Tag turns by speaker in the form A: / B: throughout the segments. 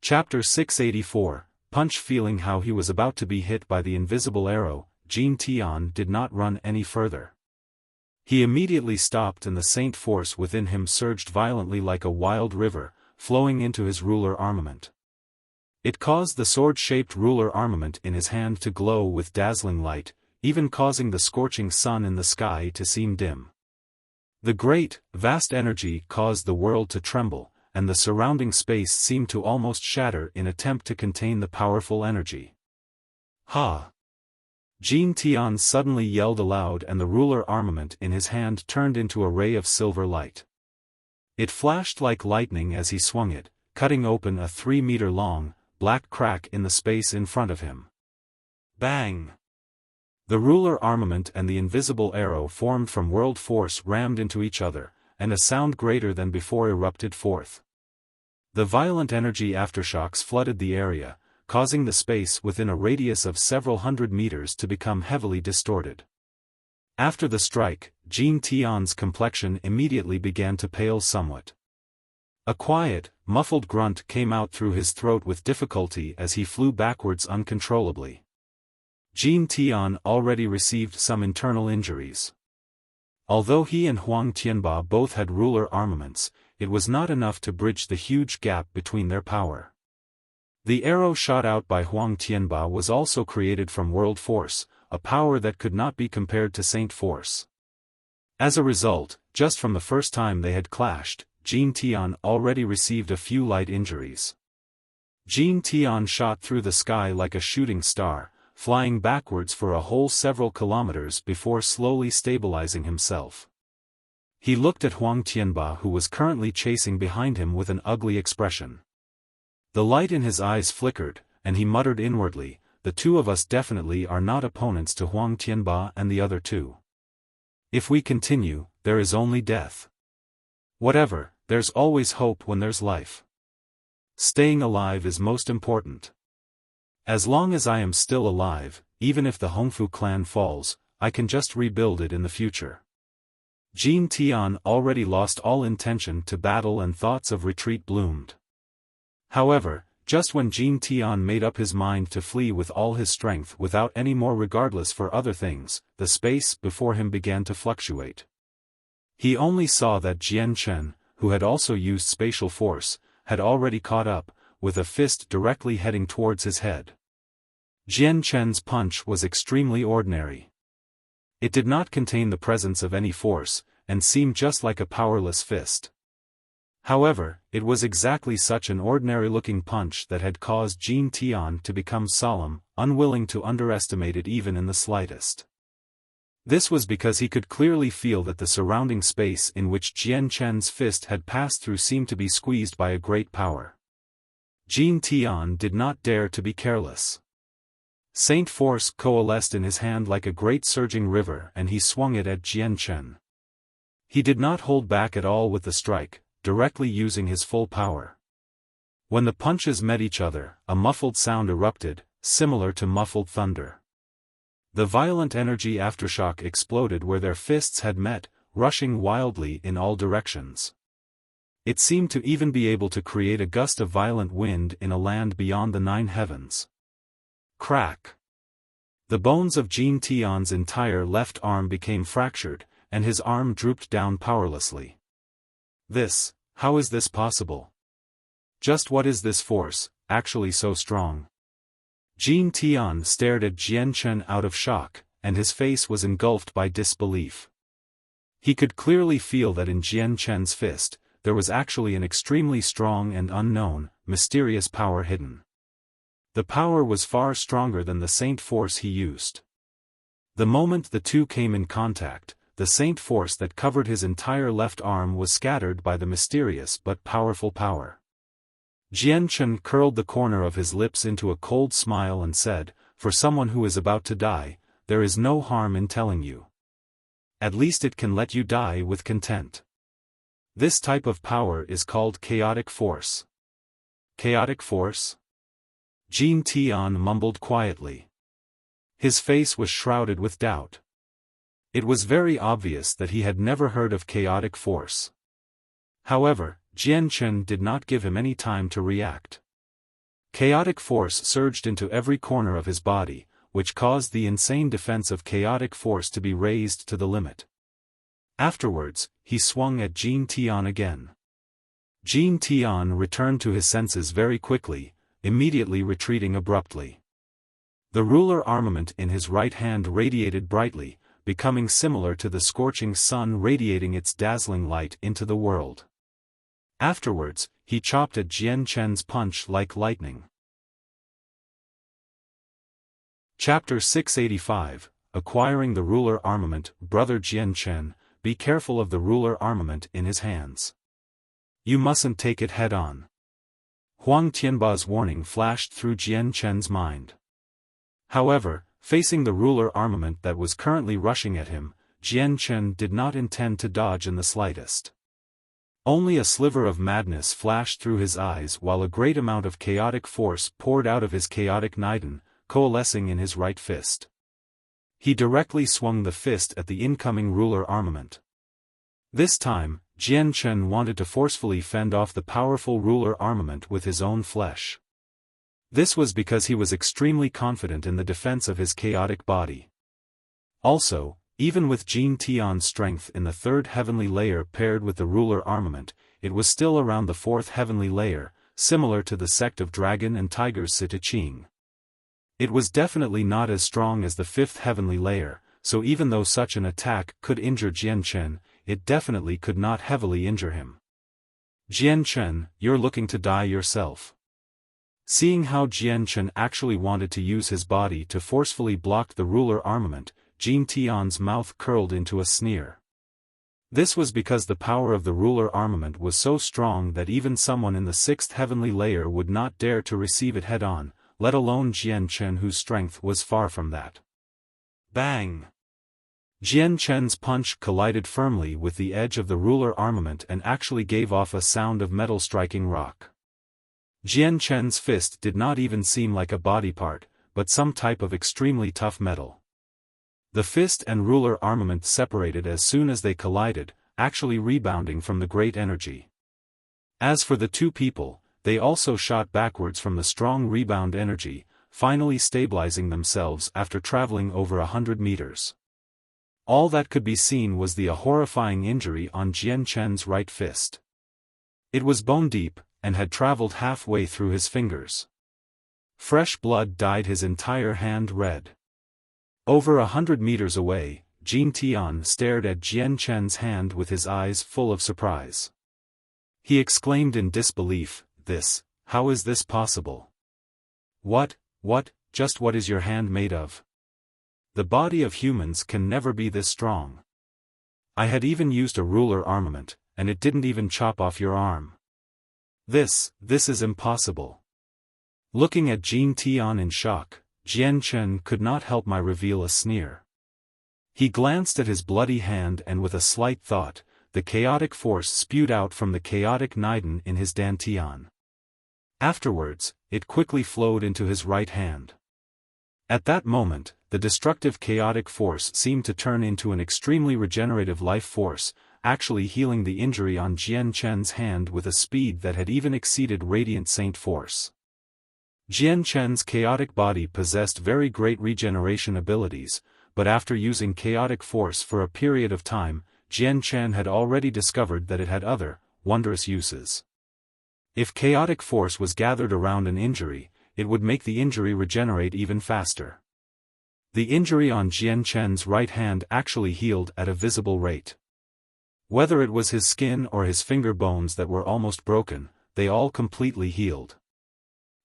A: Chapter 684, Punch. Feeling how he was about to be hit by the invisible arrow, Jin Tian did not run any further. He immediately stopped and the saint force within him surged violently like a wild river, flowing into his ruler armament. It caused the sword-shaped ruler armament in his hand to glow with dazzling light, even causing the scorching sun in the sky to seem dim. The great, vast energy caused the world to tremble, and the surrounding space seemed to almost shatter in attempt to contain the powerful energy. Ha! Jin Tian suddenly yelled aloud and the ruler armament in his hand turned into a ray of silver light. It flashed like lightning as he swung it, cutting open a 3-meter-long, black crack in the space in front of him. Bang! The ruler armament and the invisible arrow formed from world force rammed into each other, and a sound greater than before erupted forth. The violent energy aftershocks flooded the area, causing the space within a radius of several hundred meters to become heavily distorted. After the strike, Jin Tian's complexion immediately began to pale somewhat. A quiet, muffled grunt came out through his throat with difficulty as he flew backwards uncontrollably. Jin Tian already received some internal injuries. Although he and Huang Tianba both had ruler armaments, it was not enough to bridge the huge gap between their power. The arrow shot out by Huang Tianba was also created from world force, a power that could not be compared to saint force. As a result, just from the first time they had clashed, Jin Tian already received a few light injuries. Jin Tian shot through the sky like a shooting star, flying backwards for a whole several kilometers before slowly stabilizing himself. He looked at Huang Tianba who was currently chasing behind him with an ugly expression. The light in his eyes flickered, and he muttered inwardly, "The two of us definitely are not opponents to Huang Tianba and the other two. If we continue, there is only death. Whatever, there's always hope when there's life. Staying alive is most important. As long as I am still alive, even if the Hongfu clan falls, I can just rebuild it in the future." Jin Tian already lost all intention to battle and thoughts of retreat bloomed. However, just when Jin Tian made up his mind to flee with all his strength without any more regardless for other things, the space before him began to fluctuate. He only saw that Jian Chen, who had also used spatial force, had already caught up, with a fist directly heading towards his head. Jian Chen's punch was extremely ordinary. It did not contain the presence of any force, and seemed just like a powerless fist. However, it was exactly such an ordinary-looking punch that had caused Jin Tian to become solemn, unwilling to underestimate it even in the slightest. This was because he could clearly feel that the surrounding space in which Jian Chen's fist had passed through seemed to be squeezed by a great power. Jin Tian did not dare to be careless. Saint force coalesced in his hand like a great surging river and he swung it at Jian Chen. He did not hold back at all with the strike, directly using his full power. When the punches met each other, a muffled sound erupted, similar to muffled thunder. The violent energy aftershock exploded where their fists had met, rushing wildly in all directions. It seemed to even be able to create a gust of violent wind in a land beyond the 9 heavens. Crack! The bones of Jin Tian's entire left arm became fractured, and his arm drooped down powerlessly. How is this possible? Just what is this force, actually so strong? Jin Tian stared at Jian Chen out of shock, and his face was engulfed by disbelief. He could clearly feel that in Jian Chen's fist, there was actually an extremely strong and unknown, mysterious power hidden. The power was far stronger than the saint force he used. The moment the two came in contact, the saint force that covered his entire left arm was scattered by the mysterious but powerful power. Jian Chen curled the corner of his lips into a cold smile and said, "For someone who is about to die, there is no harm in telling you. At least it can let you die with content. This type of power is called chaotic force." Chaotic force? Jin Tian mumbled quietly. His face was shrouded with doubt. It was very obvious that he had never heard of chaotic force. However, Jian Chen did not give him any time to react. Chaotic force surged into every corner of his body, which caused the insane defense of chaotic force to be raised to the limit. Afterwards, he swung at Jin Tian again. Jin Tian returned to his senses very quickly, immediately retreating abruptly. The ruler armament in his right hand radiated brightly, becoming similar to the scorching sun radiating its dazzling light into the world. Afterwards, he chopped at Jian Chen's punch like lightning. Chapter 685, Acquiring the Ruler Armament. Brother Jian Chen, be careful of the ruler armament in his hands. You mustn't take it head-on. Huang Tianba's warning flashed through Jian Chen's mind. However, facing the ruler armament that was currently rushing at him, Jian Chen did not intend to dodge in the slightest. Only a sliver of madness flashed through his eyes while a great amount of chaotic force poured out of his chaotic Niden, coalescing in his right fist. He directly swung the fist at the incoming ruler armament. This time, Jian Chen wanted to forcefully fend off the powerful ruler armament with his own flesh. This was because he was extremely confident in the defense of his chaotic body. Also, even with Jin Tian's strength in the third heavenly layer paired with the ruler armament, it was still around the fourth heavenly layer, similar to the sect of dragon and tigers Sitiqing. It was definitely not as strong as the fifth heavenly layer, so even though such an attack could injure Jian Chen, it definitely could not heavily injure him. Jian Chen, you're looking to die yourself. Seeing how Jian Chen actually wanted to use his body to forcefully block the ruler armament, Jin Tian's mouth curled into a sneer. This was because the power of the ruler armament was so strong that even someone in the sixth heavenly layer would not dare to receive it head-on, let alone Jian Chen whose strength was far from that. Bang! Jian Chen's punch collided firmly with the edge of the ruler armament and actually gave off a sound of metal striking rock. Jian Chen's fist did not even seem like a body part, but some type of extremely tough metal. The fist and ruler armament separated as soon as they collided, actually rebounding from the great energy. As for the two people, they also shot backwards from the strong rebound energy, finally stabilizing themselves after traveling over 100 meters. All that could be seen was the horrifying injury on Jian Chen's right fist. It was bone deep, and had traveled halfway through his fingers. Fresh blood dyed his entire hand red. Over 100 meters away, Jin Tian stared at Jian Chen's hand with his eyes full of surprise. He exclaimed in disbelief, how is this possible? What, just what is your hand made of? The body of humans can never be this strong. I had even used a ruler armament, and it didn't even chop off your arm. This is impossible. Looking at Jin Tian in shock, Jian Chen could not help but reveal a sneer. He glanced at his bloody hand and with a slight thought, the chaotic force spewed out from the chaotic Niden in his dantian. Afterwards, it quickly flowed into his right hand. At that moment, the destructive chaotic force seemed to turn into an extremely regenerative life force, actually healing the injury on Jian Chen's hand with a speed that had even exceeded Radiant Saint force. Jian Chen's chaotic body possessed very great regeneration abilities, but after using chaotic force for a period of time, Jian Chen had already discovered that it had other, wondrous uses. If chaotic force was gathered around an injury, it would make the injury regenerate even faster. The injury on Jian Chen's right hand actually healed at a visible rate. Whether it was his skin or his finger bones that were almost broken, they all completely healed.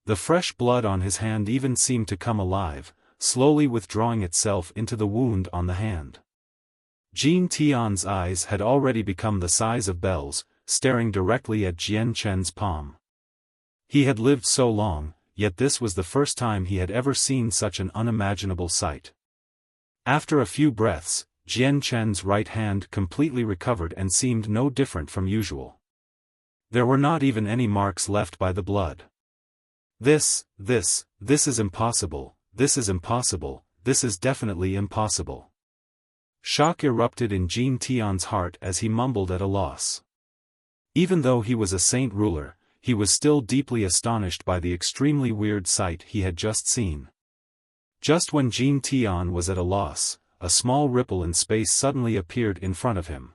A: The fresh blood on his hand even seemed to come alive, slowly withdrawing itself into the wound on the hand. Jin Tian's eyes had already become the size of bells, staring directly at Jian Chen's palm. He had lived so long, yet this was the first time he had ever seen such an unimaginable sight. After a few breaths, Jian Chen's right hand completely recovered and seemed no different from usual. There were not even any marks left by the blood. This is impossible, this is impossible, this is definitely impossible. Shock erupted in Jin Tian's heart as he mumbled at a loss. Even though he was a saint ruler, he was still deeply astonished by the extremely weird sight he had just seen. Just when Jin Tian was at a loss, a small ripple in space suddenly appeared in front of him.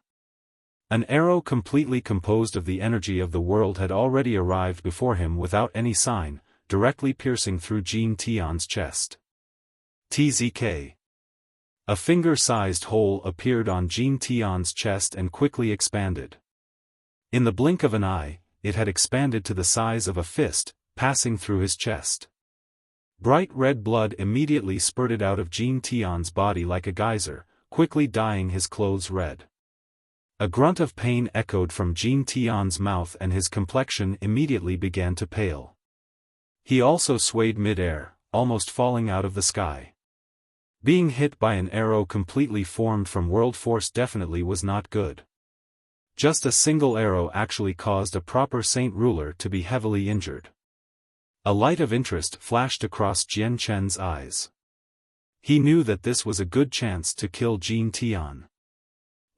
A: An arrow completely composed of the energy of the world had already arrived before him without any sign, directly piercing through Jin Tian's chest. Tzk. A finger-sized hole appeared on Jin Tian's chest and quickly expanded. In the blink of an eye, it had expanded to the size of a fist, passing through his chest. Bright red blood immediately spurted out of Jin Tian's body like a geyser, quickly dyeing his clothes red. A grunt of pain echoed from Jin Tian's mouth and his complexion immediately began to pale. He also swayed mid-air, almost falling out of the sky. Being hit by an arrow completely formed from world force definitely was not good. Just a single arrow actually caused a proper saint ruler to be heavily injured. A light of interest flashed across Jian Chen's eyes. He knew that this was a good chance to kill Jin Tian.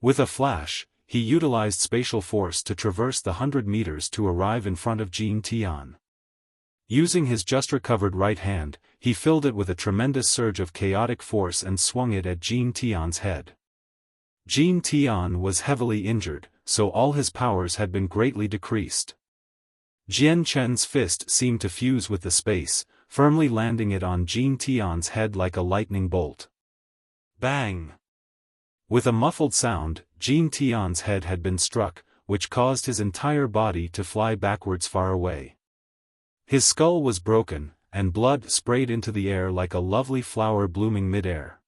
A: With a flash, he utilized spatial force to traverse the 100 meters to arrive in front of Jin Tian. Using his just recovered right hand, he filled it with a tremendous surge of chaotic force and swung it at Jin Tian's head. Jin Tian was heavily injured, so all his powers had been greatly decreased. Jian Chen's fist seemed to fuse with the space, firmly landing it on Jin Tian's head like a lightning bolt. Bang! With a muffled sound, Jin Tian's head had been struck, which caused his entire body to fly backwards far away. His skull was broken, and blood sprayed into the air like a lovely flower blooming mid-air.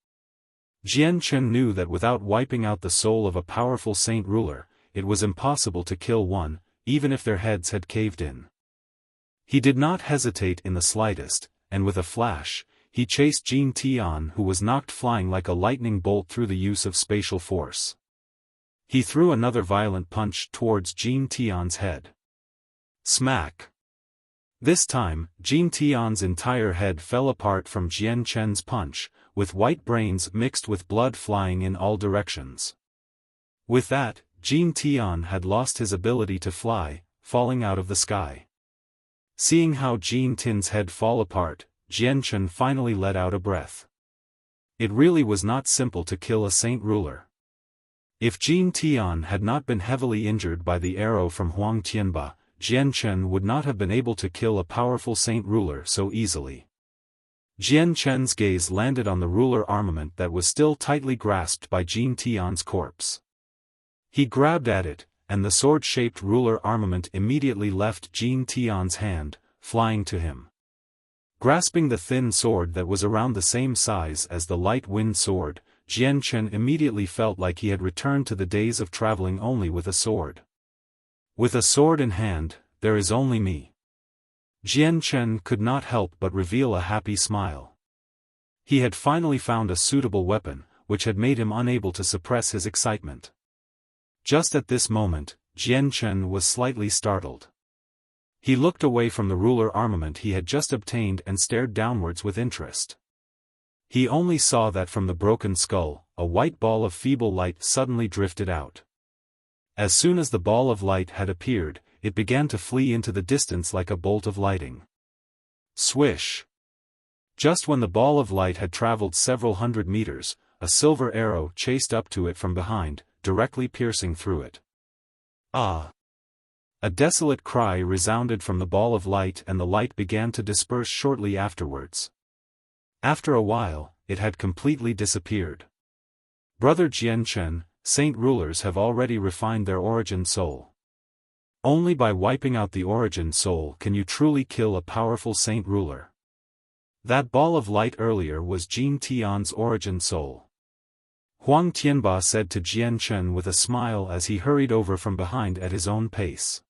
A: Jian Chen knew that without wiping out the soul of a powerful saint ruler, it was impossible to kill one, even if their heads had caved in. He did not hesitate in the slightest, and with a flash, he chased Jin Tian, who was knocked flying like a lightning bolt through the use of spatial force. He threw another violent punch towards Jin Tian's head. Smack! This time, Jin Tian's entire head fell apart from Jian Chen's punch, with white brains mixed with blood flying in all directions. With that, Jin Tian had lost his ability to fly, falling out of the sky. Seeing how Jin Tin's head fall apart, Jian Chen finally let out a breath. It really was not simple to kill a saint ruler. If Jin Tian had not been heavily injured by the arrow from Huang Tianba, Jian Chen would not have been able to kill a powerful saint ruler so easily. Jian Chen's gaze landed on the ruler armament that was still tightly grasped by Jin Tian's corpse. He grabbed at it, and the sword-shaped ruler armament immediately left Jin Tian's hand, flying to him. Grasping the thin sword that was around the same size as the light wind sword, Jian Chen immediately felt like he had returned to the days of traveling only with a sword. With a sword in hand, there is only me. Jian Chen could not help but reveal a happy smile. He had finally found a suitable weapon, which had made him unable to suppress his excitement. Just at this moment, Jian Chen was slightly startled. He looked away from the ruler armament he had just obtained and stared downwards with interest. He only saw that from the broken skull, a white ball of feeble light suddenly drifted out. As soon as the ball of light had appeared, it began to flee into the distance like a bolt of lightning. Swish! Just when the ball of light had traveled several hundred meters, a silver arrow chased up to it from behind, directly piercing through it. Ah! A desolate cry resounded from the ball of light and the light began to disperse shortly afterwards. After a while, it had completely disappeared. Brother Jian Chen, saint rulers have already refined their origin soul. Only by wiping out the origin soul can you truly kill a powerful saint ruler. That ball of light earlier was Jin Tian's origin soul. Huang Tianba said to Jian Chen with a smile as he hurried over from behind at his own pace.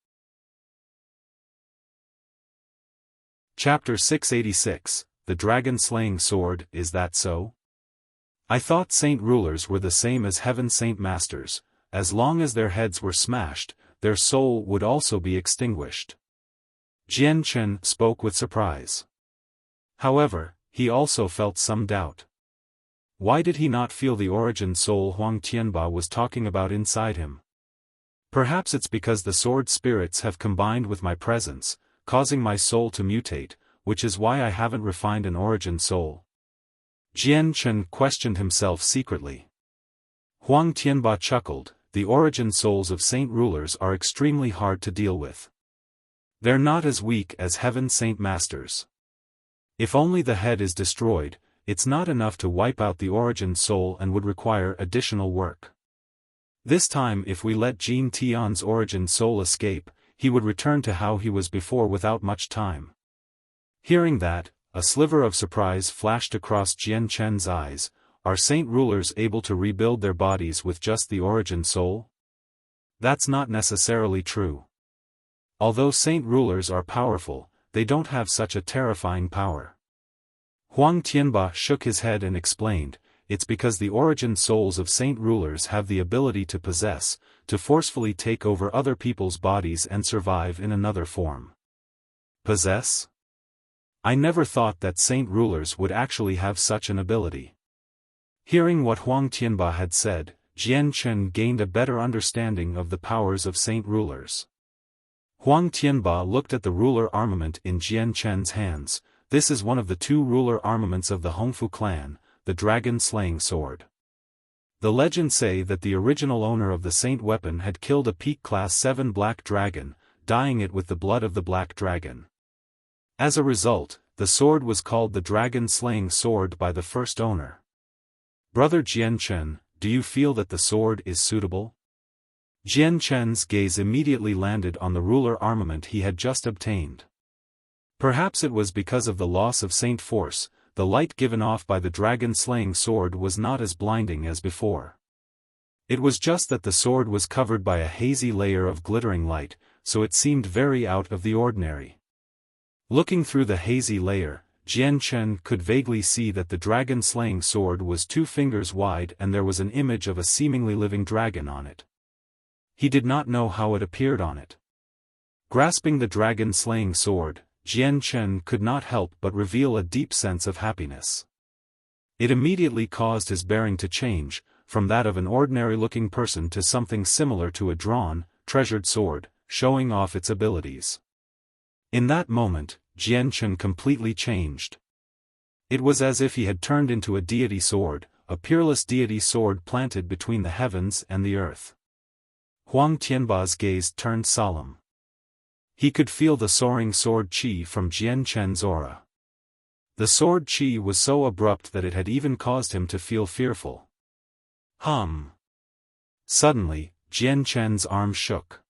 A: Chapter 686, The Dragon-Slaying Sword, Is That So? I thought saint rulers were the same as heaven saint masters, as long as their heads were smashed, their soul would also be extinguished. Jian Chen spoke with surprise. However, he also felt some doubt. Why did he not feel the origin soul Huang Tianba was talking about inside him? Perhaps it's because the sword spirits have combined with my presence, causing my soul to mutate, which is why I haven't refined an origin soul. Jian Chen questioned himself secretly. Huang Tianba chuckled. The origin souls of saint rulers are extremely hard to deal with. They're not as weak as heaven saint masters. If only the head is destroyed, it's not enough to wipe out the origin soul and would require additional work. This time if we let Jin Tian's origin soul escape, he would return to how he was before without much time. Hearing that, a sliver of surprise flashed across Jian Chen's eyes. Are saint rulers able to rebuild their bodies with just the origin soul? That's not necessarily true. Although saint rulers are powerful, they don't have such a terrifying power. Huang Tianba shook his head and explained, it's because the origin souls of saint rulers have the ability to possess, to forcefully take over other people's bodies and survive in another form. Possess? I never thought that saint rulers would actually have such an ability. Hearing what Huang Tianba had said, Jian Chen gained a better understanding of the powers of saint rulers. Huang Tianba looked at the ruler armament in Jian Chen's hands. This is one of the 2 ruler armaments of the Hongfu clan, the dragon-slaying sword. The legends say that the original owner of the saint weapon had killed a peak class 7 black dragon, dyeing it with the blood of the black dragon. As a result, the sword was called the dragon-slaying sword by the first owner. Brother Jian Chen, do you feel that the sword is suitable? Jian Chen's gaze immediately landed on the ruler armament he had just obtained. Perhaps it was because of the loss of saint force, the light given off by the dragon-slaying sword was not as blinding as before. It was just that the sword was covered by a hazy layer of glittering light, so it seemed very out of the ordinary. Looking through the hazy layer, Jian Chen could vaguely see that the dragon-slaying sword was 2 fingers wide and there was an image of a seemingly living dragon on it. He did not know how it appeared on it. Grasping the dragon-slaying sword, Jian Chen could not help but reveal a deep sense of happiness. It immediately caused his bearing to change, from that of an ordinary-looking person to something similar to a drawn, treasured sword, showing off its abilities. In that moment, Jian Chen completely changed. It was as if he had turned into a deity sword, a peerless deity sword planted between the heavens and the earth. Huang Tianba's gaze turned solemn. He could feel the soaring sword qi from Jian Chen's aura. The sword qi was so abrupt that it had even caused him to feel fearful. Suddenly, Jian Chen's arm shook.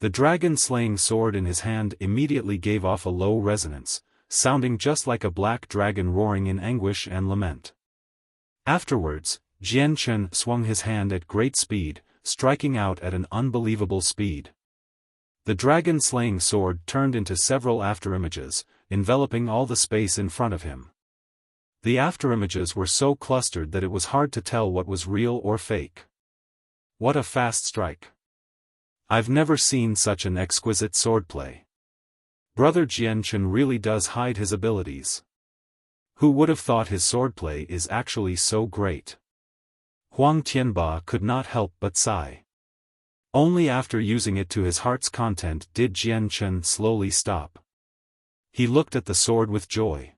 A: The dragon-slaying sword in his hand immediately gave off a low resonance, sounding just like a black dragon roaring in anguish and lament. Afterwards, Jian Chen swung his hand at great speed, striking out at an unbelievable speed. The dragon-slaying sword turned into several afterimages, enveloping all the space in front of him. The afterimages were so clustered that it was hard to tell what was real or fake. What a fast strike! I've never seen such an exquisite swordplay. Brother Jian Chen really does hide his abilities. Who would have thought his swordplay is actually so great? Huang Tianba could not help but sigh. Only after using it to his heart's content did Jian Chen slowly stop. He looked at the sword with joy.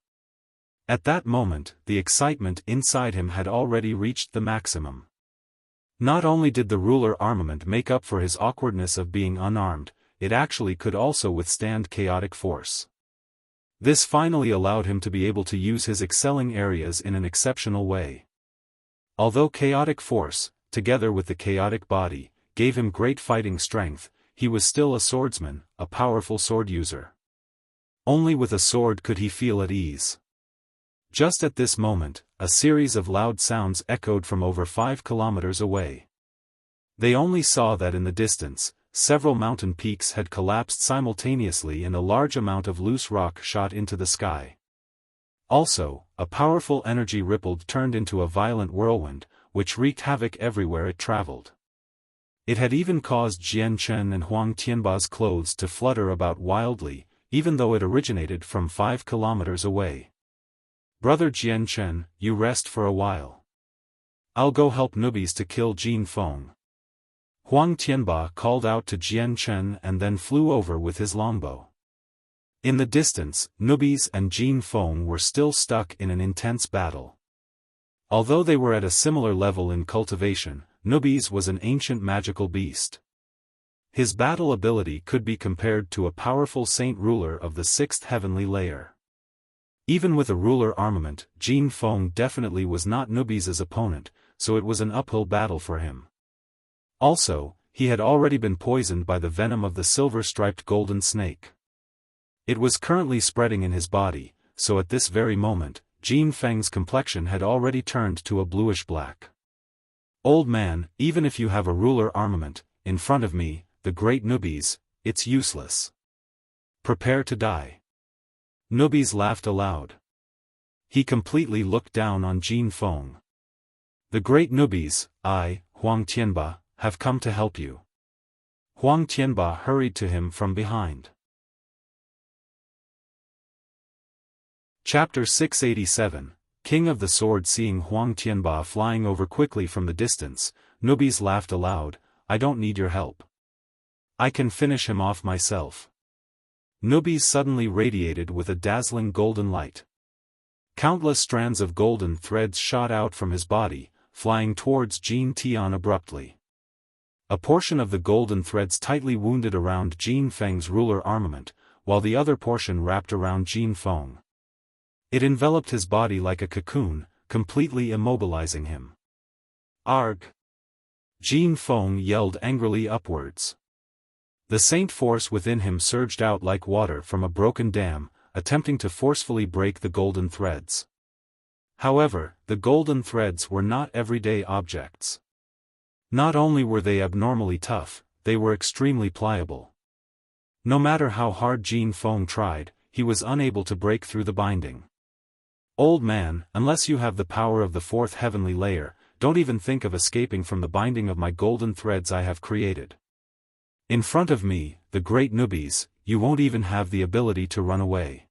A: At that moment, the excitement inside him had already reached the maximum. Not only did the ruler armament make up for his awkwardness of being unarmed, it actually could also withstand chaotic force. This finally allowed him to be able to use his excelling areas in an exceptional way. Although chaotic force, together with the chaotic body, gave him great fighting strength, he was still a swordsman, a powerful sword user. Only with a sword could he feel at ease. Just at this moment, a series of loud sounds echoed from over 5 kilometers away. They only saw that in the distance, several mountain peaks had collapsed simultaneously and a large amount of loose rock shot into the sky. Also, a powerful energy rippled turned into a violent whirlwind, which wreaked havoc everywhere it traveled. It had even caused Jian Chen and Huang Tianba's clothes to flutter about wildly, even though it originated from 5 kilometers away. Brother Jian Chen, you rest for a while. I'll go help newbies to kill Jin Feng. Huang Tianba called out to Jian Chen and then flew over with his longbow. In the distance, Nubis and Jin Feng were still stuck in an intense battle. Although they were at a similar level in cultivation, Nubis was an ancient magical beast. His battle ability could be compared to a powerful saint ruler of the 6th heavenly layer. Even with a ruler armament, Jin Feng definitely was not Nubis' opponent, so it was an uphill battle for him. Also, he had already been poisoned by the venom of the silver-striped golden snake. It was currently spreading in his body, so at this very moment, Jin Feng's complexion had already turned to a bluish-black. Old man, even if you have a ruler armament, in front of me, the great Nubis, it's useless. Prepare to die. Nubis laughed aloud. He completely looked down on Jin Feng. The great Nubis, I, Huang Tianba, have come to help you. Huang Tianba hurried to him from behind. Chapter 687, King of the Sword. Seeing Huang Tianba flying over quickly from the distance, Nubis laughed aloud, I don't need your help. I can finish him off myself. Nubis suddenly radiated with a dazzling golden light. Countless strands of golden threads shot out from his body, flying towards Jin Tian abruptly. A portion of the golden threads tightly wounded around Jin Feng's ruler armament, while the other portion wrapped around Jin Feng. It enveloped his body like a cocoon, completely immobilizing him. Arg! Jin Feng yelled angrily upwards. The saint force within him surged out like water from a broken dam, attempting to forcefully break the golden threads. However, the golden threads were not everyday objects. Not only were they abnormally tough, they were extremely pliable. No matter how hard Jin Feng tried, he was unable to break through the binding. Old man, unless you have the power of the 4th heavenly layer, don't even think of escaping from the binding of my golden threads I have created. In front of me, the great Nubis, you won't even have the ability to run away.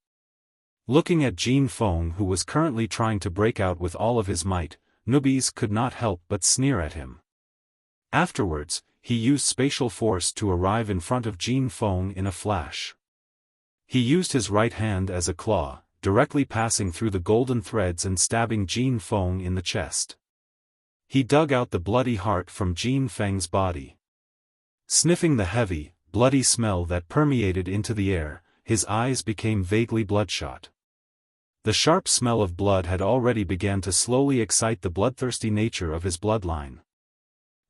A: Looking at Jin Feng, who was currently trying to break out with all of his might, Nubis could not help but sneer at him. Afterwards, he used spatial force to arrive in front of Jin Feng in a flash. He used his right hand as a claw, directly passing through the golden threads and stabbing Jin Feng in the chest. He dug out the bloody heart from Jin Feng's body. Sniffing the heavy, bloody smell that permeated into the air, his eyes became vaguely bloodshot. The sharp smell of blood had already begun to slowly excite the bloodthirsty nature of his bloodline.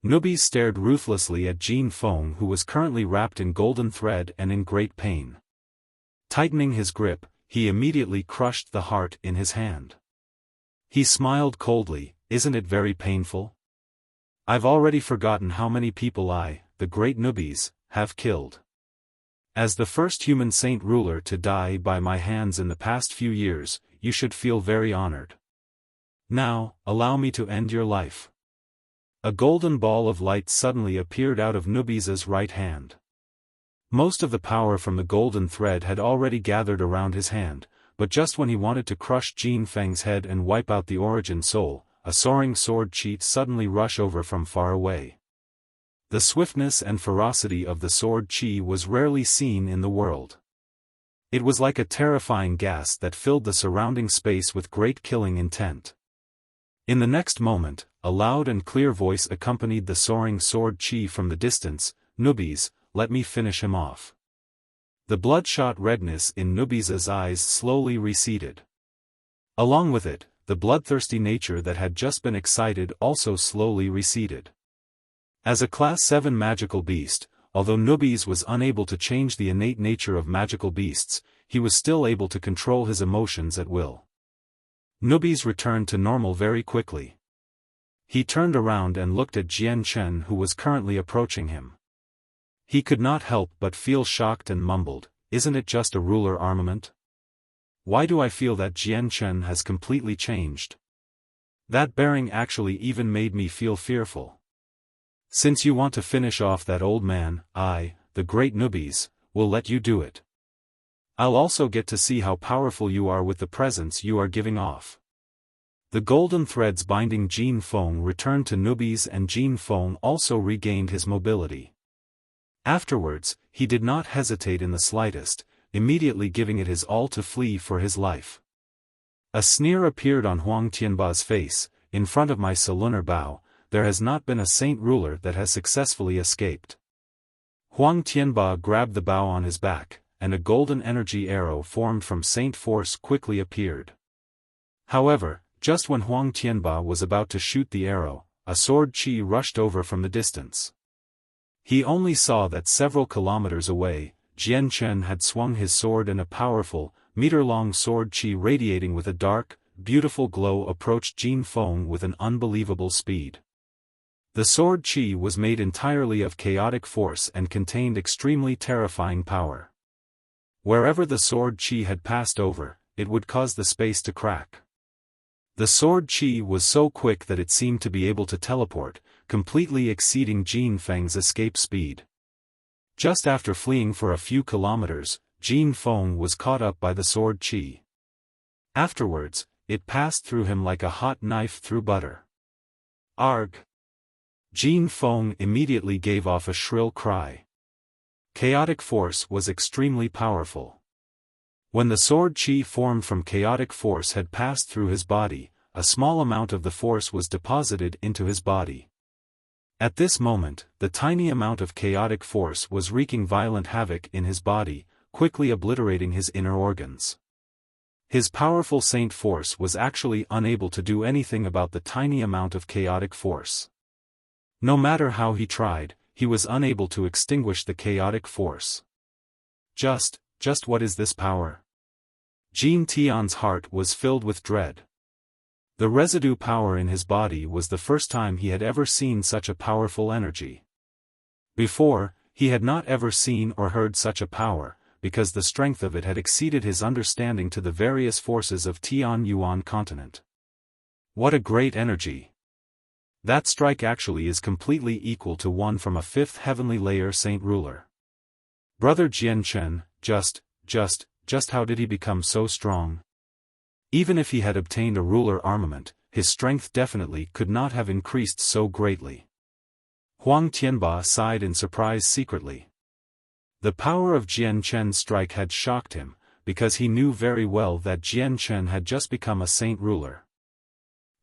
A: Nubis stared ruthlessly at Jin Feng, who was currently wrapped in golden thread and in great pain. Tightening his grip, he immediately crushed the heart in his hand. He smiled coldly, isn't it very painful? I've already forgotten how many people I, the great Nubis, have killed. As the first human saint ruler to die by my hands in the past few years, you should feel very honored. Now, allow me to end your life. A golden ball of light suddenly appeared out of Nubis' right hand. Most of the power from the golden thread had already gathered around his hand, but just when he wanted to crush Jin Feng's head and wipe out the origin soul, a soaring sword chi suddenly rushed over from far away. The swiftness and ferocity of the sword chi was rarely seen in the world. It was like a terrifying gas that filled the surrounding space with great killing intent. In the next moment, a loud and clear voice accompanied the soaring sword chi from the distance, Nubis, let me finish him off. The bloodshot redness in Nubis' eyes slowly receded. Along with it, the bloodthirsty nature that had just been excited also slowly receded. As a Class 7 magical beast, although Nubis was unable to change the innate nature of magical beasts, he was still able to control his emotions at will. Nubis returned to normal very quickly. He turned around and looked at Jian Chen, who was currently approaching him. He could not help but feel shocked and mumbled, isn't it just a ruler armament? Why do I feel that Jian Chen has completely changed? That bearing actually even made me feel fearful. Since you want to finish off that old man, I, the great Nubis, will let you do it. I'll also get to see how powerful you are with the presence you are giving off. The golden threads binding Jin Feng returned to Nubis, and Jin Feng also regained his mobility. Afterwards, he did not hesitate in the slightest, immediately giving it his all to flee for his life. A sneer appeared on Huang Tianba's face. In front of my lunar bao, there has not been a saint ruler that has successfully escaped. Huang Tianba grabbed the bao on his back, and a golden energy arrow formed from saint force quickly appeared. However, just when Huang Tianba was about to shoot the arrow, a sword chi rushed over from the distance. He only saw that several kilometers away, Jian Chen had swung his sword, and a powerful, meter-long sword chi radiating with a dark, beautiful glow approached Jin Feng with an unbelievable speed. The sword chi was made entirely of chaotic force and contained extremely terrifying power. Wherever the sword chi had passed over, it would cause the space to crack. The sword chi was so quick that it seemed to be able to teleport, completely exceeding Jin Feng's escape speed. Just after fleeing for a few kilometers, Jin Feng was caught up by the sword chi. Afterwards, it passed through him like a hot knife through butter. Arg! Jin Feng immediately gave off a shrill cry. Chaotic force was extremely powerful. When the sword chi formed from chaotic force had passed through his body, a small amount of the force was deposited into his body. At this moment, the tiny amount of chaotic force was wreaking violent havoc in his body, quickly obliterating his inner organs. His powerful saint force was actually unable to do anything about the tiny amount of chaotic force. No matter how he tried, he was unable to extinguish the chaotic force. Just what is this power? Jin Tian's heart was filled with dread. The residue power in his body was the first time he had ever seen such a powerful energy. Before, he had not ever seen or heard such a power, because the strength of it had exceeded his understanding to the various forces of Tian Yuan continent. What a great energy! That strike actually is completely equal to one from a fifth heavenly layer saint ruler. Brother Jian Chen, just how did he become so strong? Even if he had obtained a ruler armament, his strength definitely could not have increased so greatly. Huang Tianba sighed in surprise secretly. The power of Jian Chen's strike had shocked him, because he knew very well that Jian Chen had just become a saint ruler.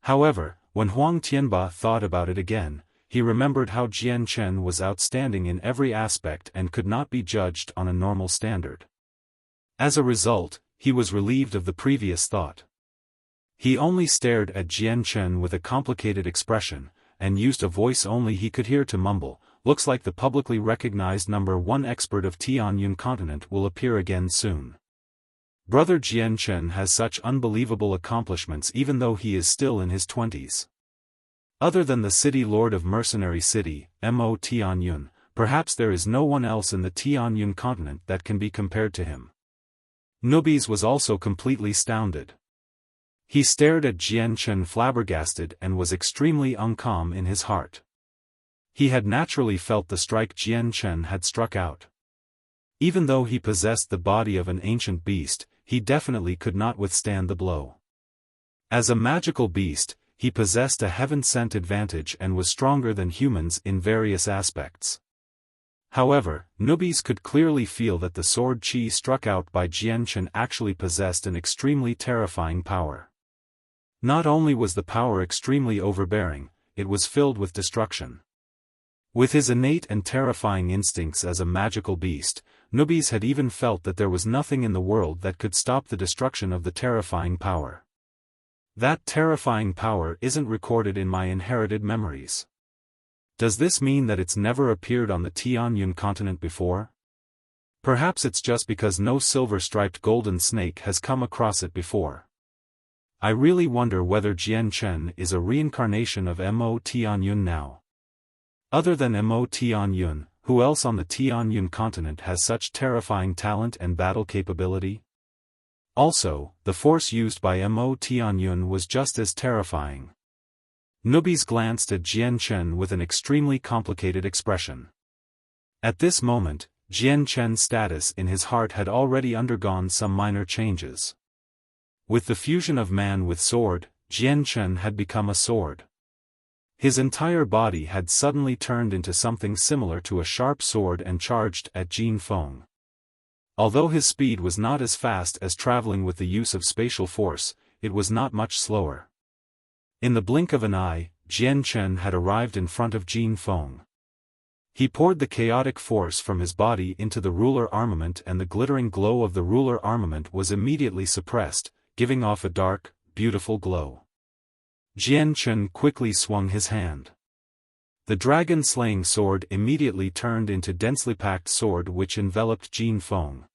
A: However, when Huang Tianba thought about it again, he remembered how Jian Chen was outstanding in every aspect and could not be judged on a normal standard. As a result, he was relieved of the previous thought. He only stared at Jian Chen with a complicated expression, and used a voice only he could hear to mumble, "Looks like the publicly recognized #1 expert of Tianyun continent will appear again soon." Brother Jian Chen has such unbelievable accomplishments even though he is still in his 20s. Other than the city lord of Mercenary City, Mo Tianyun, perhaps there is no one else in the Tianyun continent that can be compared to him. Nubis was also completely astounded. He stared at Jian Chen flabbergasted and was extremely uncalm in his heart. He had naturally felt the strike Jian Chen had struck out. Even though he possessed the body of an ancient beast, he definitely could not withstand the blow. As a magical beast, he possessed a heaven-sent advantage and was stronger than humans in various aspects. However, Nubis could clearly feel that the sword chi struck out by Jian Chen actually possessed an extremely terrifying power. Not only was the power extremely overbearing, it was filled with destruction. With his innate and terrifying instincts as a magical beast, Nubis had even felt that there was nothing in the world that could stop the destruction of the terrifying power. That terrifying power isn't recorded in my inherited memories. Does this mean that it's never appeared on the Tianyun continent before? Perhaps it's just because no silver-striped golden snake has come across it before. I really wonder whether Jian Chen is a reincarnation of Mo Tianyun now. Other than Mo Tianyun, who else on the Tianyun continent has such terrifying talent and battle capability? Also, the force used by Mo Tianyun was just as terrifying. Nubis glanced at Jian Chen with an extremely complicated expression. At this moment, Jian Chen's status in his heart had already undergone some minor changes. With the fusion of man with sword, Jian Chen had become a sword. His entire body had suddenly turned into something similar to a sharp sword and charged at Jin Feng. Although his speed was not as fast as traveling with the use of spatial force, it was not much slower. In the blink of an eye, Jian Chen had arrived in front of Jin Feng. He poured the chaotic force from his body into the ruler armament, and the glittering glow of the ruler armament was immediately suppressed, giving off a dark, beautiful glow. Jian Chen quickly swung his hand. The dragon-slaying sword immediately turned into densely packed sword which enveloped Jin Feng.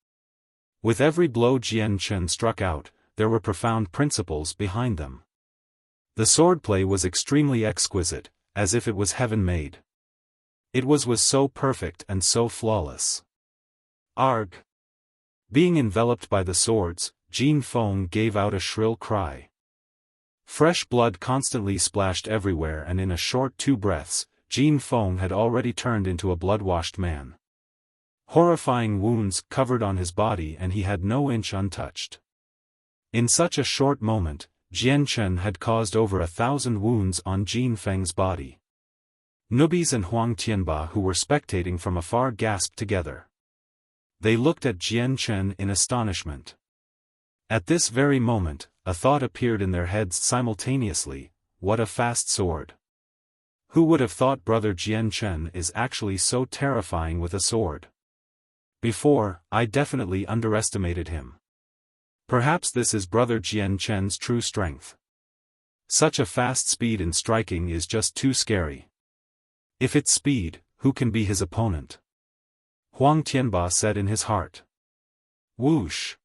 A: With every blow Jian Chen struck out, there were profound principles behind them. The swordplay was extremely exquisite, as if it was heaven-made. It was so perfect and so flawless. Arg! Being enveloped by the swords, Jin Feng gave out a shrill cry. Fresh blood constantly splashed everywhere, and in a short 2 breaths, Jin Feng had already turned into a blood-washed man. Horrifying wounds covered on his body, and he had no inch untouched. In such a short moment, Jian Chen had caused over 1,000 wounds on Jin Feng's body. Nubis and Huang Tianba, who were spectating from afar, gasped together. They looked at Jian Chen in astonishment. At this very moment, a thought appeared in their heads simultaneously: what a fast sword! Who would have thought brother Jian Chen is actually so terrifying with a sword? Before, I definitely underestimated him. Perhaps this is brother Jian Chen's true strength. Such a fast speed in striking is just too scary. If it's speed, who can be his opponent? Huang Tianba said in his heart. Whoosh!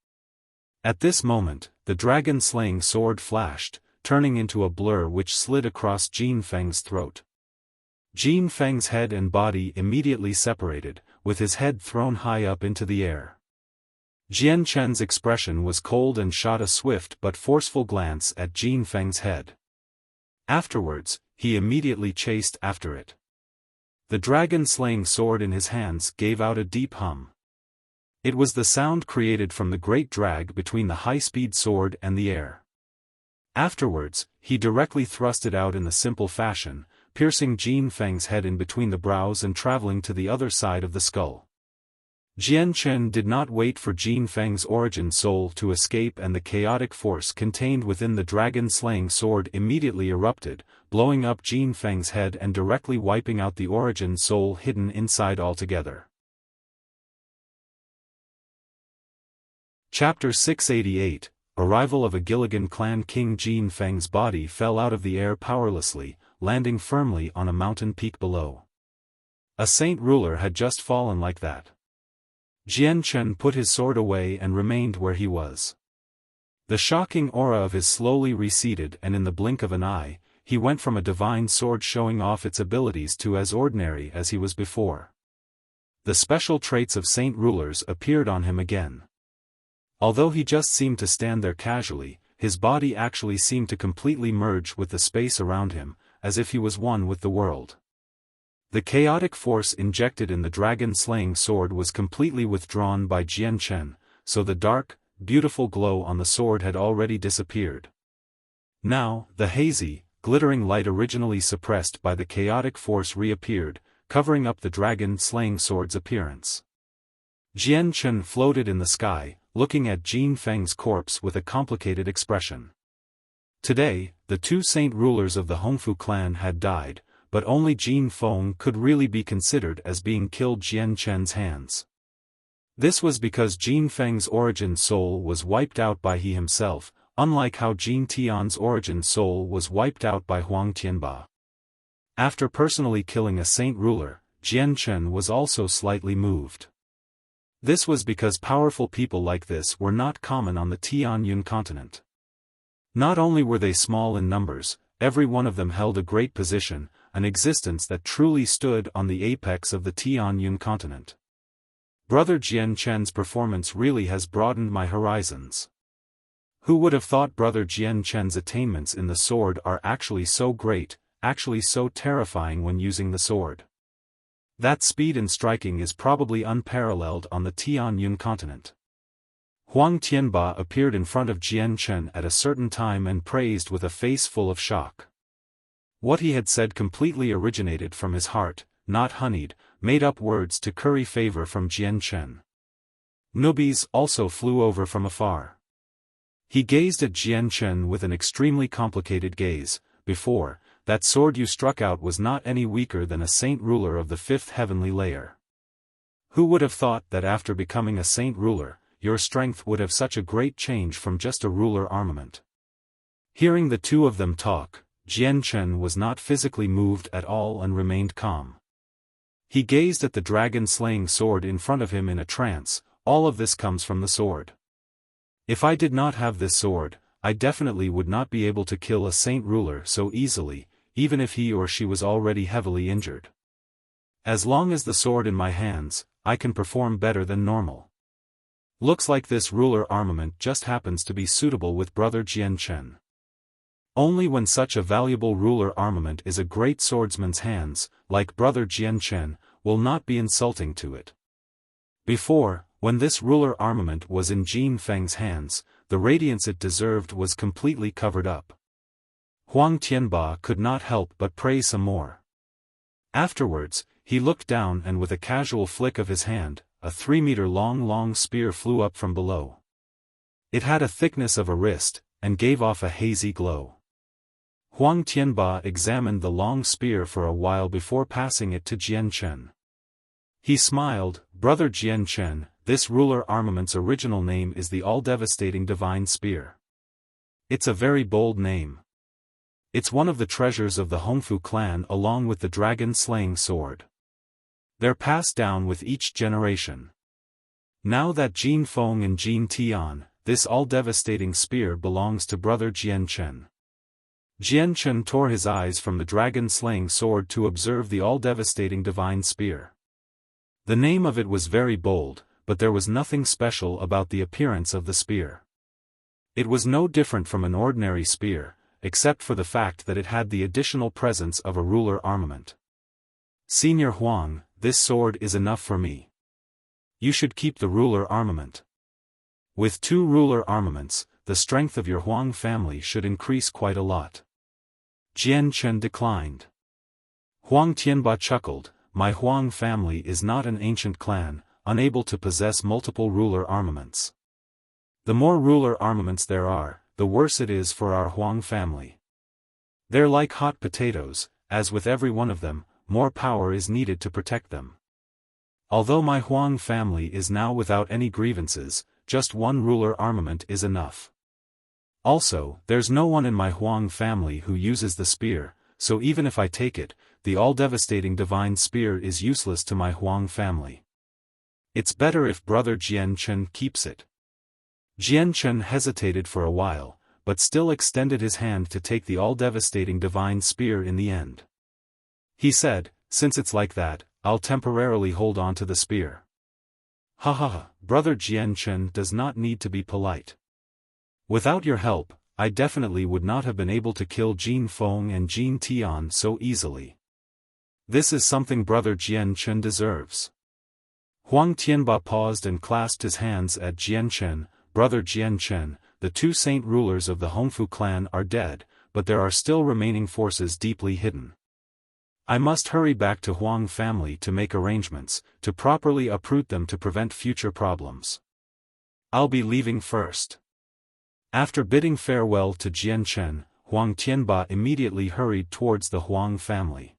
A: At this moment, the dragon-slaying sword flashed, turning into a blur which slid across Jin Feng's throat. Jin Feng's head and body immediately separated, with his head thrown high up into the air. Jian Chen's expression was cold and shot a swift but forceful glance at Jin Feng's head. Afterwards, he immediately chased after it. The dragon-slaying sword in his hands gave out a deep hum. It was the sound created from the great drag between the high-speed sword and the air. Afterwards, he directly thrust it out in the simple fashion, piercing Jin Feng's head in between the brows and traveling to the other side of the skull. Jian Chen did not wait for Jin Feng's origin soul to escape, and the chaotic force contained within the dragon-slaying sword immediately erupted, blowing up Jin Feng's head and directly wiping out the origin soul hidden inside altogether. Chapter 688, Arrival of a Gilligan Clan King. Jin Feng's body fell out of the air powerlessly, landing firmly on a mountain peak below. A saint ruler had just fallen like that. Jian Chen put his sword away and remained where he was. The shocking aura of his slowly receded, and in the blink of an eye, he went from a divine sword showing off its abilities to as ordinary as he was before. The special traits of saint rulers appeared on him again. Although he just seemed to stand there casually, his body actually seemed to completely merge with the space around him, as if he was one with the world. The chaotic force injected in the dragon-slaying sword was completely withdrawn by Jian Chen, so the dark, beautiful glow on the sword had already disappeared. Now, the hazy, glittering light originally suppressed by the chaotic force reappeared, covering up the dragon-slaying sword's appearance. Jian Chen floated in the sky, looking at Jin Feng's corpse with a complicated expression. Today, the 2 saint rulers of the Hongfu clan had died, but only Jin Feng could really be considered as being killed Jian Chen's hands. This was because Jin Feng's origin soul was wiped out by he himself, unlike how Jin Tian's origin soul was wiped out by Huang Tianba. After personally killing a saint ruler, Jian Chen was also slightly moved. This was because powerful people like this were not common on the Tianyun continent. Not only were they small in numbers, every one of them held a great position, an existence that truly stood on the apex of the Tianyun continent. Brother Jian Chen's performance really has broadened my horizons. Who would have thought brother Jian Chen's attainments in the sword are actually so great, actually so terrifying when using the sword? That speed in striking is probably unparalleled on the Tianyun continent. Huang Tianba appeared in front of Jian Chen at a certain time and praised with a face full of shock. What he had said completely originated from his heart, not honeyed, made-up words to curry favor from Jian Chen. Nubis also flew over from afar. He gazed at Jian Chen with an extremely complicated gaze. Before, that sword you struck out was not any weaker than a saint ruler of the fifth heavenly layer. Who would have thought that after becoming a saint ruler, your strength would have such a great change from just a ruler armament? Hearing the two of them talk, Jian Chen was not physically moved at all and remained calm. He gazed at the dragon-slaying sword in front of him in a trance. All of this comes from the sword. If I did not have this sword, I definitely would not be able to kill a saint ruler so easily, even if he or she was already heavily injured. As long as the sword in my hands, I can perform better than normal. Looks like this ruler armament just happens to be suitable with brother Jian Chen. Only when such a valuable ruler armament is a great swordsman's hands, like brother Jian Chen, will not be insulting to it. Before, when this ruler armament was in Jin Feng's hands, the radiance it deserved was completely covered up. Huang Tianba could not help but praise some more. Afterwards, he looked down and with a casual flick of his hand, a 3-meter-long spear flew up from below. It had a thickness of a wrist, and gave off a hazy glow. Huang Tianba examined the long spear for a while before passing it to Jian Chen. He smiled, "Brother Jian Chen, this ruler armament's original name is the all-devastating divine spear. It's a very bold name. It's one of the treasures of the Hongfu clan along with the dragon-slaying sword. They're passed down with each generation. Now that Jin Feng and Jin Tian, this all-devastating spear belongs to brother Jian Chen." Jian Chen tore his eyes from the dragon-slaying sword to observe the all-devastating divine spear. The name of it was very bold, but there was nothing special about the appearance of the spear. It was no different from an ordinary spear, except for the fact that it had the additional presence of a ruler armament. "Senior Huang, this sword is enough for me. You should keep the ruler armament. With 2 ruler armaments, the strength of your Huang family should increase quite a lot." Jian Chen declined. Huang Tianba chuckled, "My Huang family is not an ancient clan, unable to possess multiple ruler armaments. The more ruler armaments there are, the worse it is for our Huang family. They're like hot potatoes, as with every one of them, more power is needed to protect them. Although my Huang family is now without any grievances, just 1 ruler armament is enough. Also, there's no one in my Huang family who uses the spear, so even if I take it, the all-devastating divine spear is useless to my Huang family. It's better if brother Jian Chen keeps it." Jian Chen hesitated for a while, but still extended his hand to take the all-devastating divine spear in the end. He said, "Since it's like that, I'll temporarily hold on to the spear." "Ha ha ha, brother Jian Chen does not need to be polite. Without your help, I definitely would not have been able to kill Jin Feng and Jin Tian so easily. This is something brother Jian Chen deserves." Huang Tianba paused and clasped his hands at Jian Chen. "Brother Jian Chen, the 2 saint rulers of the Hongfu clan are dead, but there are still remaining forces deeply hidden. I must hurry back to Huang family to make arrangements, to properly uproot them to prevent future problems. I'll be leaving first." After bidding farewell to Jian Chen, Huang Tianba immediately hurried towards the Huang family.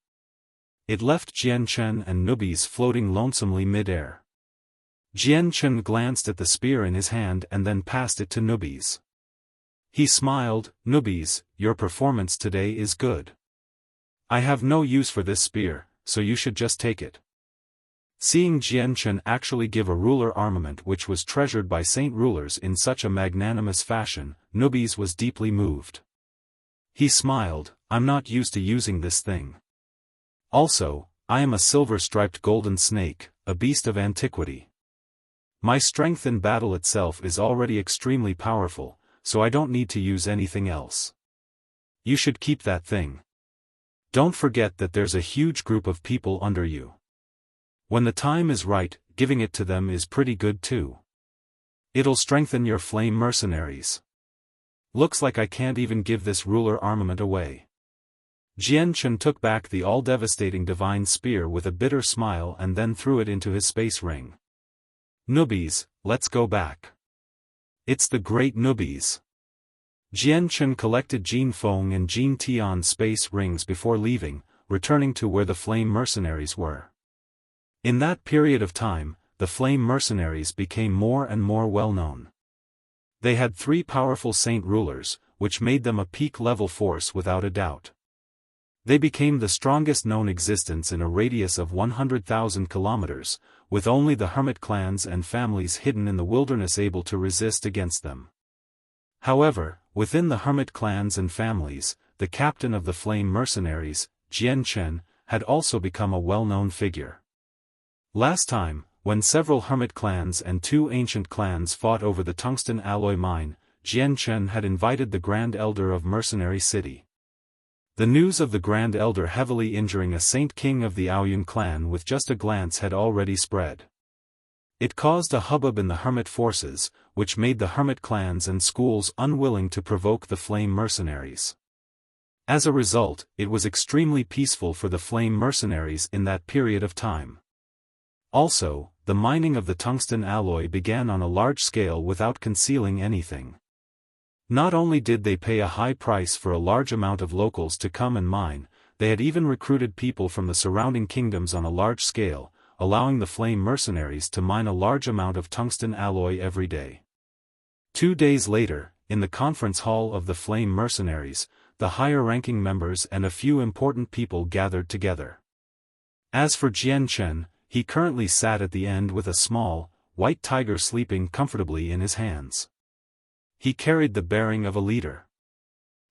A: It left Jian Chen and Nubis floating lonesomely mid-air. Jian Chen glanced at the spear in his hand and then passed it to Nubis. He smiled, "Nubis, your performance today is good. I have no use for this spear, so you should just take it." Seeing Jian Chen actually give a ruler armament which was treasured by saint rulers in such a magnanimous fashion, Nubis was deeply moved. He smiled, "I'm not used to using this thing. Also, I am a silver-striped golden snake, a beast of antiquity. My strength in battle itself is already extremely powerful, so I don't need to use anything else. You should keep that thing. Don't forget that there's a huge group of people under you. When the time is right, giving it to them is pretty good too." It'll strengthen your flame mercenaries. Looks like I can't even give this ruler armament away. Jian Chen took back the all-devastating divine spear with a bitter smile and then threw it into his space ring. Newbies, let's go back. It's the great newbies. Jian Chen collected Jin Feng and Jin Tian's space rings before leaving, returning to where the flame mercenaries were. In that period of time, the flame mercenaries became more and more well-known. They had 3 powerful saint rulers, which made them a peak-level force without a doubt. They became the strongest known existence in a radius of 100,000 kilometers, with only the hermit clans and families hidden in the wilderness able to resist against them. However, within the hermit clans and families, the captain of the flame mercenaries, Jian Chen, had also become a well-known figure. Last time, when several hermit clans and 2 ancient clans fought over the tungsten alloy mine, Jian Chen had invited the Grand Elder of Mercenary City. The news of the Grand Elder heavily injuring a Saint King of the Aoyun clan with just a glance had already spread. It caused a hubbub in the hermit forces, which made the hermit clans and schools unwilling to provoke the flame mercenaries. As a result, it was extremely peaceful for the flame mercenaries in that period of time. Also, the mining of the tungsten alloy began on a large scale without concealing anything. Not only did they pay a high price for a large amount of locals to come and mine, they had even recruited people from the surrounding kingdoms on a large scale, allowing the flame mercenaries to mine a large amount of tungsten alloy every day. 2 days later, in the conference hall of the flame mercenaries, the higher-ranking members and a few important people gathered together. As for Jian Chen, he currently sat at the end with a small, white tiger sleeping comfortably in his hands. He carried the bearing of a leader.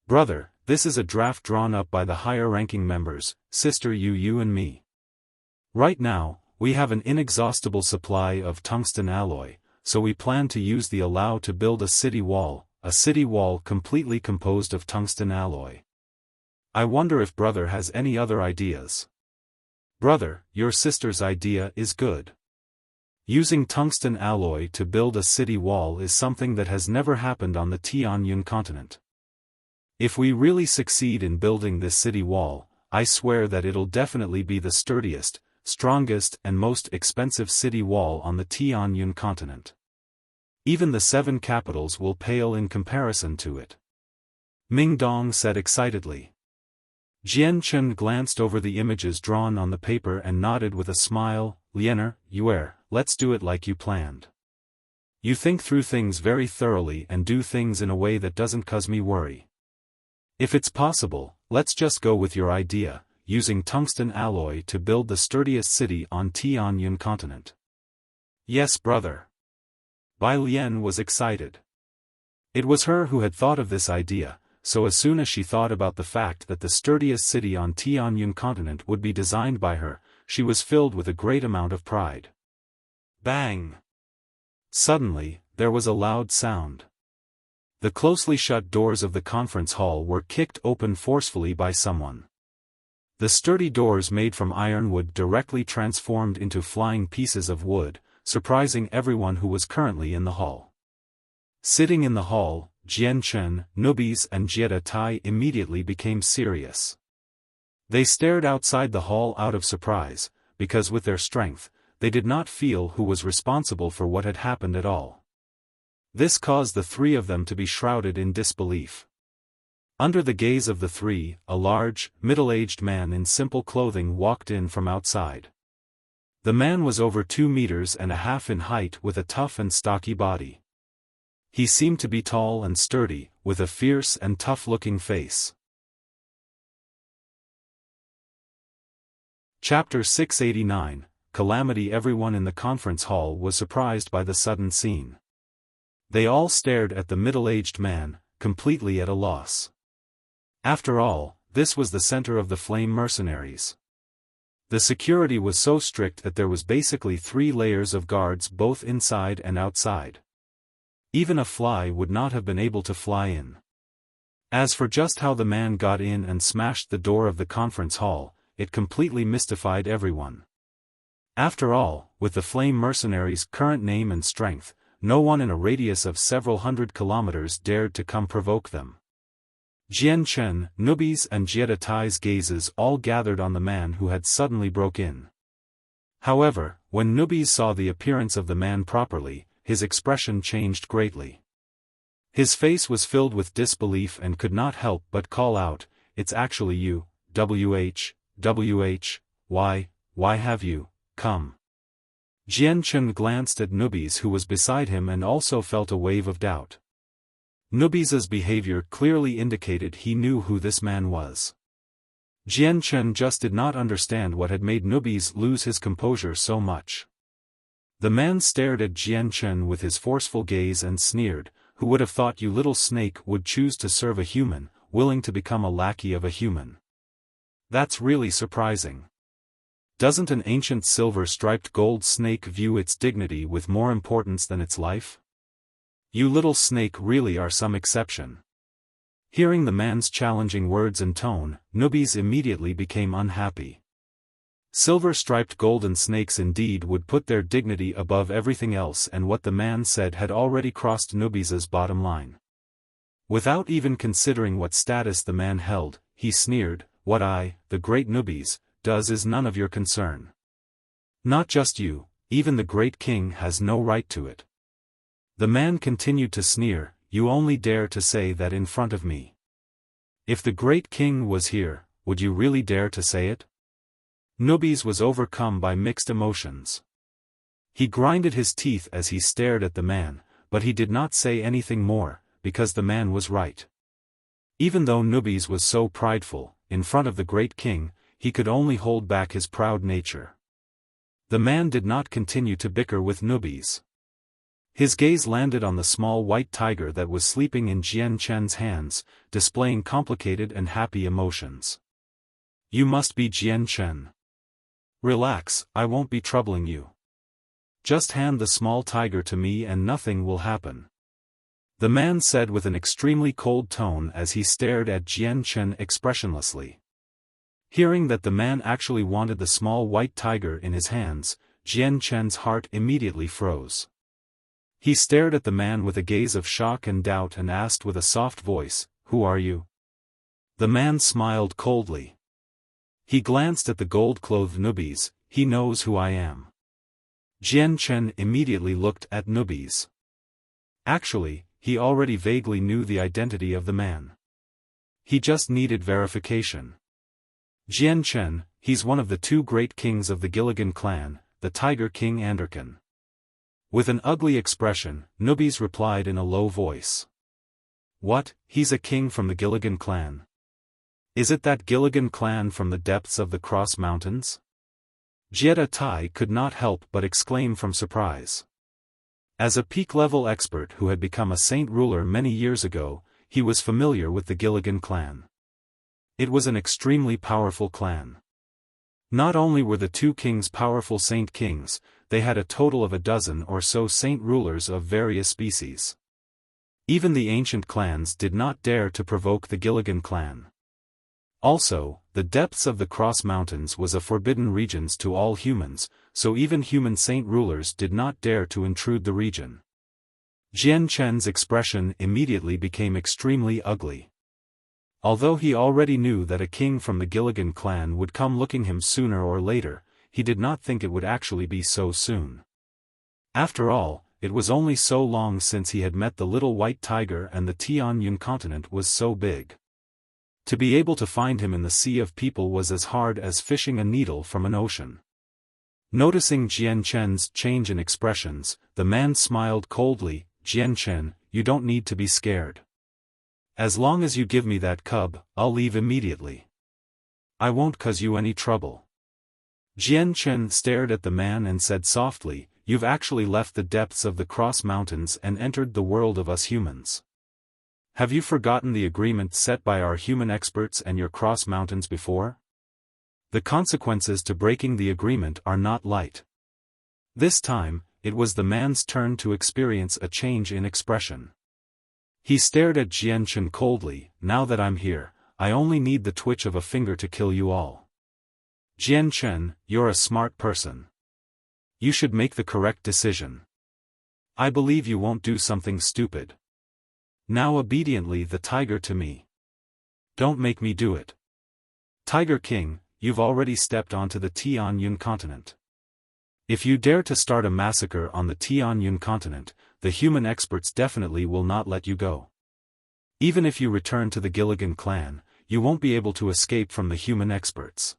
A: "Brother, this is a draft drawn up by the higher-ranking members, Sister you and me. Right now, we have an inexhaustible supply of tungsten alloy, so we plan to use the allow to build a city wall completely composed of tungsten alloy. I wonder if brother has any other ideas." "Brother, your sister's idea is good. Using tungsten alloy to build a city wall is something that has never happened on the Tianyun continent. If we really succeed in building this city wall, I swear that it'll definitely be the sturdiest, strongest and most expensive city wall on the Tianyun continent. Even the 7 capitals will pale in comparison to it," Ming Dong said excitedly. Jian Chen glanced over the images drawn on the paper and nodded with a smile. "Liener, Yuer, let's do it like you planned. You think through things very thoroughly and do things in a way that doesn't cause me worry. If it's possible, let's just go with your idea, using tungsten alloy to build the sturdiest city on Tianyun continent." "Yes, brother." Bai Lian was excited. It was her who had thought of this idea, so as soon as she thought about the fact that the sturdiest city on Tianyun continent would be designed by her, she was filled with a great amount of pride. Bang! Suddenly, there was a loud sound. The closely shut doors of the conference hall were kicked open forcefully by someone. The sturdy doors made from ironwood directly transformed into flying pieces of wood, surprising everyone who was currently in the hall. Sitting in the hall, Jian Chen, Nubis and Jieta Tai immediately became serious. They stared outside the hall out of surprise, because with their strength, they did not feel who was responsible for what had happened at all. This caused the 3 of them to be shrouded in disbelief. Under the gaze of the 3, a large, middle-aged man in simple clothing walked in from outside. The man was over 2.5 meters in height with a tough and stocky body. He seemed to be tall and sturdy, with a fierce and tough-looking face. Chapter 689, Calamity. Everyone in the conference hall was surprised by the sudden scene. They all stared at the middle-aged man, completely at a loss. After all, this was the center of the flame mercenaries. The security was so strict that there was basically 3 layers of guards both inside and outside. Even a fly would not have been able to fly in. As for just how the man got in and smashed the door of the conference hall, it completely mystified everyone. After all, with the flame mercenaries' current name and strength, no one in a radius of several hundred kilometers dared to come provoke them. Jian Chen, Nubi's and Jie Tai's gazes all gathered on the man who had suddenly broke in. However, when Nubi's saw the appearance of the man properly, his expression changed greatly. His face was filled with disbelief and could not help but call out, "It's actually you, why have you come?" Jian Chen glanced at Nubi's who was beside him and also felt a wave of doubt. Nubi's behavior clearly indicated he knew who this man was. Jian Chen just did not understand what had made Nubi's lose his composure so much. The man stared at Jian Chen with his forceful gaze and sneered, "Who would have thought you little snake would choose to serve a human, willing to become a lackey of a human? That's really surprising. Doesn't an ancient silver-striped gold snake view its dignity with more importance than its life? You little snake really are some exception." Hearing the man's challenging words and tone, Nubi's immediately became unhappy. Silver-striped golden snakes indeed would put their dignity above everything else, and what the man said had already crossed Nubi's bottom line. Without even considering what status the man held, he sneered, "What I, the great Nubi's, does is none of your concern. Not just you, even the great king has no right to it." The man continued to sneer, "You only dare to say that in front of me. If the great king was here, would you really dare to say it?" Nubi's was overcome by mixed emotions. He grinded his teeth as he stared at the man, but he did not say anything more, because the man was right. Even though Nubi's was so prideful, in front of the great king, he could only hold back his proud nature. The man did not continue to bicker with Nubi's. His gaze landed on the small white tiger that was sleeping in Jian Chen's hands, displaying complicated and happy emotions. "You must be Jian Chen. Relax, I won't be troubling you. Just hand the small tiger to me and nothing will happen," the man said with an extremely cold tone as he stared at Jian Chen expressionlessly. Hearing that the man actually wanted the small white tiger in his hands, Jian Chen's heart immediately froze. He stared at the man with a gaze of shock and doubt and asked with a soft voice, "Who are you?" The man smiled coldly. He glanced at the gold-clothed Nubi's, "He knows who I am." Jian Chen immediately looked at Nubi's. Actually, he already vaguely knew the identity of the man. He just needed verification. "Jian Chen, he's one of the two great kings of the Gilligan clan, the Tiger King Anderkin." With an ugly expression, Nubi's replied in a low voice. "What, he's a king from the Gilligan clan? Is it that Gilligan clan from the depths of the Cross Mountains?" Jie Tai could not help but exclaim from surprise. As a peak-level expert who had become a saint ruler many years ago, he was familiar with the Gilligan clan. It was an extremely powerful clan. Not only were the two kings powerful saint kings, they had a total of a dozen or so saint rulers of various species. Even the ancient clans did not dare to provoke the Gilligan clan. Also, the depths of the Cross Mountains was a forbidden region to all humans, so even human saint rulers did not dare to intrude the region. Jian Chen's expression immediately became extremely ugly. Although he already knew that a king from the Gilligan clan would come looking him sooner or later, he did not think it would actually be so soon. After all, it was only so long since he had met the little white tiger and the Tianyun continent was so big. To be able to find him in the sea of people was as hard as fishing a needle from an ocean. Noticing Jian Chen's change in expressions, the man smiled coldly, "Jian Chen, you don't need to be scared. As long as you give me that cub, I'll leave immediately. I won't cause you any trouble." Jian Chen stared at the man and said softly, "You've actually left the depths of the Cross Mountains and entered the world of us humans. Have you forgotten the agreement set by our human experts and your Cross Mountains before? The consequences to breaking the agreement are not light." This time, it was the man's turn to experience a change in expression. He stared at Jian Chen coldly, "Now that I'm here, I only need the twitch of a finger to kill you all. Jian Chen, you're a smart person. You should make the correct decision. I believe you won't do something stupid. Now obediently the tiger to me. Don't make me do it. Tiger King, you've already stepped onto the Tianyun continent. If you dare to start a massacre on the Tianyun continent, the human experts definitely will not let you go. Even if you return to the Gilligan clan, you won't be able to escape from the human experts.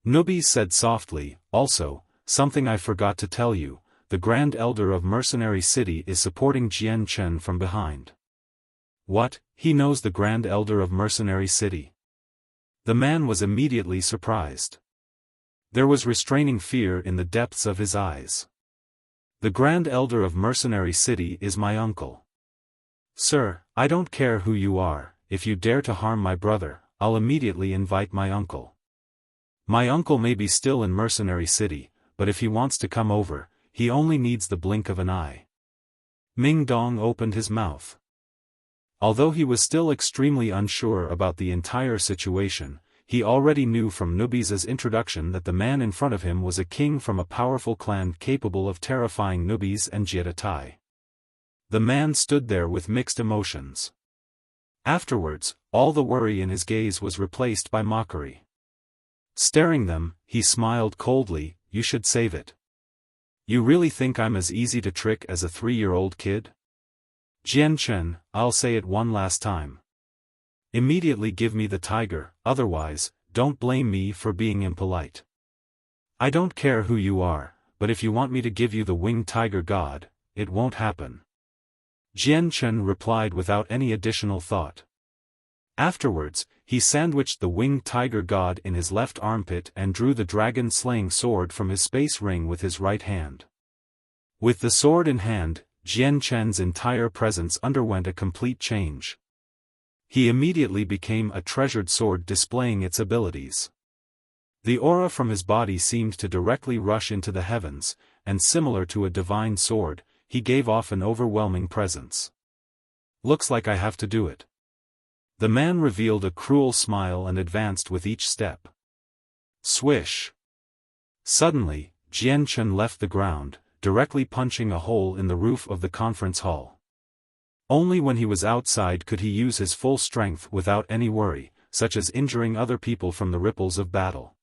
A: Nubis said softly. Also, something I forgot to tell you, the Grand Elder of Mercenary City is supporting Jian Chen from behind. What, he knows the Grand Elder of Mercenary City? The man was immediately surprised. There was restraining fear in the depths of his eyes. The Grand Elder of Mercenary City is my uncle. Sir, I don't care who you are, if you dare to harm my brother, I'll immediately invite my uncle. My uncle may be still in Mercenary City, but if he wants to come over, he only needs the blink of an eye. Ming Dong opened his mouth. Although he was still extremely unsure about the entire situation, he already knew from Nubis's introduction that the man in front of him was a king from a powerful clan capable of terrifying Nubis and Jiedatai. The man stood there with mixed emotions. Afterwards, all the worry in his gaze was replaced by mockery. Staring them, he smiled coldly. You should save it. You really think I'm as easy to trick as a 3-year-old kid? Jian Chen, I'll say it one last time. Immediately give me the tiger, otherwise, don't blame me for being impolite. I don't care who you are, but if you want me to give you the winged tiger god, it won't happen. Jian Chen replied without any additional thought. Afterwards, he sandwiched the winged tiger god in his left armpit and drew the dragon-slaying sword from his space ring with his right hand. With the sword in hand, Jian Chen's entire presence underwent a complete change. He immediately became a treasured sword displaying its abilities. The aura from his body seemed to directly rush into the heavens, and similar to a divine sword, he gave off an overwhelming presence. Looks like I have to do it. The man revealed a cruel smile and advanced with each step. Swish! Suddenly, Jian Chen left the ground, directly punching a hole in the roof of the conference hall. Only when he was outside could he use his full strength without any worry, such as injuring other people from the ripples of battle.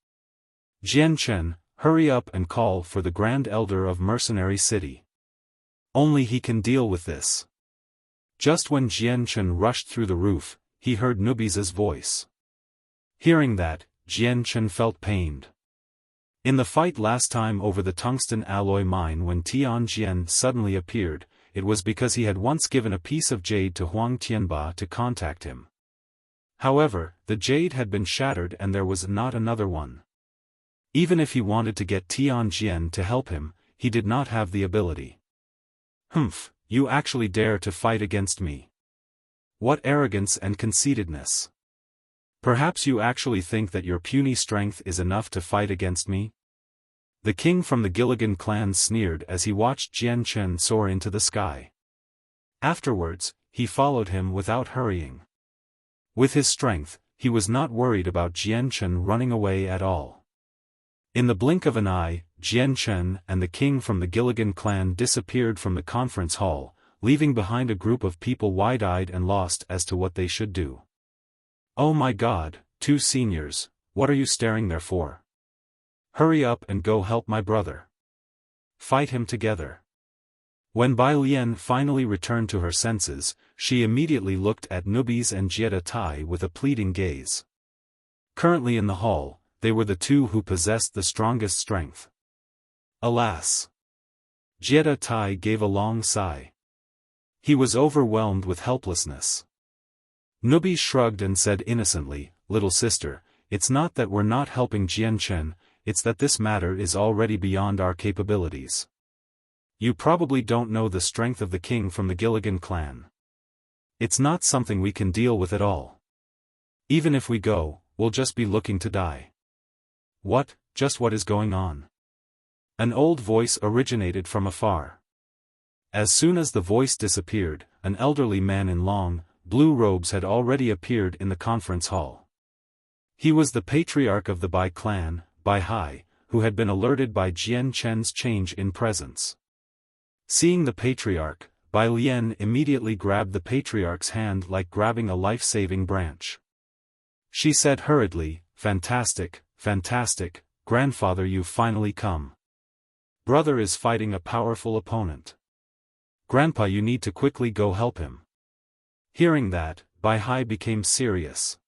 A: Jian Chen, hurry up and call for the Grand Elder of Mercenary City. Only he can deal with this. Just when Jian Chen rushed through the roof, he heard Nubis's voice. Hearing that, Jian Chen felt pained. In the fight last time over the tungsten alloy mine when Tian Jian suddenly appeared, it was because he had once given a piece of jade to Huang Tianba to contact him. However, the jade had been shattered and there was not another one. Even if he wanted to get Tian Jian to help him, he did not have the ability. Humph, you actually dare to fight against me. What arrogance and conceitedness. Perhaps you actually think that your puny strength is enough to fight against me? The king from the Gilligan clan sneered as he watched Jian Chen soar into the sky. Afterwards, he followed him without hurrying. With his strength, he was not worried about Jian Chen running away at all. In the blink of an eye, Jian Chen and the king from the Gilligan clan disappeared from the conference hall, leaving behind a group of people wide-eyed and lost as to what they should do. Oh my God, 2 seniors, what are you staring there for? Hurry up and go help my brother. Fight him together. When Bai Lian finally returned to her senses, she immediately looked at Nubis and Jiedatai with a pleading gaze. Currently in the hall, they were the two who possessed the strongest strength. Alas! Jiedatai gave a long sigh. He was overwhelmed with helplessness. Nubis shrugged and said innocently, "Little sister, it's not that we're not helping Jian Chen, it's that this matter is already beyond our capabilities. You probably don't know the strength of the king from the Gilligan clan. It's not something we can deal with at all. Even if we go, we'll just be looking to die." What is going on? An old voice originated from afar. As soon as the voice disappeared, an elderly man in long, blue robes had already appeared in the conference hall. He was the patriarch of the Bai clan, Bai Hai, who had been alerted by Jian Chen's change in presence. Seeing the patriarch, Bai Lian immediately grabbed the patriarch's hand like grabbing a life-saving branch. She said hurriedly, "Fantastic, fantastic, grandfather, you've finally come. Brother is fighting a powerful opponent. Grandpa, you need to quickly go help him." Hearing that, Bai Hai became serious.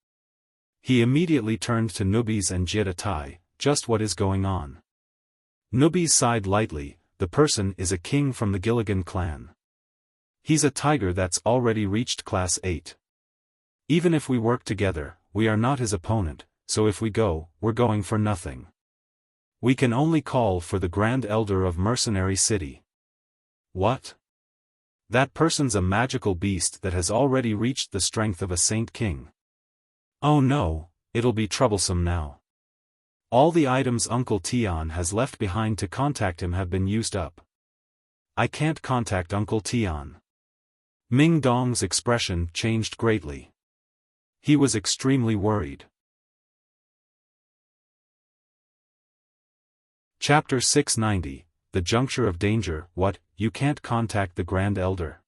A: He immediately turned to Nubis and Jiedatai, "Just what is going on?" Nubis sighed lightly, "The person is a king from the Gilligan clan. He's a tiger that's already reached class 8. Even if we work together, we are not his opponent, so if we go, we're going for nothing. We can only call for the Grand Elder of Mercenary City." "What? That person's a magical beast that has already reached the strength of a Saint King. Oh no, it'll be troublesome now. All the items Uncle Tian has left behind to contact him have been used up. I can't contact Uncle Tian." Ming Dong's expression changed greatly. He was extremely worried. Chapter 690, The Juncture of Danger. "What, you can't contact the Grand Elder?"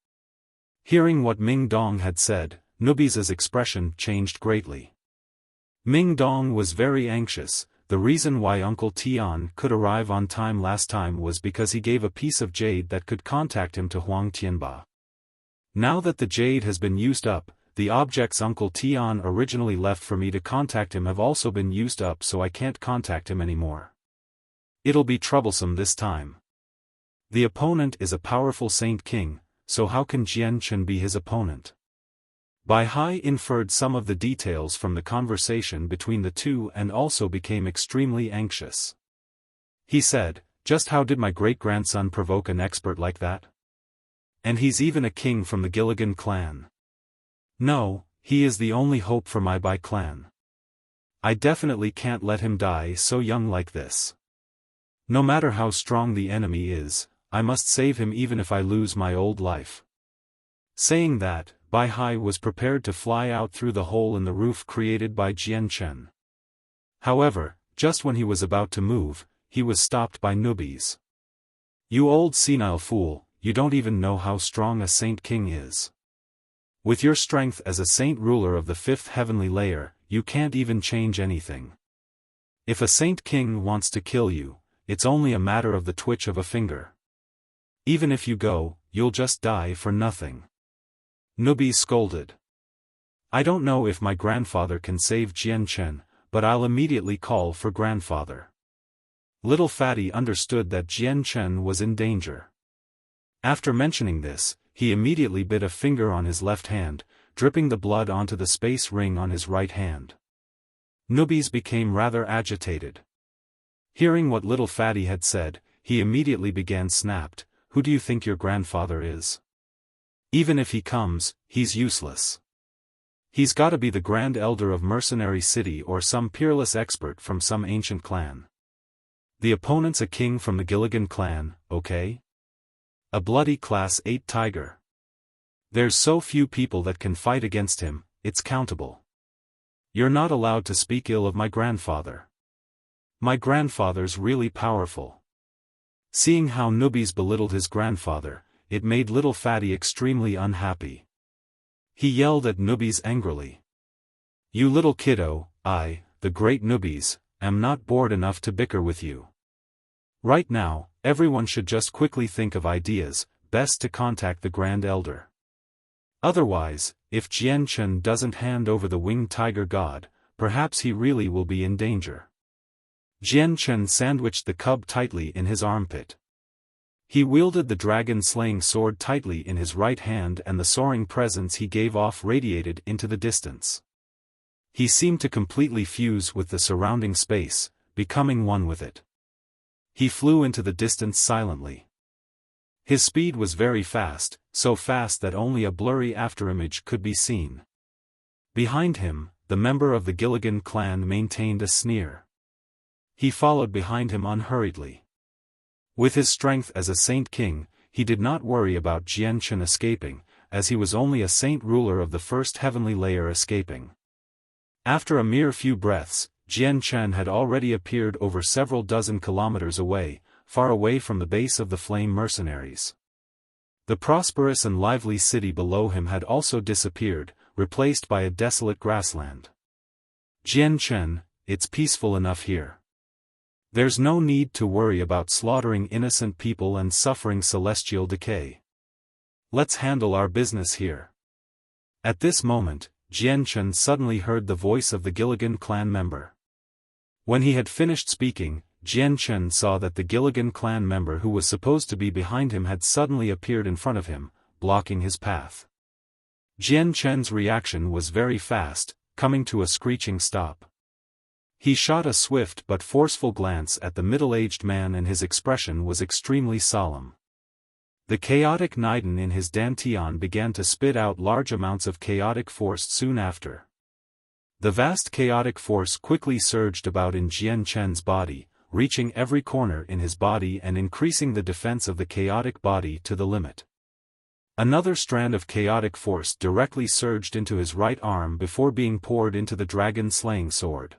A: Hearing what Ming Dong had said, Nubis' expression changed greatly. Ming Dong was very anxious. The reason why Uncle Tian could arrive on time last time was because he gave a piece of jade that could contact him to Huang Tianba. Now that the jade has been used up, the objects Uncle Tian originally left for me to contact him have also been used up, so I can't contact him anymore. It'll be troublesome this time. The opponent is a powerful Saint King, so how can Jian Chen be his opponent? Bai Hai inferred some of the details from the conversation between the two and also became extremely anxious. He said, "Just how did my great-grandson provoke an expert like that? And he's even a king from the Gilligan clan. No, he is the only hope for my Bai clan. I definitely can't let him die so young like this. No matter how strong the enemy is, I must save him even if I lose my old life." Saying that, Bai Hai was prepared to fly out through the hole in the roof created by Jian Chen. However, just when he was about to move, he was stopped by Nubis. "You old senile fool, you don't even know how strong a Saint King is. With your strength as a Saint ruler of the 5th heavenly layer, you can't even change anything. If a Saint King wants to kill you, it's only a matter of the twitch of a finger. Even if you go, you'll just die for nothing." Nubis scolded. "I don't know if my grandfather can save Jian Chen, but I'll immediately call for grandfather." Little Fatty understood that Jian Chen was in danger. After mentioning this, he immediately bit a finger on his left hand, dripping the blood onto the space ring on his right hand. Nubis became rather agitated. Hearing what Little Fatty had said, he immediately began snapped, "Who do you think your grandfather is? Even if he comes, he's useless. He's gotta be the Grand Elder of Mercenary City or some peerless expert from some ancient clan. The opponent's a king from the Gilligan clan, okay? A bloody class 8 tiger. There's so few people that can fight against him, it's countable. You're not allowed to speak ill of my grandfather. My grandfather's really powerful." Seeing how Nubis belittled his grandfather, it made Little Fatty extremely unhappy. He yelled at Nubis angrily. "You little kiddo, I, the great Nubis, am not bored enough to bicker with you. Right now, everyone should just quickly think of ideas, best to contact the Grand Elder. Otherwise, if Jian Chen doesn't hand over the winged tiger god, perhaps he really will be in danger." Jian Chen sandwiched the cub tightly in his armpit. He wielded the dragon-slaying sword tightly in his right hand, and the soaring presence he gave off radiated into the distance. He seemed to completely fuse with the surrounding space, becoming one with it. He flew into the distance silently. His speed was very fast, so fast that only a blurry afterimage could be seen. Behind him, the member of the Gilligan clan maintained a sneer. He followed behind him unhurriedly. With his strength as a Saint King, he did not worry about Jian Chen escaping, as he was only a Saint ruler of the 1st heavenly layer escaping. After a mere few breaths, Jian Chen had already appeared over several dozen kilometers away, far away from the base of the flame mercenaries. The prosperous and lively city below him had also disappeared, replaced by a desolate grassland. Jian Chen, it's peaceful enough here. There's no need to worry about slaughtering innocent people and suffering celestial decay. Let's handle our business here. At this moment, Jian Chen suddenly heard the voice of the Gilligan clan member. When he had finished speaking, Jian Chen saw that the Gilligan clan member who was supposed to be behind him had suddenly appeared in front of him, blocking his path. Jian Chen's reaction was very fast, coming to a screeching stop. He shot a swift but forceful glance at the middle-aged man and his expression was extremely solemn. The chaotic Niden in his dantian began to spit out large amounts of chaotic force soon after. The vast chaotic force quickly surged about in Jian Chen's body, reaching every corner in his body and increasing the defense of the chaotic body to the limit. Another strand of chaotic force directly surged into his right arm before being poured into the dragon-slaying sword.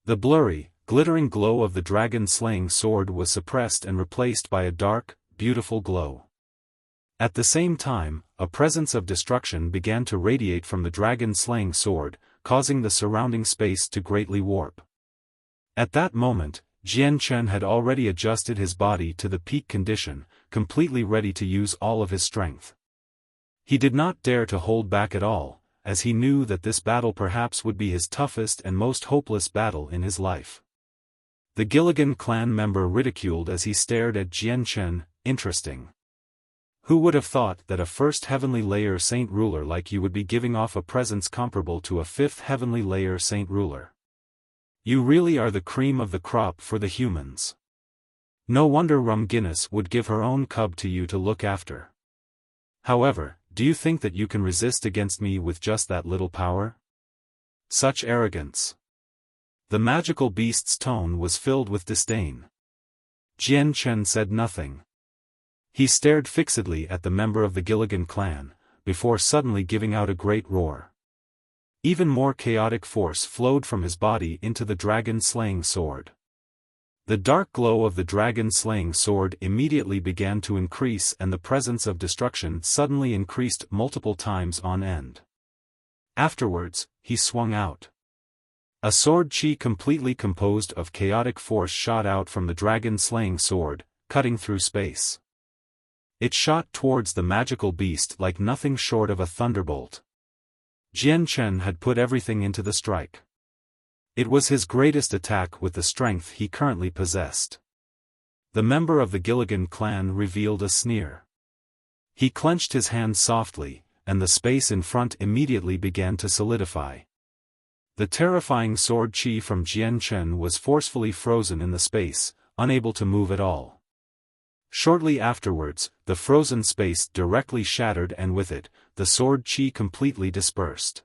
A: The blurry, glittering glow of the dragon-slaying sword was suppressed and replaced by a dark, beautiful glow. At the same time, a presence of destruction began to radiate from the dragon-slaying sword, causing the surrounding space to greatly warp. At that moment, Jian Chen had already adjusted his body to the peak condition, completely ready to use all of his strength. He did not dare to hold back at all, as he knew that this battle perhaps would be his toughest and most hopeless battle in his life. The Gilligan clan member ridiculed as he stared at Jian Chen. Interesting. Who would have thought that a first heavenly layer saint ruler like you would be giving off a presence comparable to a fifth heavenly layer saint ruler? You really are the cream of the crop for the humans. No wonder Rum Guinness would give her own cub to you to look after. However, do you think that you can resist against me with just that little power? Such arrogance. The magical beast's tone was filled with disdain. Jian Chen said nothing. He stared fixedly at the member of the Gilligan clan, before suddenly giving out a great roar. Even more chaotic force flowed from his body into the dragon-slaying sword. The dark glow of the dragon-slaying sword immediately began to increase and the presence of destruction suddenly increased multiple times on end. Afterwards, he swung out. A sword chi completely composed of chaotic force shot out from the dragon-slaying sword, cutting through space. It shot towards the magical beast like nothing short of a thunderbolt. Jian Chen had put everything into the strike. It was his greatest attack with the strength he currently possessed. The member of the Gilligan clan revealed a sneer. He clenched his hand softly, and the space in front immediately began to solidify. The terrifying sword chi from Jian Chen was forcefully frozen in the space, unable to move at all. Shortly afterwards, the frozen space directly shattered and with it, the sword chi completely dispersed.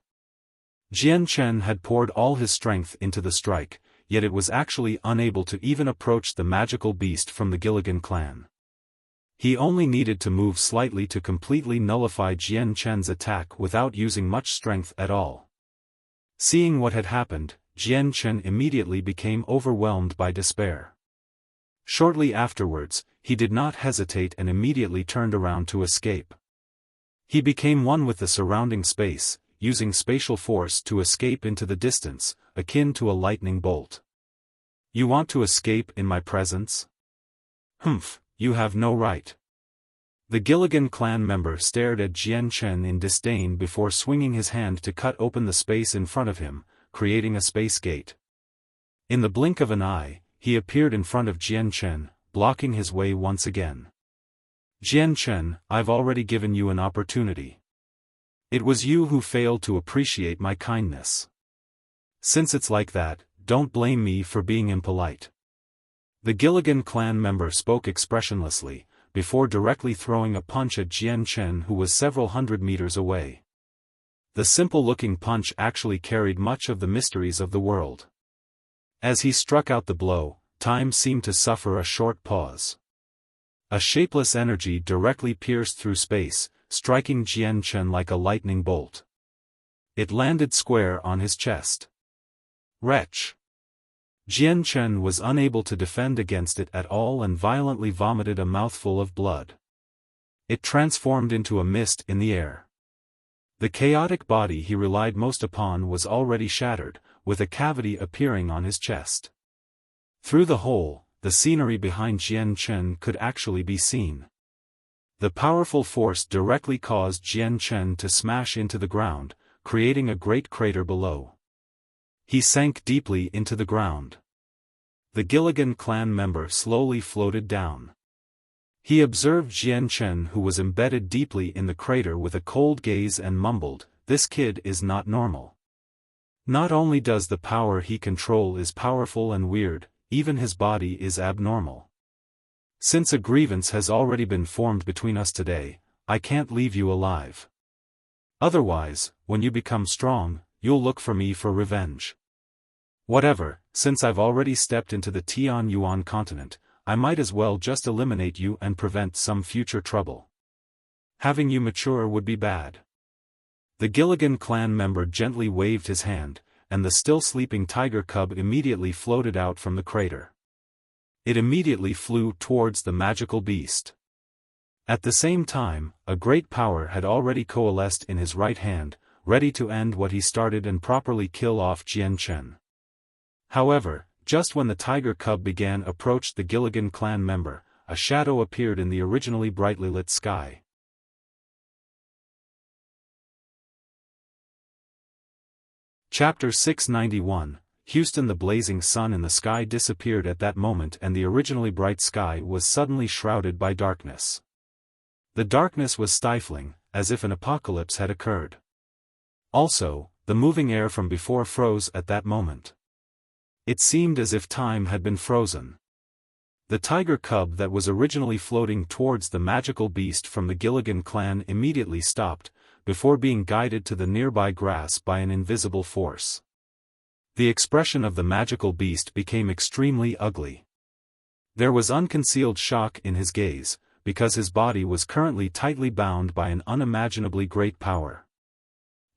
A: Jian Chen had poured all his strength into the strike, yet it was actually unable to even approach the magical beast from the Gilligan clan. He only needed to move slightly to completely nullify Jian Chen's attack without using much strength at all. Seeing what had happened, Jian Chen immediately became overwhelmed by despair. Shortly afterwards, he did not hesitate and immediately turned around to escape. He became one with the surrounding space, using spatial force to escape into the distance, akin to a lightning bolt. You want to escape in my presence? Humph, you have no right. The Gilligan clan member stared at Jian Chen in disdain before swinging his hand to cut open the space in front of him, creating a space gate. In the blink of an eye, he appeared in front of Jian Chen, blocking his way once again. Jian Chen, I've already given you an opportunity. It was you who failed to appreciate my kindness. Since it's like that, don't blame me for being impolite. The Gilligan clan member spoke expressionlessly, before directly throwing a punch at Jian Chen who was several hundred meters away. The simple-looking punch actually carried much of the mysteries of the world. As he struck out the blow, time seemed to suffer a short pause. A shapeless energy directly pierced through space, striking Jian Chen like a lightning bolt. It landed square on his chest. Wretch! Jian Chen was unable to defend against it at all and violently vomited a mouthful of blood. It transformed into a mist in the air. The chaotic body he relied most upon was already shattered, with a cavity appearing on his chest. Through the hole, the scenery behind Jian Chen could actually be seen. The powerful force directly caused Jian Chen to smash into the ground, creating a great crater below. He sank deeply into the ground. The Gilligan clan member slowly floated down. He observed Jian Chen, who was embedded deeply in the crater, with a cold gaze and mumbled, "This kid is not normal. Not only does the power he controls is powerful and weird, even his body is abnormal. Since a grievance has already been formed between us today, I can't leave you alive. Otherwise, when you become strong, you'll look for me for revenge. Whatever, since I've already stepped into the Tian Yuan continent, I might as well just eliminate you and prevent some future trouble. Having you mature would be bad." The Gilligan clan member gently waved his hand, and the still sleeping tiger cub immediately floated out from the crater. It immediately flew towards the magical beast. At the same time, a great power had already coalesced in his right hand, ready to end what he started and properly kill off Jian Chen. However, just when the tiger cub began approached the Gilligan clan member, a shadow appeared in the originally brightly lit sky. Chapter 691, Houston. The blazing sun in the sky disappeared at that moment, and the originally bright sky was suddenly shrouded by darkness. The darkness was stifling, as if an apocalypse had occurred. Also, the moving air from before froze at that moment. It seemed as if time had been frozen. The tiger cub that was originally floating towards the magical beast from the Gilligan clan immediately stopped, before being guided to the nearby grass by an invisible force. The expression of the magical beast became extremely ugly. There was unconcealed shock in his gaze, because his body was currently tightly bound by an unimaginably great power.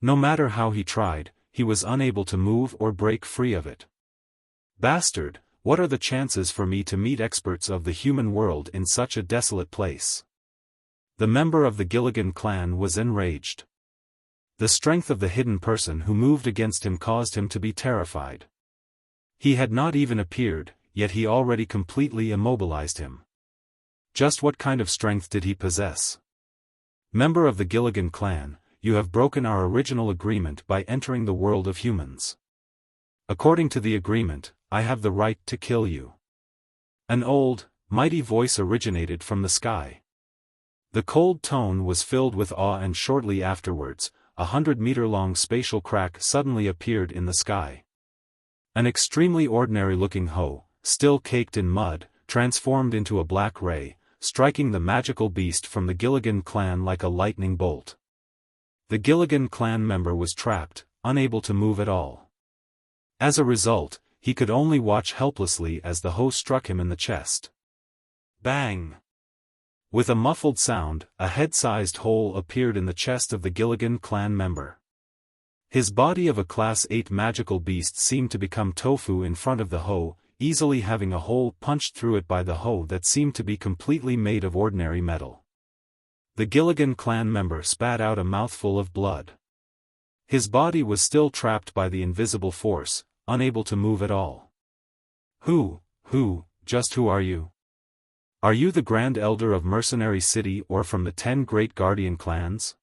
A: No matter how he tried, he was unable to move or break free of it. "Bastard, what are the chances for me to meet experts of the human world in such a desolate place?" The member of the Gilligan clan was enraged. The strength of the hidden person who moved against him caused him to be terrified. He had not even appeared, yet he already completely immobilized him. Just what kind of strength did he possess? "Member of the Gilligan clan, you have broken our original agreement by entering the world of humans. According to the agreement, I have the right to kill you." An old, mighty voice originated from the sky. The cold tone was filled with awe, and shortly afterwards, 100-meter-long spatial crack suddenly appeared in the sky. An extremely ordinary-looking hoe, still caked in mud, transformed into a black ray, striking the magical beast from the Gilligan clan like a lightning bolt. The Gilligan clan member was trapped, unable to move at all. As a result, he could only watch helplessly as the hoe struck him in the chest. Bang! With a muffled sound, a head-sized hole appeared in the chest of the Gilligan clan member. His body of a Class 8 magical beast seemed to become tofu in front of the hoe, easily having a hole punched through it by the hoe that seemed to be completely made of ordinary metal. The Gilligan clan member spat out a mouthful of blood. His body was still trapped by the invisible force, unable to move at all. Who are you? Are you the Grand Elder of Mercenary City or from the 10 Great Guardian clans?"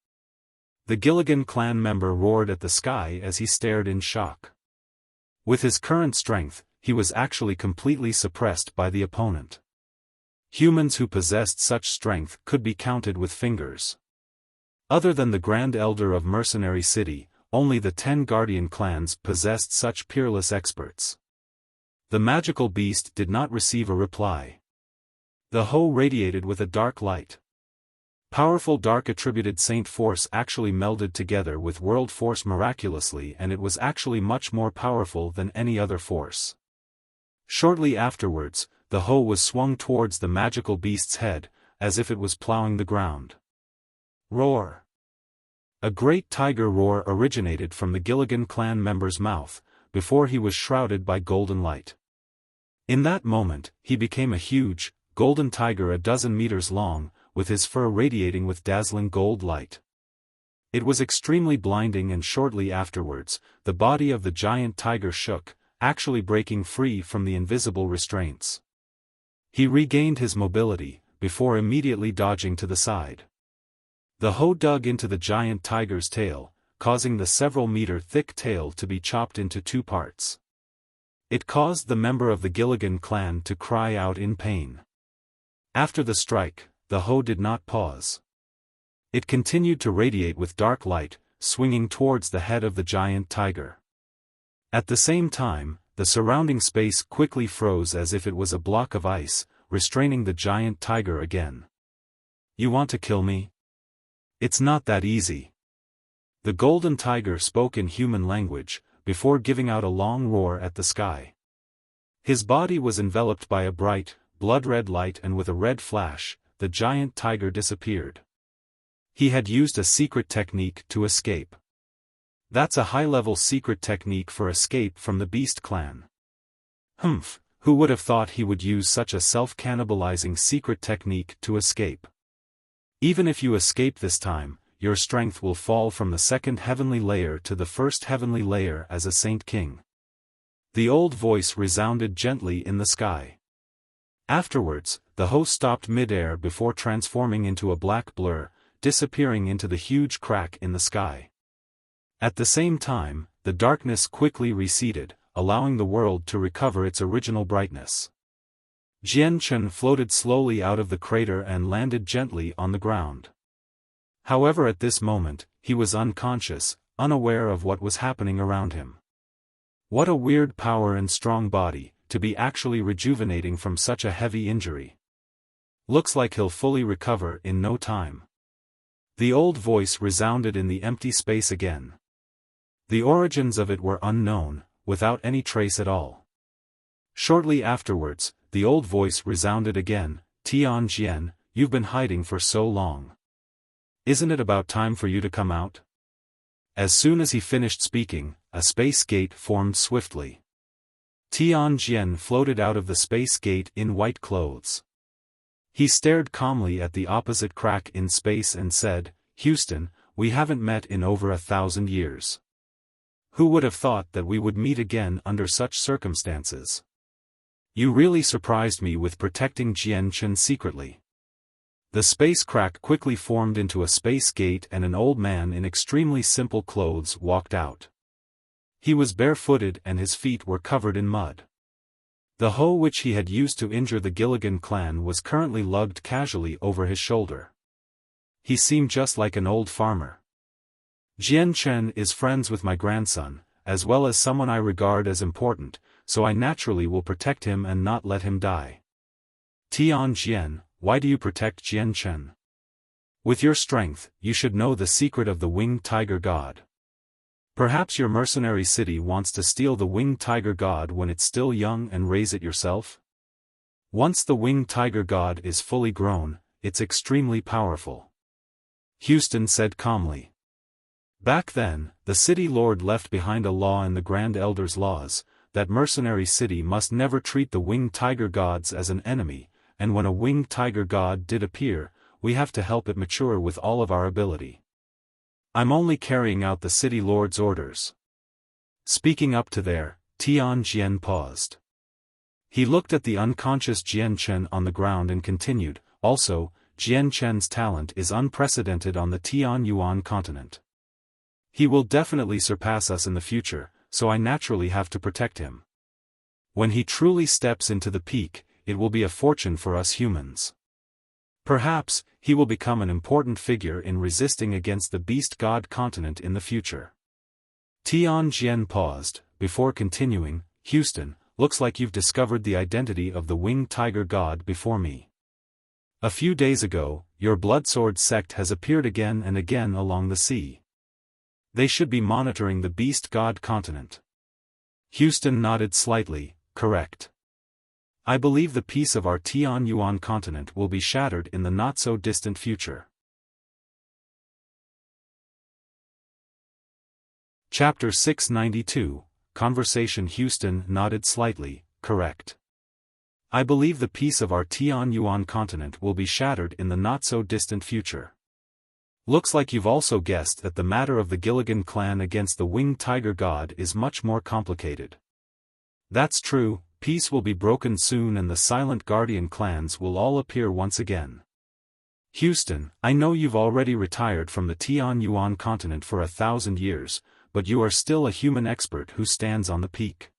A: The Gilligan clan member roared at the sky as he stared in shock. With his current strength, he was actually completely suppressed by the opponent. Humans who possessed such strength could be counted with fingers. Other than the Grand Elder of Mercenary City, only the 10 Guardian clans possessed such peerless experts. The magical beast did not receive a reply. The hoe radiated with a dark light. Powerful dark attributed Saint Force actually melded together with World Force miraculously, and it was actually much more powerful than any other force. Shortly afterwards, the hoe was swung towards the magical beast's head, as if it was plowing the ground. Roar! A great tiger roar originated from the Gilligan clan member's mouth, before he was shrouded by golden light. In that moment, he became a huge, golden tiger a dozen meters long, with his fur radiating with dazzling gold light. It was extremely blinding, and shortly afterwards, the body of the giant tiger shook, actually breaking free from the invisible restraints. He regained his mobility, before immediately dodging to the side. The hoe dug into the giant tiger's tail, causing the several-meter-thick tail to be chopped into 2 parts. It caused the member of the Gilligan clan to cry out in pain. After the strike, the hoe did not pause. It continued to radiate with dark light, swinging towards the head of the giant tiger. At the same time, the surrounding space quickly froze as if it was a block of ice, restraining the giant tiger again. "You want to kill me? It's not that easy." The golden tiger spoke in human language, before giving out a long roar at the sky. His body was enveloped by a bright, blood-red light, and with a red flash, the giant tiger disappeared. He had used a secret technique to escape. That's a high-level secret technique for escape from the Beast Clan. Humph, who would have thought he would use such a self-cannibalizing secret technique to escape? Even if you escape this time, your strength will fall from the 2nd heavenly layer to the 1st heavenly layer as a Saint King. The old voice resounded gently in the sky. Afterwards, the host stopped mid-air before transforming into a black blur, disappearing into the huge crack in the sky. At the same time, the darkness quickly receded, allowing the world to recover its original brightness. Jian Chen floated slowly out of the crater and landed gently on the ground. However, at this moment, he was unconscious, unaware of what was happening around him. What a weird power and strong body, to be actually rejuvenating from such a heavy injury. Looks like he'll fully recover in no time. The old voice resounded in the empty space again. The origins of it were unknown, without any trace at all. Shortly afterwards, the old voice resounded again, "Tian Jian, you've been hiding for so long. Isn't it about time for you to come out?" As soon as he finished speaking, a space gate formed swiftly. Tian Jian floated out of the space gate in white clothes. He stared calmly at the opposite crack in space and said, "Houston, we haven't met in over 1,000 years. Who would have thought that we would meet again under such circumstances? You really surprised me with protecting Jian Chen secretly." The space crack quickly formed into a space gate, and an old man in extremely simple clothes walked out. He was barefooted and his feet were covered in mud. The hoe which he had used to injure the Gilligan clan was currently lugged casually over his shoulder. He seemed just like an old farmer. "Jian Chen is friends with my grandson, as well as someone I regard as important, so I naturally will protect him and not let him die." "Tian Jian, why do you protect Jian Chen? With your strength, you should know the secret of the winged tiger god. Perhaps your mercenary city wants to steal the winged tiger god when it's still young and raise it yourself? Once the winged tiger god is fully grown, it's extremely powerful," Houston said calmly. Back then, the city lord left behind a law in the Grand Elder's laws, that mercenary city must never treat the winged tiger gods as an enemy, and when a winged tiger god did appear, we have to help it mature with all of our ability. I'm only carrying out the city lord's orders. Speaking up to there, Tian Jian paused. He looked at the unconscious Jian Chen on the ground and continued, "Also, Jian Chen's talent is unprecedented on the Tian Yuan continent. He will definitely surpass us in the future, so I naturally have to protect him. When he truly steps into the peak, it will be a fortune for us humans. Perhaps, he will become an important figure in resisting against the beast god continent in the future." Tian Jian paused, before continuing, "Houston, looks like you've discovered the identity of the winged tiger god before me. A few days ago, your Bloodsword sect has appeared again and again along the sea. They should be monitoring the beast god continent." Houston nodded slightly, "Correct. I believe the peace of our Tian Yuan continent will be shattered in the not-so-distant future." Chapter 692, Conversation. Houston nodded slightly, "Correct. I believe the peace of our Tianyuan continent will be shattered in the not-so-distant future. Looks like you've also guessed that the matter of the Gilligan clan against the winged tiger god is much more complicated. That's true, peace will be broken soon and the silent guardian clans will all appear once again. Houston, I know you've already retired from the Tianyuan continent for 1,000 years, but you are still a human expert who stands on the peak.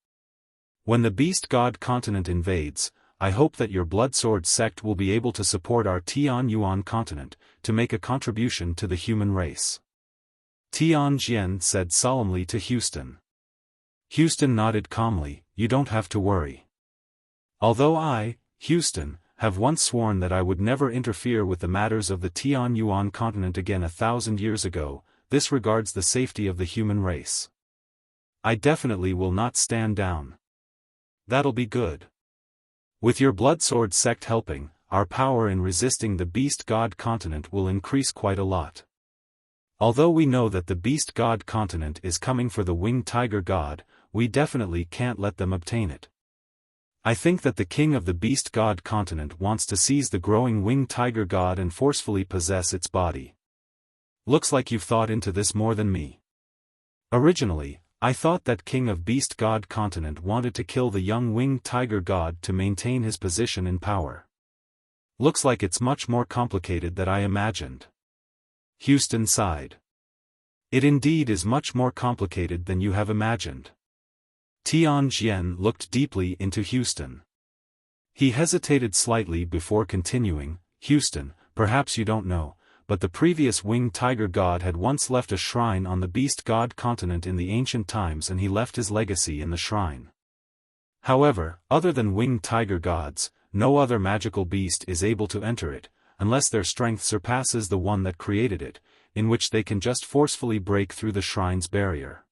A: When the beast god continent invades, I hope that your Bloodsword sect will be able to support our Tianyuan continent, to make a contribution to the human race. Tianjian said solemnly to Houston. Houston nodded calmly, you don't have to worry. Although I, Houston, have once sworn that I would never interfere with the matters of the Tianyuan continent again 1,000 years ago, this regards the safety of the human race. I definitely will not stand down. That'll be good. With your Bloodsword sect helping, our power in resisting the beast god continent will increase quite a lot. Although we know that the beast god continent is coming for the winged tiger god, we definitely can't let them obtain it. I think that the king of the beast god continent wants to seize the growing winged tiger god and forcefully possess its body. Looks like you've thought into this more than me. Originally, I thought that king of beast god continent wanted to kill the young winged tiger god to maintain his position in power. Looks like it's much more complicated than I imagined. Houston sighed. It indeed is much more complicated than you have imagined. Tianjian looked deeply into Houston. He hesitated slightly before continuing, Houston, perhaps you don't know, but the previous winged tiger god had once left a shrine on the beast god continent in the ancient times and he left his legacy in the shrine. However, other than winged tiger gods, no other magical beast is able to enter it, unless their strength surpasses the one that created it, in which they can just forcefully break through the shrine's barrier.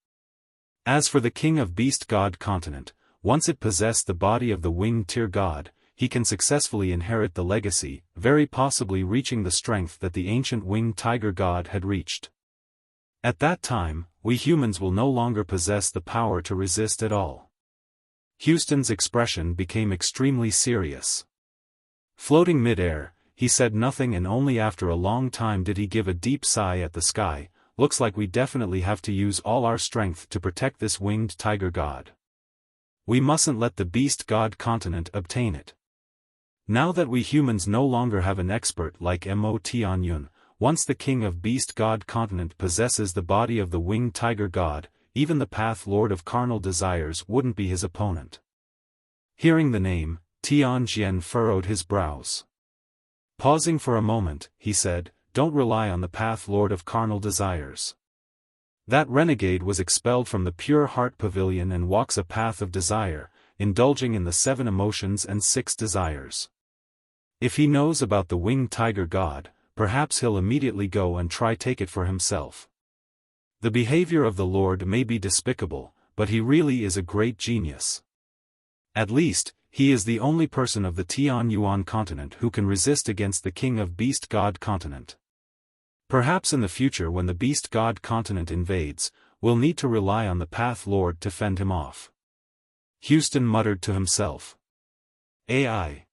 A: As for the king of beast god continent, once it possessed the body of the winged tiger god, he can successfully inherit the legacy, very possibly reaching the strength that the ancient winged tiger god had reached. At that time, we humans will no longer possess the power to resist at all. Houston's expression became extremely serious. Floating mid-air, he said nothing and only after a long time did he give a deep sigh at the sky. Looks like we definitely have to use all our strength to protect this winged tiger god. We mustn't let the beast god continent obtain it. Now that we humans no longer have an expert like Mo Tianyun, once the king of beast god continent possesses the body of the winged tiger god, even the path lord of carnal desires wouldn't be his opponent. Hearing the name, Tianjian furrowed his brows. Pausing for a moment, he said, don't rely on the path lord of carnal desires. That renegade was expelled from the pure heart pavilion and walks a path of desire, indulging in the 7 emotions and 6 desires. If he knows about the winged tiger god, perhaps he'll immediately go and try take it for himself. The behavior of the Lord may be despicable, but he really is a great genius. At least, he is the only person of the Tianyuan continent who can resist against the king of beast god continent. Perhaps in the future when the beast god continent invades, we'll need to rely on the path lord to fend him off. Houston muttered to himself. AI.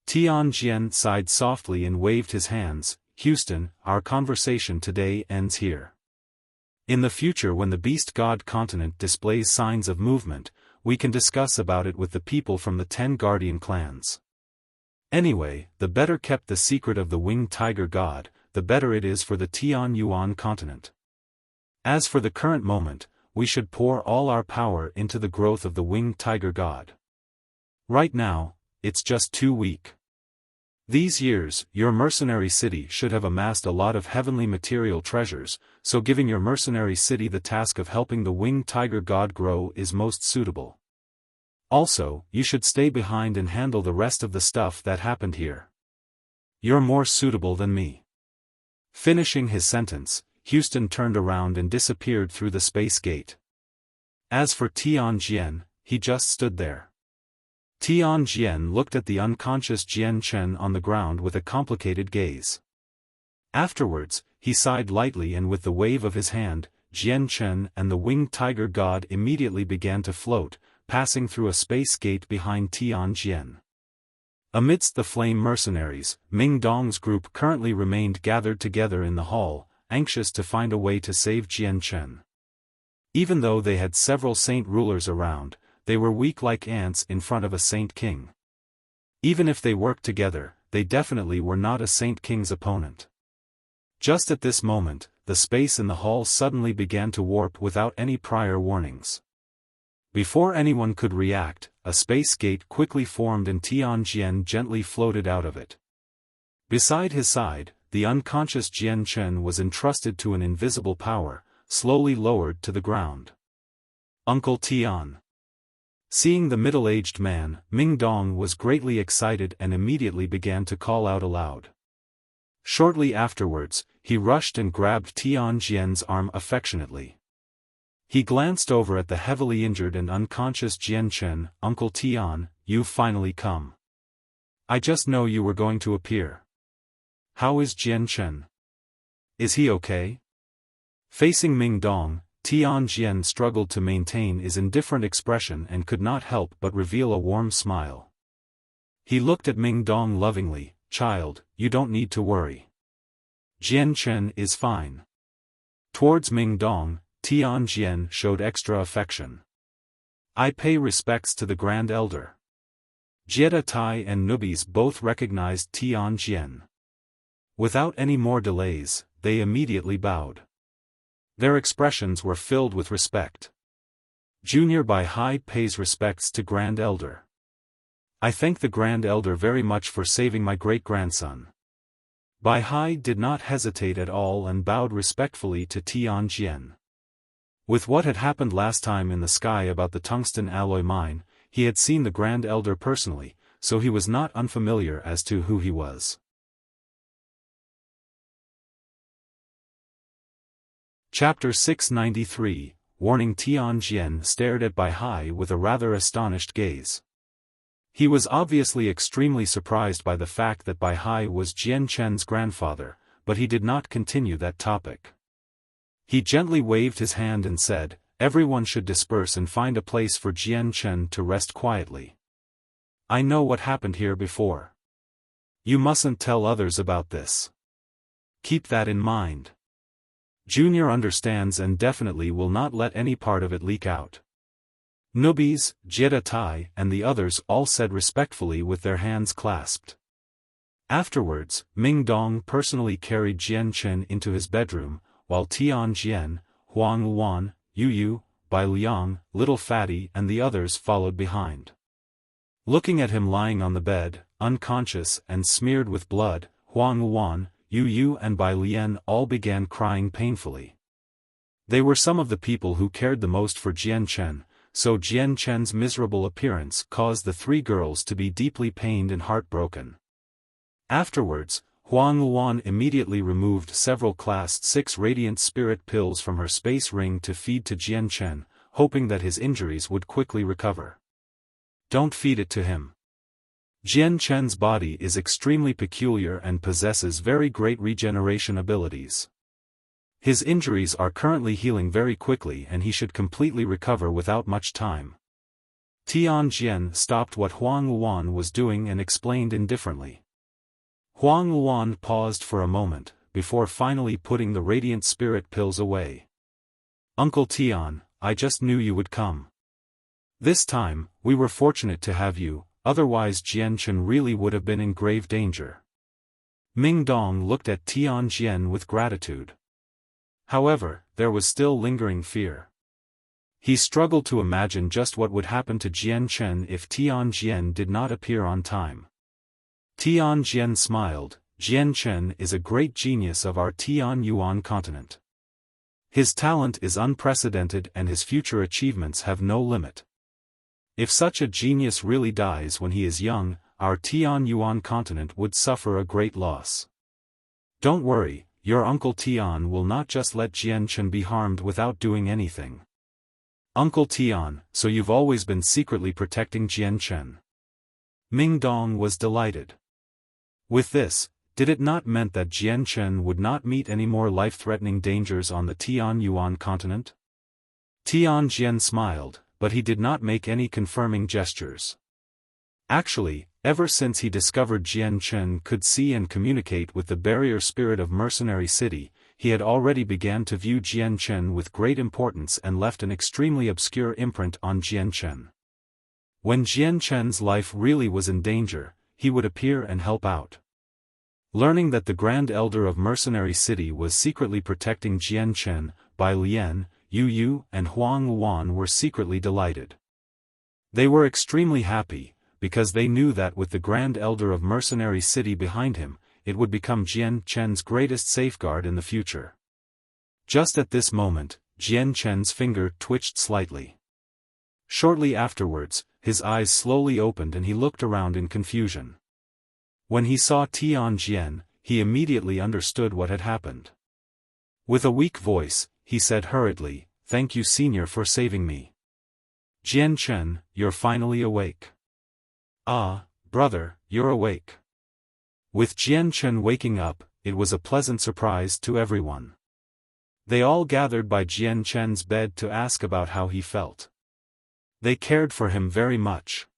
A: Tianjian sighed softly and waved his hands. Houston, our conversation today ends here. In the future when the beast god continent displays signs of movement, we can discuss about it with the people from the 10 guardian clans. Anyway, the better kept the secret of the winged tiger god, the better it is for the Tianyuan continent. As for the current moment, we should pour all our power into the growth of the winged tiger god. Right now, it's just too weak. These years, your mercenary city should have amassed a lot of heavenly material treasures, so giving your mercenary city the task of helping the winged tiger god grow is most suitable. Also, you should stay behind and handle the rest of the stuff that happened here. You're more suitable than me. Finishing his sentence, Houston turned around and disappeared through the space gate. As for Tianjian, he just stood there. Tianjian looked at the unconscious Jian Chen on the ground with a complicated gaze. Afterwards, he sighed lightly and with the wave of his hand, Jian Chen and the winged tiger god immediately began to float, passing through a space gate behind Tianjian. Amidst the flame mercenaries, Ming Dong's group currently remained gathered together in the hall, anxious to find a way to save Jian Chen. Even though they had several saint rulers around, they were weak like ants in front of a saint king. Even if they worked together, they definitely were not a saint king's opponent. Just at this moment, the space in the hall suddenly began to warp without any prior warnings. Before anyone could react, a space gate quickly formed and Tianjian gently floated out of it. Beside his side, the unconscious Jian Chen was entrusted to an invisible power, slowly lowered to the ground. Uncle Tian. Seeing the middle-aged man, Ming Dong was greatly excited and immediately began to call out aloud. Shortly afterwards, he rushed and grabbed Tianjian's arm affectionately. He glanced over at the heavily injured and unconscious Jian Chen. "Uncle Tian, you've finally come. I just know you were going to appear. How is Jian Chen? Is he okay?" Facing Ming Dong, Tianjian struggled to maintain his indifferent expression and could not help but reveal a warm smile. He looked at Ming Dong lovingly. "Child, you don't need to worry. Jian Chen is fine." Towards Ming Dong, Tianjian showed extra affection. "I pay respects to the Grand Elder." Jie Tai and Nubis both recognized Tianjian. Without any more delays, they immediately bowed. Their expressions were filled with respect. Junior Bai Hai pays respects to Grand Elder. "I thank the Grand Elder very much for saving my great-grandson." Bai Hai did not hesitate at all and bowed respectfully to Tianjian. With what had happened last time in the sky about the tungsten alloy mine, he had seen the Grand Elder personally, so he was not unfamiliar as to who he was. Chapter 693, Warning. Tianjian stared at Bai Hai with a rather astonished gaze. He was obviously extremely surprised by the fact that Bai Hai was Jian Chen's grandfather, but he did not continue that topic. He gently waved his hand and said, "Everyone should disperse and find a place for Jian Chen to rest quietly. I know what happened here before. You mustn't tell others about this. Keep that in mind. Junior understands and definitely will not let any part of it leak out." Nubis, Jie Tai, and the others all said respectfully with their hands clasped. Afterwards, Ming Dong personally carried Jian Chen into his bedroom, while Tianjian, Huang Luan, Yu Yu, Bai Liang, Little Fatty and the others followed behind. Looking at him lying on the bed, unconscious and smeared with blood, Huang Luan, Yu Yu and Bai Lian all began crying painfully. They were some of the people who cared the most for Jian Chen, so Jian Chen's miserable appearance caused the three girls to be deeply pained and heartbroken. Afterwards, Huang Luan immediately removed several Class 6 Radiant Spirit pills from her space ring to feed to Jian Chen, hoping that his injuries would quickly recover. "Don't feed it to him. Jian Chen's body is extremely peculiar and possesses very great regeneration abilities. His injuries are currently healing very quickly and he should completely recover without much time." Tianjian stopped what Huang Luan was doing and explained indifferently. Huang Luan paused for a moment, before finally putting the Radiant Spirit pills away. "Uncle Tian, I just knew you would come. This time, we were fortunate to have you, otherwise Jian Chen really would have been in grave danger." Ming Dong looked at Tianjian with gratitude. However, there was still lingering fear. He struggled to imagine just what would happen to Jian Chen if Tianjian did not appear on time. Tianjian smiled. "Jian Chen is a great genius of our Tian Yuan continent. His talent is unprecedented and his future achievements have no limit. If such a genius really dies when he is young, our Tian Yuan continent would suffer a great loss. Don't worry, your Uncle Tian will not just let Jian Chen be harmed without doing anything." "Uncle Tian, so you've always been secretly protecting Jian Chen." Ming Dong was delighted. With this, did it not meant that Jian Chen would not meet any more life-threatening dangers on the Tian Yuan continent? Tianjian smiled, but he did not make any confirming gestures. Actually, Ever since he discovered Jian Chen could see and communicate with the barrier spirit of Mercenary City, he had already began to view Jian Chen with great importance and left an extremely obscure imprint on Jian Chen. When Jian Chen's life really was in danger, he would appear and help out. Learning that the Grand Elder of Mercenary City was secretly protecting Jian Chen, Bai Lian, Yu Yu and Huang Luan were secretly delighted. They were extremely happy, because they knew that with the Grand Elder of Mercenary City behind him, it would become Jian Chen's greatest safeguard in the future. Just at this moment, Jian Chen's finger twitched slightly. Shortly afterwards, his eyes slowly opened and he looked around in confusion. When he saw Tian Jian, he immediately understood what had happened. With a weak voice, he said hurriedly, "Thank you, Senior, for saving me. Jian Chen, you're finally awake." "Ah, brother, you're awake." With Jian Chen waking up, it was a pleasant surprise to everyone. They all gathered by Jian Chen's bed to ask about how he felt. They cared for him very much.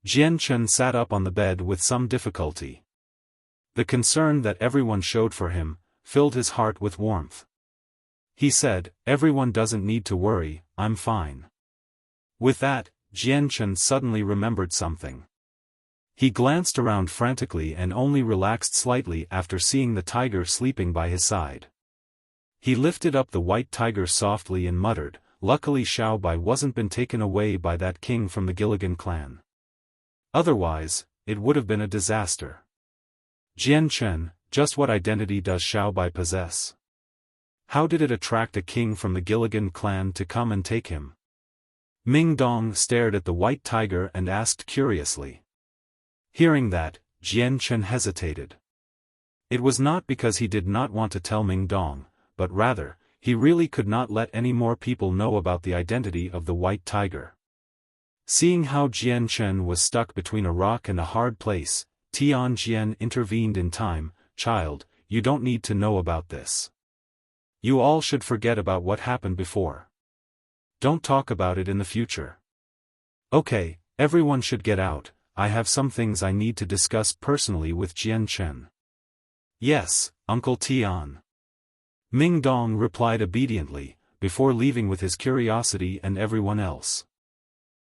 A: Jian Chen sat up on the bed with some difficulty. The concern that everyone showed for him filled his heart with warmth. He said, "Everyone doesn't need to worry, I'm fine." With that, Jian Chen suddenly remembered something. He glanced around frantically and only relaxed slightly after seeing the tiger sleeping by his side. He lifted up the white tiger softly and muttered, "Luckily Xiao Bai wasn't been taken away by that king from the Gilligan clan. Otherwise, it would have been a disaster." "Jian Chen, just what identity does Xiao Bai possess? How did it attract a king from the Gilligan clan to come and take him?" Ming Dong stared at the white tiger and asked curiously. Hearing that, Jian Chen hesitated. It was not because he did not want to tell Ming Dong, but rather, he really could not let any more people know about the identity of the white tiger. Seeing how Jian Chen was stuck between a rock and a hard place, Tian Jian intervened in time. "Child, you don't need to know about this. You all should forget about what happened before. Don't talk about it in the future. Okay, everyone should get out. I have some things I need to discuss personally with Jian Chen." "Yes, Uncle Tian." Ming Dong replied obediently, before leaving with his curiosity and everyone else.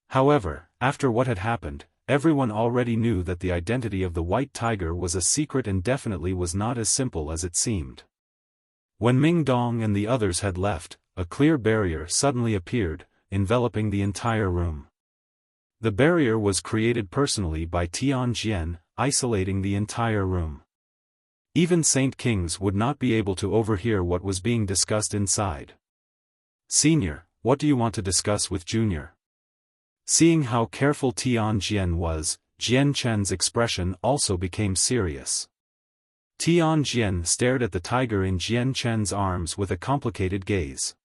A: However, after what had happened, everyone already knew that the identity of the white tiger was a secret and definitely was not as simple as it seemed. When Ming Dong and the others had left, a clear barrier suddenly appeared, enveloping the entire room. The barrier was created personally by Tian Jian, isolating the entire room. Even Saint Kings would not be able to overhear what was being discussed inside. "Senior, what do you want to discuss with Junior?" Seeing how careful Tian Jian was, Jian Chen's expression also became serious. Tian Jian stared at the tiger in Jian Chen's arms with a complicated gaze.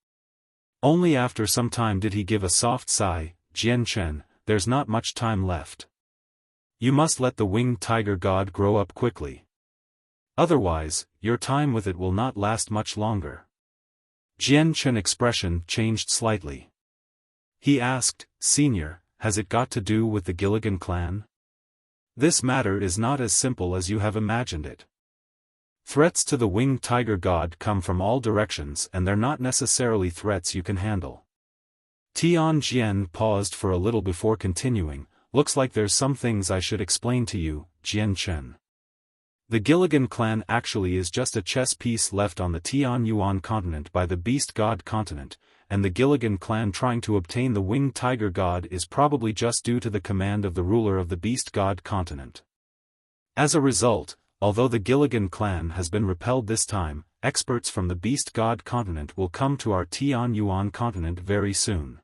A: Only after some time did he give a soft sigh. "Jian Chen, there's not much time left. You must let the winged tiger god grow up quickly. Otherwise, your time with it will not last much longer." Jian Chen's expression changed slightly. He asked, "Senior, has it got to do with the Gilligan clan? This matter is not as simple as you have imagined it. Threats to the winged tiger god come from all directions and they're not necessarily threats you can handle." Tian Jian paused for a little before continuing, "Looks like there's some things I should explain to you, Jian Chen. The Gilligan clan actually is just a chess piece left on the Tian Yuan continent by the beast god continent, and the Gilligan clan trying to obtain the winged tiger god is probably just due to the command of the ruler of the beast god continent. As a result, although the Gilligan clan has been repelled this time, experts from the beast god continent will come to our Tian Yuan continent very soon.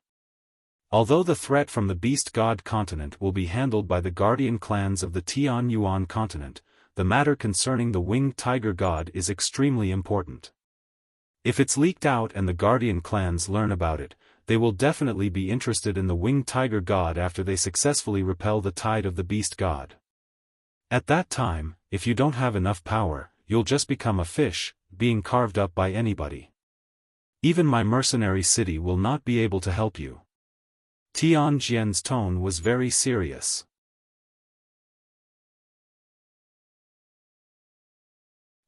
A: Although the threat from the beast god continent will be handled by the guardian clans of the Tian Yuan continent, the matter concerning the winged tiger god is extremely important. If it's leaked out and the guardian clans learn about it, they will definitely be interested in the winged tiger god after they successfully repel the tide of the beast god. At that time, if you don't have enough power, you'll just become a fish, being carved up by anybody. Even my mercenary city will not be able to help you." Tian Jian's tone was very serious.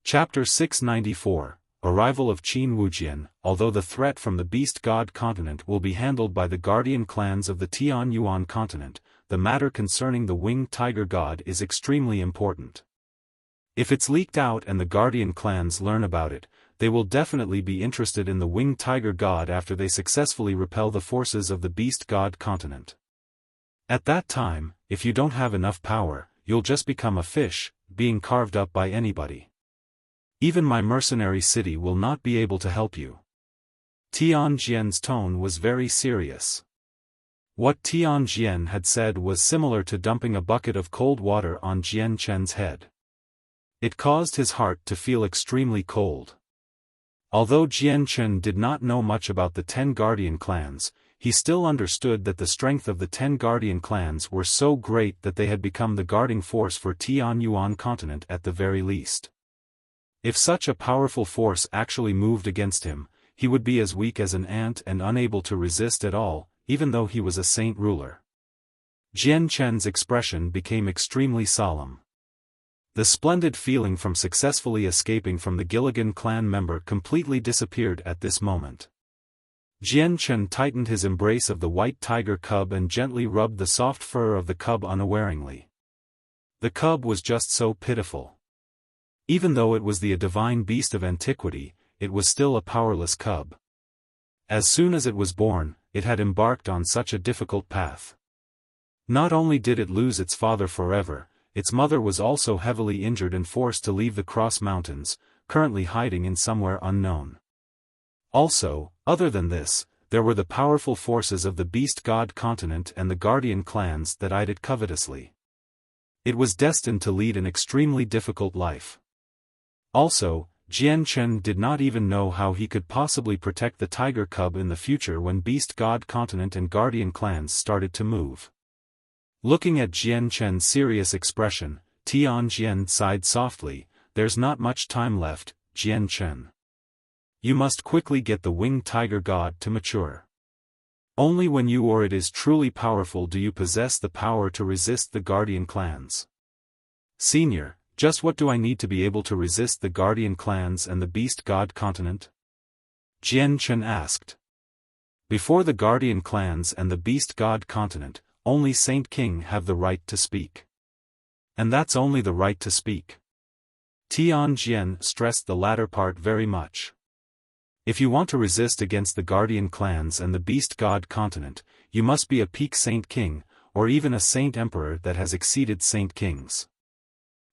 A: Chapter 694, Arrival of Qin Wujian. Although the threat from the Beast God continent will be handled by the guardian clans of the Tian Yuan continent, the matter concerning the winged tiger god is extremely important. If it's leaked out and the guardian clans learn about it, they will definitely be interested in the winged tiger god after they successfully repel the forces of the Beast God continent. At that time, if you don't have enough power, you'll just become a fish, being carved up by anybody. Even my mercenary city will not be able to help you. Tian Jian's tone was very serious. What Tian Jian had said was similar to dumping a bucket of cold water on Jian Chen's head. It caused his heart to feel extremely cold. Although Jian Chen did not know much about the 10 guardian clans, he still understood that the strength of the 10 guardian clans were so great that they had become the guarding force for Tian Yuan continent at the very least. If such a powerful force actually moved against him, he would be as weak as an ant and unable to resist at all, even though he was a saint ruler. Jian Chen's expression became extremely solemn. The splendid feeling from successfully escaping from the Gilligan clan member completely disappeared at this moment. Jian Chen tightened his embrace of the white tiger cub and gently rubbed the soft fur of the cub unawaringly. The cub was just so pitiful. Even though it was the divine beast of antiquity, it was still a powerless cub. As soon as it was born, it had embarked on such a difficult path. Not only did it lose its father forever, its mother was also heavily injured and forced to leave the Cross Mountains, currently hiding in somewhere unknown. Also, other than this, there were the powerful forces of the Beast God continent and the Guardian clans that eyed it covetously. It was destined to lead an extremely difficult life. Also, Jian Chen did not even know how he could possibly protect the tiger cub in the future when Beast God continent and Guardian clans started to move. Looking at Jian Chen's serious expression, Tian Jian sighed softly. There's not much time left, Jian Chen. You must quickly get the winged tiger god to mature. Only when you or it is truly powerful do you possess the power to resist the Guardian clans. Senior, just what do I need to be able to resist the Guardian clans and the Beast God continent? Jian Chen asked. Before the Guardian clans and the Beast God continent, only Saint King have the right to speak. And that's only the right to speak. Tian Jian stressed the latter part very much. If you want to resist against the Guardian clans and the Beast God continent, you must be a peak Saint King, or even a Saint Emperor that has exceeded Saint Kings.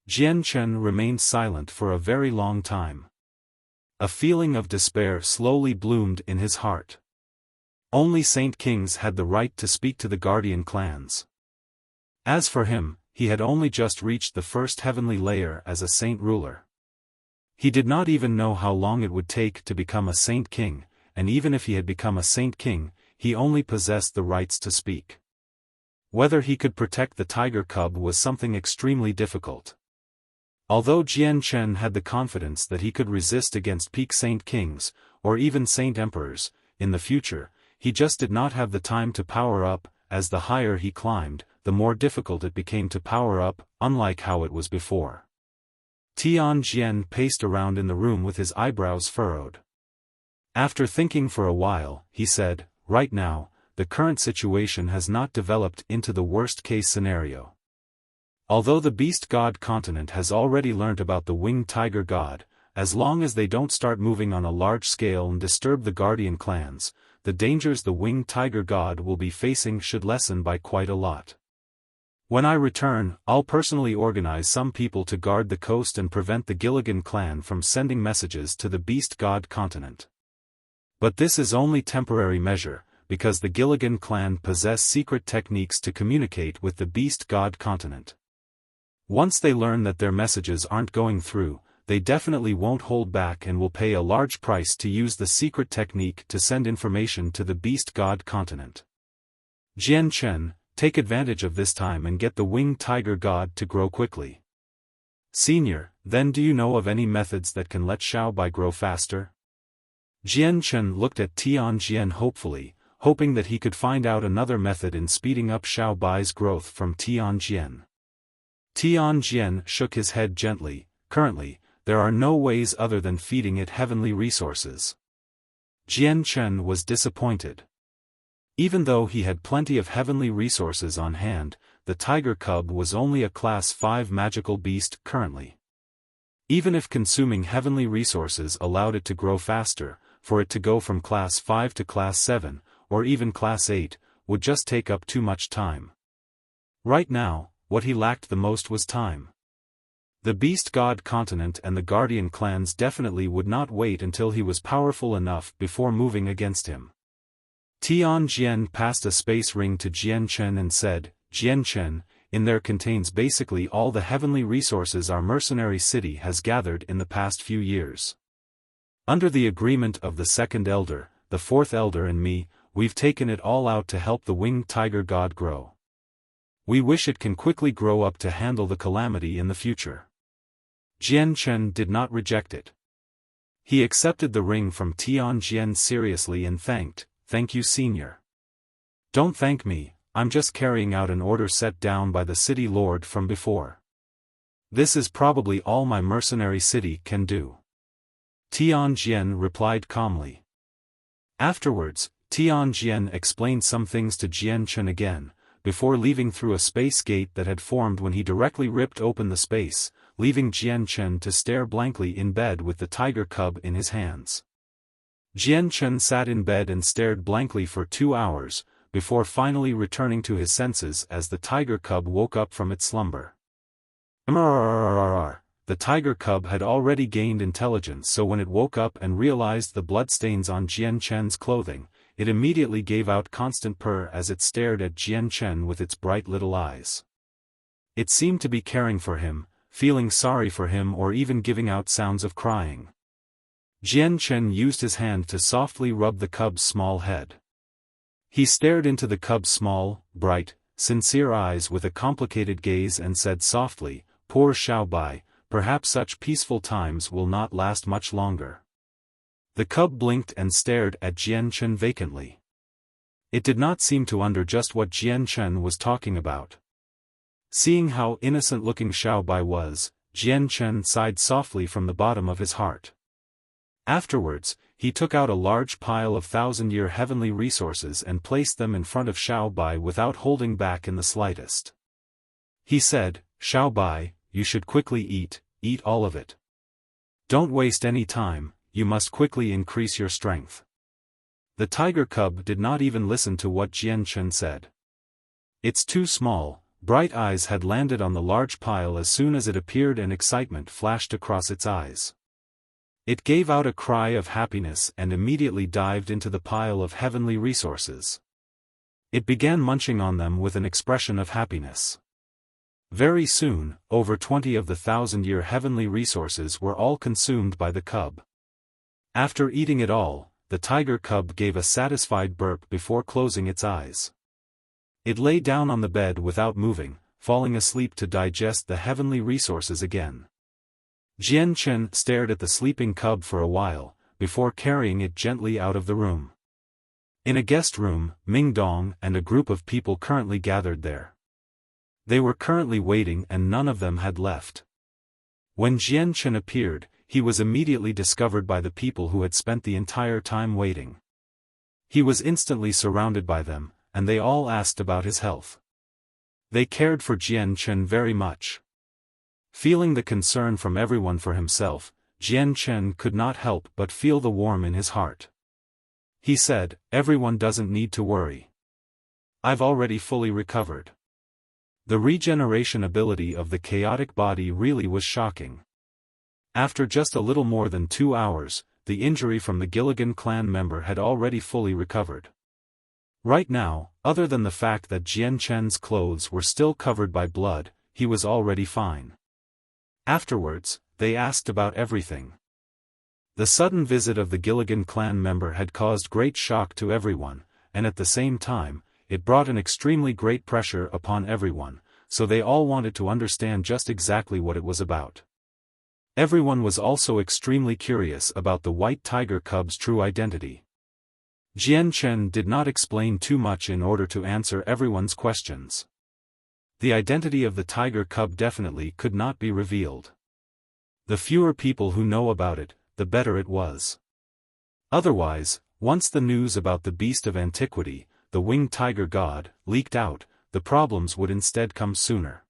A: Jian Chen remained silent for a very long time. A feeling of despair slowly bloomed in his heart. Only Saint Kings had the right to speak to the Guardian clans. As for him, he had only just reached the first heavenly layer as a saint ruler. He did not even know how long it would take to become a Saint King, and even if he had become a Saint King, he only possessed the rights to speak. Whether he could protect the tiger cub was something extremely difficult. Although Jian Chen had the confidence that he could resist against peak Saint Kings, or even Saint Emperors, in the future, he just did not have the time to power up. As the higher he climbed, the more difficult it became to power up, unlike how it was before. Tian Jian paced around in the room with his eyebrows furrowed. After thinking for a while, he said, right now, the current situation has not developed into the worst-case scenario. Although the Beast God continent has already learnt about the winged tiger god, as long as they don't start moving on a large scale and disturb the Guardian clans, the dangers the winged tiger god will be facing should lessen by quite a lot. When I return, I'll personally organize some people to guard the coast and prevent the Gilligan clan from sending messages to the Beast God continent. But this is only temporary measure, because the Gilligan clan possess secret techniques to communicate with the Beast God continent. Once they learn that their messages aren't going through, they definitely won't hold back and will pay a large price to use the secret technique to send information to the Beast God continent. Jian Chen, take advantage of this time and get the winged tiger god to grow quickly. Senior, then do you know of any methods that can let Xiao Bai grow faster? Jian Chen looked at Tian Jian hopefully, hoping that he could find out another method in speeding up Xiao Bai's growth from Tian Jian. Tian Jian shook his head gently. Currently, there are no ways other than feeding it heavenly resources. Jian Chen was disappointed. Even though he had plenty of heavenly resources on hand, the tiger cub was only a Class 5 magical beast currently. Even if consuming heavenly resources allowed it to grow faster, for it to go from Class 5 to Class 7, or even Class 8, would just take up too much time. Right now, what he lacked the most was time. The Beast God continent and the Guardian clans definitely would not wait until he was powerful enough before moving against him. Tian Jian passed a space ring to Jian Chen and said, "Jian Chen, in there contains basically all the heavenly resources our mercenary city has gathered in the past few years. Under the agreement of the second elder, the fourth elder and me, we've taken it all out to help the winged tiger god grow. We wish it can quickly grow up to handle the calamity in the future." Jian Chen did not reject it. He accepted the ring from Tian Jian seriously and "Thank you, Senior. Don't thank me, I'm just carrying out an order set down by the city lord from before. This is probably all my mercenary city can do." Tian Jian replied calmly. Afterwards, Tian Jian explained some things to Jian Chen again, before leaving through a space gate that had formed when he directly ripped open the space, leaving Jian Chen to stare blankly in bed with the tiger cub in his hands. Jian Chen sat in bed and stared blankly for 2 hours, before finally returning to his senses as the tiger cub woke up from its slumber. The tiger cub had already gained intelligence, so when it woke up and realized the bloodstains on Jian Chen's clothing, it immediately gave out constant purr as it stared at Jian Chen with its bright little eyes. It seemed to be caring for him, feeling sorry for him, or even giving out sounds of crying. Jian Chen used his hand to softly rub the cub's small head. He stared into the cub's small, bright, sincere eyes with a complicated gaze and said softly, "Poor Xiaobai, perhaps such peaceful times will not last much longer." The cub blinked and stared at Jian Chen vacantly. It did not seem to understand just what Jian Chen was talking about. Seeing how innocent-looking Xiaobai was, Jian Chen sighed softly from the bottom of his heart. Afterwards, he took out a large pile of 1,000-year heavenly resources and placed them in front of Xiaobai without holding back in the slightest. He said, "Xiaobai, you should quickly eat all of it. Don't waste any time, you must quickly increase your strength." The tiger cub did not even listen to what Jian Chen said. Its two small, bright eyes had landed on the large pile as soon as it appeared, and excitement flashed across its eyes. It gave out a cry of happiness and immediately dived into the pile of heavenly resources. It began munching on them with an expression of happiness. Very soon, over 20 of the 1,000-year heavenly resources were all consumed by the cub. After eating it all, the tiger cub gave a satisfied burp before closing its eyes. It lay down on the bed without moving, falling asleep to digest the heavenly resources again. Jian Chen stared at the sleeping cub for a while, before carrying it gently out of the room. In a guest room, Ming Dong and a group of people currently gathered there. They were currently waiting and none of them had left. When Jian Chen appeared, he was immediately discovered by the people who had spent the entire time waiting. He was instantly surrounded by them, and they all asked about his health. They cared for Jian Chen very much. Feeling the concern from everyone for himself, Jian Chen could not help but feel the warmth in his heart. He said, "Everyone doesn't need to worry. I've already fully recovered." The regeneration ability of the chaotic body really was shocking. After just a little more than 2 hours, the injury from the Gilligan clan member had already fully recovered. Right now, other than the fact that Jian Chen's clothes were still covered by blood, he was already fine. Afterwards, they asked about everything. The sudden visit of the Gilligan clan member had caused great shock to everyone, and at the same time, it brought an extremely great pressure upon everyone, so they all wanted to understand just exactly what it was about. Everyone was also extremely curious about the white tiger cub's true identity. Jian Chen did not explain too much in order to answer everyone's questions. The identity of the tiger cub definitely could not be revealed. The fewer people who know about it, the better it was. Otherwise, once the news about the beast of antiquity, the winged tiger god, leaked out, the problems would instead come sooner.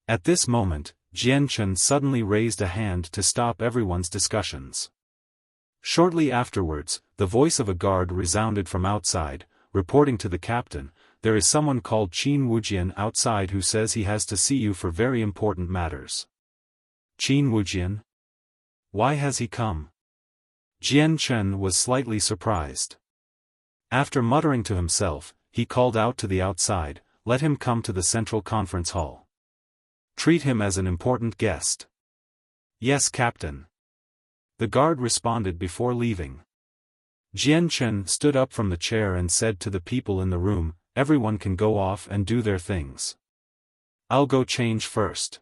A: At this moment, Jian Chen suddenly raised a hand to stop everyone's discussions. Shortly afterwards, the voice of a guard resounded from outside, reporting to the captain, "There is someone called Qin Wujian outside who says he has to see you for very important matters." Qin Wujian? Why has he come? Jian Chen was slightly surprised. After muttering to himself, he called out to the outside, "Let him come to the central conference hall. Treat him as an important guest." "Yes, Captain." The guard responded before leaving. Jian Chen stood up from the chair and said to the people in the room, "Everyone can go off and do their things. I'll go change first."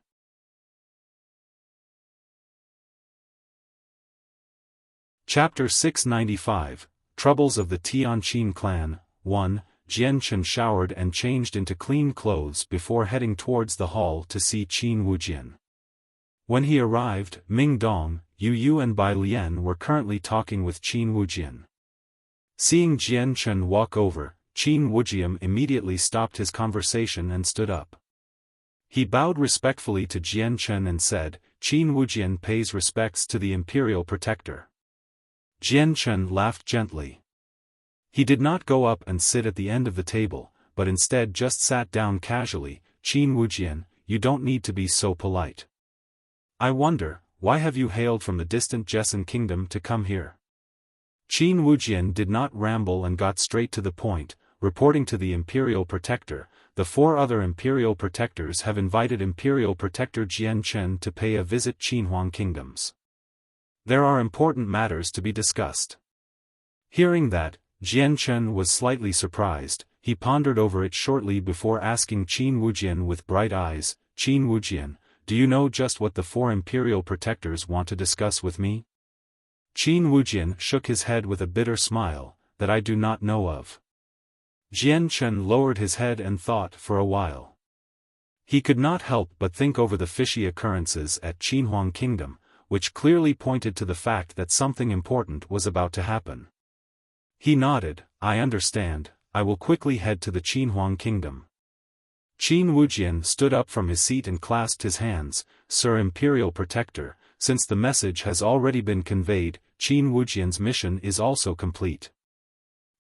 A: Chapter 695, Troubles of the Tianqin Clan. 1. Jian Chen showered and changed into clean clothes before heading towards the hall to see Qin Wujian. When he arrived, Ming Dong, Yu Yu and Bai Lian were currently talking with Qin Wujian. Seeing Jian Chen walk over, Qin Wujian immediately stopped his conversation and stood up. He bowed respectfully to Jian Chen and said, "Qin Wujian pays respects to the imperial protector." Jian Chen laughed gently. He did not go up and sit at the end of the table, but instead just sat down casually. "Qin Wujian, you don't need to be so polite. I wonder, why have you hailed from the distant Jessan kingdom to come here?" Qin Wujian did not ramble and got straight to the point, reporting to the imperial protector, "The 4 other imperial protectors have invited imperial protector Jian Chen to pay a visit Qinhuang kingdoms. There are important matters to be discussed." Hearing that, Jian Chen was slightly surprised. He pondered over it shortly before asking Qin Wujian with bright eyes, "Qin Wujian, do you know just what the 4 imperial protectors want to discuss with me?" Qin Wujian shook his head with a bitter smile, "That I do not know of." Jian Chen lowered his head and thought for a while. He could not help but think over the fishy occurrences at Qinhuang Kingdom, which clearly pointed to the fact that something important was about to happen. He nodded, "I understand, I will quickly head to the Qinhuang Kingdom." Qin Wujian stood up from his seat and clasped his hands, "Sir Imperial Protector, since the message has already been conveyed, Qin Wujian's mission is also complete.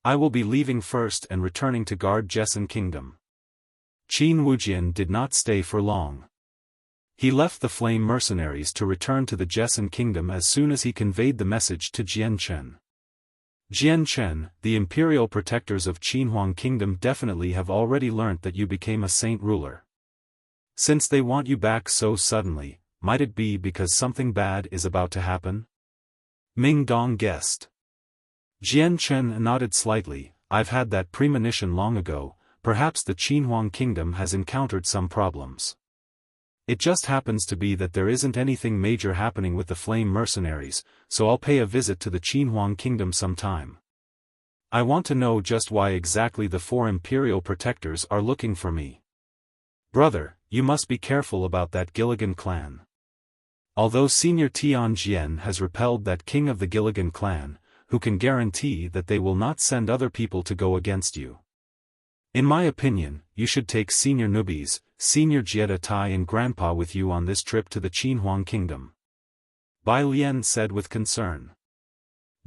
A: I will be leaving first and returning to guard Jessan Kingdom." Qin Wujian did not stay for long. He left the flame mercenaries to return to the Jessan Kingdom as soon as he conveyed the message to Jian Chen. "Jian Chen, the imperial protectors of Qinhuang Kingdom definitely have already learnt that you became a saint ruler. Since they want you back so suddenly, might it be because something bad is about to happen?" Ming Dong guessed. Jian Chen nodded slightly, "I've had that premonition long ago, perhaps the Qinhuang Kingdom has encountered some problems. It just happens to be that there isn't anything major happening with the flame mercenaries, so I'll pay a visit to the Qinhuang Kingdom sometime. I want to know just why exactly the 4 imperial protectors are looking for me. Brother, you must be careful about that Gilligan clan. Although Senior Tian Jian has repelled that king of the Gilligan clan, who can guarantee that they will not send other people to go against you? In my opinion, you should take Senior Nubis, Senior Jieta Tai and Grandpa with you on this trip to the Qinhuang Kingdom," Bai Lian said with concern.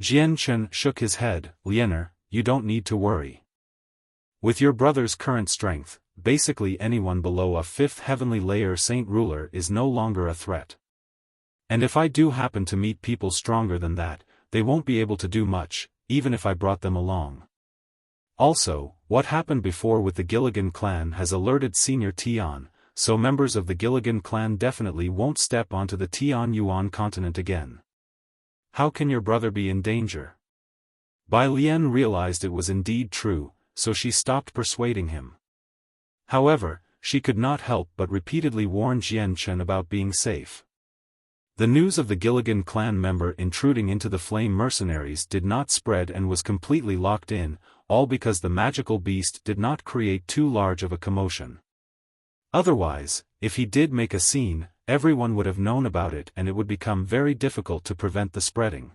A: Jian Chen shook his head, "Liener, you don't need to worry. With your brother's current strength, basically anyone below a 5th heavenly layer saint ruler is no longer a threat. And if I do happen to meet people stronger than that, they won't be able to do much, even if I brought them along. Also, what happened before with the Gilligan clan has alerted Senior Tian, so members of the Gilligan clan definitely won't step onto the Tian Yuan continent again. How can your brother be in danger?" Bai Lian realized it was indeed true, so she stopped persuading him. However, she could not help but repeatedly warn Jian Chen about being safe. The news of the Gilligan clan member intruding into the flame mercenaries did not spread and was completely locked in, all because the magical beast did not create too large of a commotion. Otherwise, if he did make a scene, everyone would have known about it and it would become very difficult to prevent the spreading.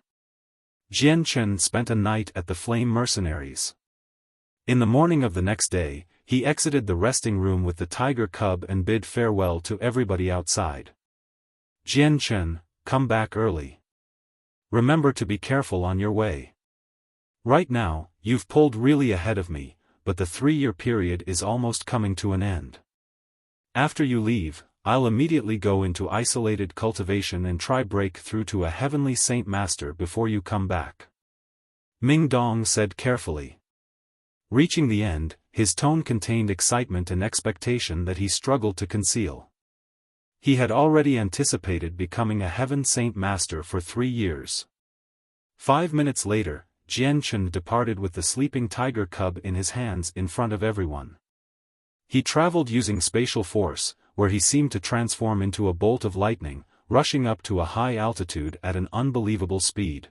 A: Jian Chen spent a night at the Flame Mercenaries. In the morning of the next day, he exited the resting room with the tiger cub and bid farewell to everybody outside. Jian Chen, come back early. Remember to be careful on your way. Right now, you've pulled really ahead of me, but the 3-year period is almost coming to an end. After you leave, I'll immediately go into isolated cultivation and try break through to a heavenly saint master before you come back. Ming Dong said carefully. Reaching the end, his tone contained excitement and expectation that he struggled to conceal. He had already anticipated becoming a heaven saint master for 3 years. 5 minutes later, Jian Chen departed with the sleeping tiger cub in his hands in front of everyone. He traveled using spatial force, where he seemed to transform into a bolt of lightning, rushing up to a high altitude at an unbelievable speed.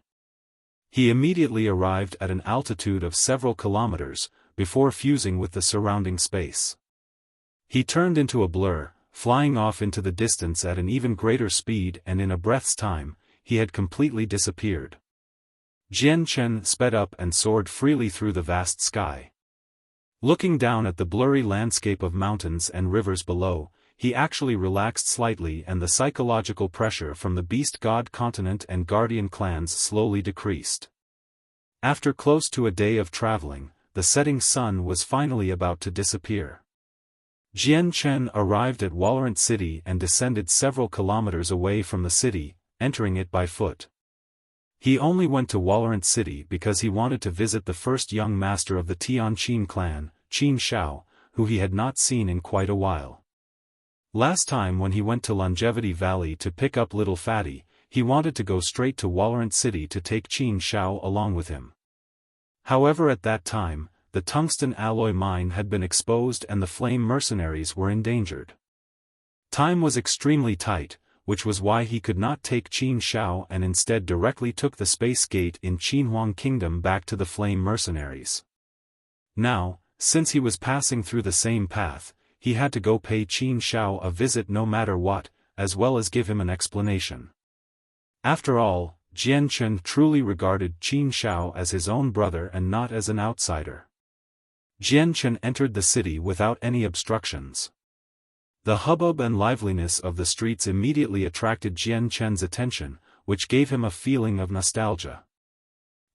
A: He immediately arrived at an altitude of several kilometers, before fusing with the surrounding space. He turned into a blur, flying off into the distance at an even greater speed, and in a breath's time, he had completely disappeared. Jian Chen sped up and soared freely through the vast sky. Looking down at the blurry landscape of mountains and rivers below, he actually relaxed slightly and the psychological pressure from the Beast God continent and Guardian clans slowly decreased. After close to a day of traveling, the setting sun was finally about to disappear. Jian Chen arrived at Walorant City and descended several kilometers away from the city, entering it by foot. He only went to Walorant City because he wanted to visit the first young master of the Tianqin clan, Qin Shao, who he had not seen in quite a while. Last time when he went to Longevity Valley to pick up Little Fatty, he wanted to go straight to Walorant City to take Qin Shao along with him. However, at that time, the tungsten alloy mine had been exposed and the Flame Mercenaries were endangered. Time was extremely tight, which was why he could not take Qin Shao and instead directly took the space gate in Qinhuang Kingdom back to the Flame Mercenaries. Now, since he was passing through the same path, he had to go pay Qin Shao a visit no matter what, as well as give him an explanation. After all, Jian Chen truly regarded Qin Shao as his own brother and not as an outsider. Jian Chen entered the city without any obstructions. The hubbub and liveliness of the streets immediately attracted Jian Chen's attention, which gave him a feeling of nostalgia.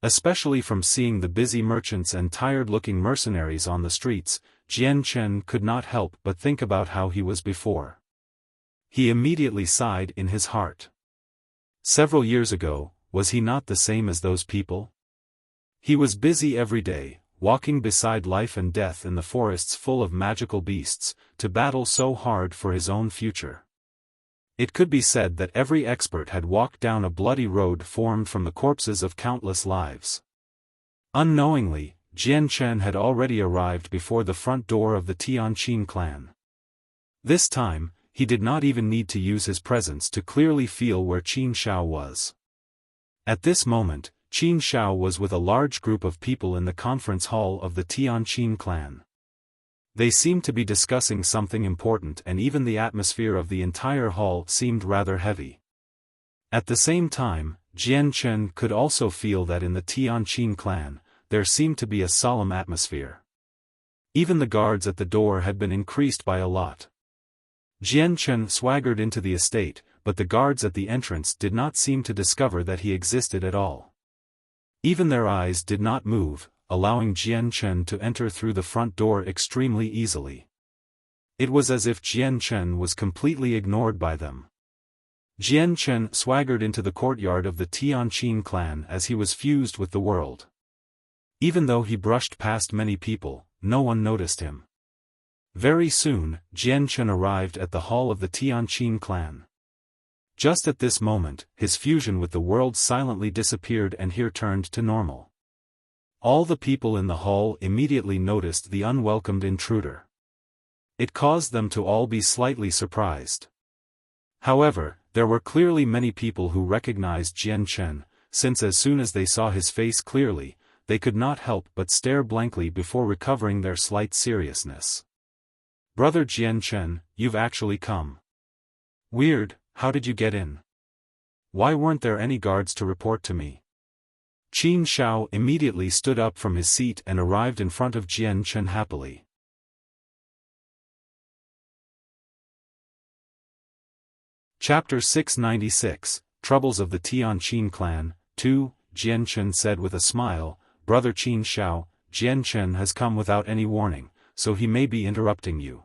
A: Especially from seeing the busy merchants and tired-looking mercenaries on the streets, Jian Chen could not help but think about how he was before. He immediately sighed in his heart. Several years ago, was he not the same as those people? He was busy every day, walking beside life and death in the forests full of magical beasts, to battle so hard for his own future. It could be said that every expert had walked down a bloody road formed from the corpses of countless lives. Unknowingly, Jian Chen had already arrived before the front door of the Tianqin clan. This time, he did not even need to use his presence to clearly feel where Qin Shao was. At this moment, Qin Shao was with a large group of people in the conference hall of the Tianqin clan. They seemed to be discussing something important and even the atmosphere of the entire hall seemed rather heavy. At the same time, Jian Chen could also feel that in the Tianqin clan, there seemed to be a solemn atmosphere. Even the guards at the door had been increased by a lot. Jian Chen swaggered into the estate, but the guards at the entrance did not seem to discover that he existed at all. Even their eyes did not move, allowing Jian Chen to enter through the front door extremely easily. It was as if Jian Chen was completely ignored by them. Jian Chen swaggered into the courtyard of the Tianqin clan as he was fused with the world. Even though he brushed past many people, no one noticed him. Very soon, Jian Chen arrived at the hall of the Tianqin clan. Just at this moment, his fusion with the world silently disappeared and here turned to normal. All the people in the hall immediately noticed the unwelcomed intruder. It caused them to all be slightly surprised. However, there were clearly many people who recognized Jian Chen, since as soon as they saw his face clearly, they could not help but stare blankly before recovering their slight seriousness. "Brother Jian Chen, you've actually come. Weird, how did you get in? Why weren't there any guards to report to me? Qin Shao immediately stood up from his seat and arrived in front of Jian Chen happily. Chapter 696, Troubles of the Tianqin Clan, 2, Jian Chen said with a smile, Brother Qin Shao, Jian Chen has come without any warning, so he may be interrupting you.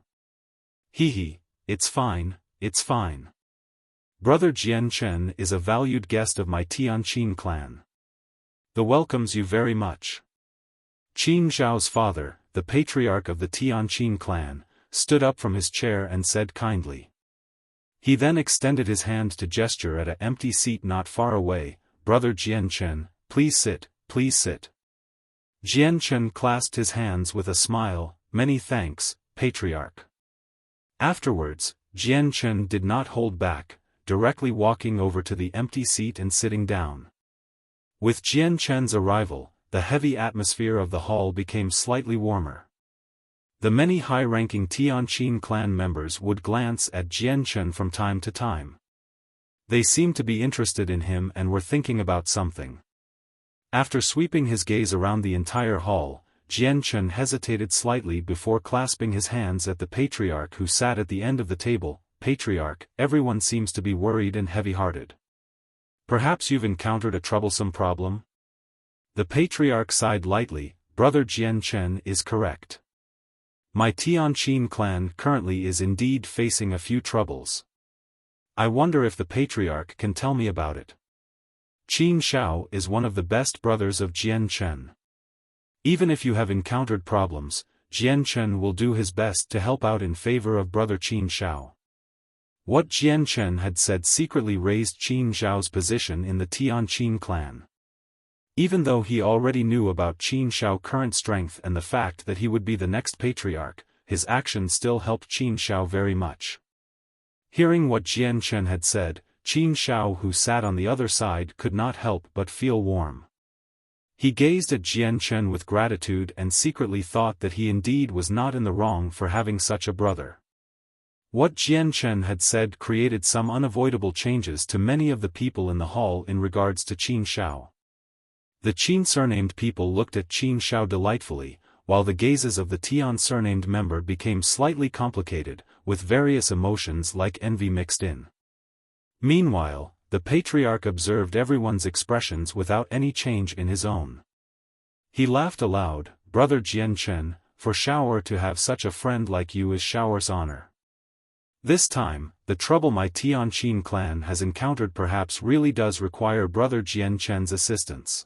A: Hee, it's fine, it's fine. Brother Jian Chen is a valued guest of my Tianqin clan. The welcomes you very much. Qin Zhao's father, the patriarch of the Tianqin clan, stood up from his chair and said kindly. He then extended his hand to gesture at an empty seat not far away, Brother Jian Chen, please sit, please sit. Jian Chen clasped his hands with a smile, many thanks, patriarch. Afterwards, Jian Chen did not hold back, directly walking over to the empty seat and sitting down. With Jian Chen's arrival, the heavy atmosphere of the hall became slightly warmer. The many high-ranking Tianqin clan members would glance at Jian Chen from time to time. They seemed to be interested in him and were thinking about something. After sweeping his gaze around the entire hall, Jian Chen hesitated slightly before clasping his hands at the patriarch who sat at the end of the table. Patriarch, everyone seems to be worried and heavy-hearted. Perhaps you've encountered a troublesome problem? The patriarch sighed lightly, Brother Jian Chen is correct. My Tianqin clan currently is indeed facing a few troubles. I wonder if the patriarch can tell me about it. Qin Shao is one of the best brothers of Jian Chen. Even if you have encountered problems, Jian Chen will do his best to help out in favor of Brother Qin Shao. What Jian Chen had said secretly raised Qin Zhao's position in the Tianqin clan. Even though he already knew about Qin Shao's current strength and the fact that he would be the next patriarch, his actions still helped Qin Shao very much. Hearing what Jian Chen had said, Qin Shao who sat on the other side could not help but feel warm. He gazed at Jian Chen with gratitude and secretly thought that he indeed was not in the wrong for having such a brother. What Jian Chen had said created some unavoidable changes to many of the people in the hall in regards to Qin Shao. The Qin surnamed people looked at Qin Shao delightfully, while the gazes of the Tian surnamed member became slightly complicated, with various emotions like envy mixed in. Meanwhile, the patriarch observed everyone's expressions without any change in his own. He laughed aloud, Brother Jian Chen, for Shaoer to have such a friend like you is Shaoer's honor. This time, the trouble my Tianqin clan has encountered perhaps really does require Brother Jian Chen's assistance.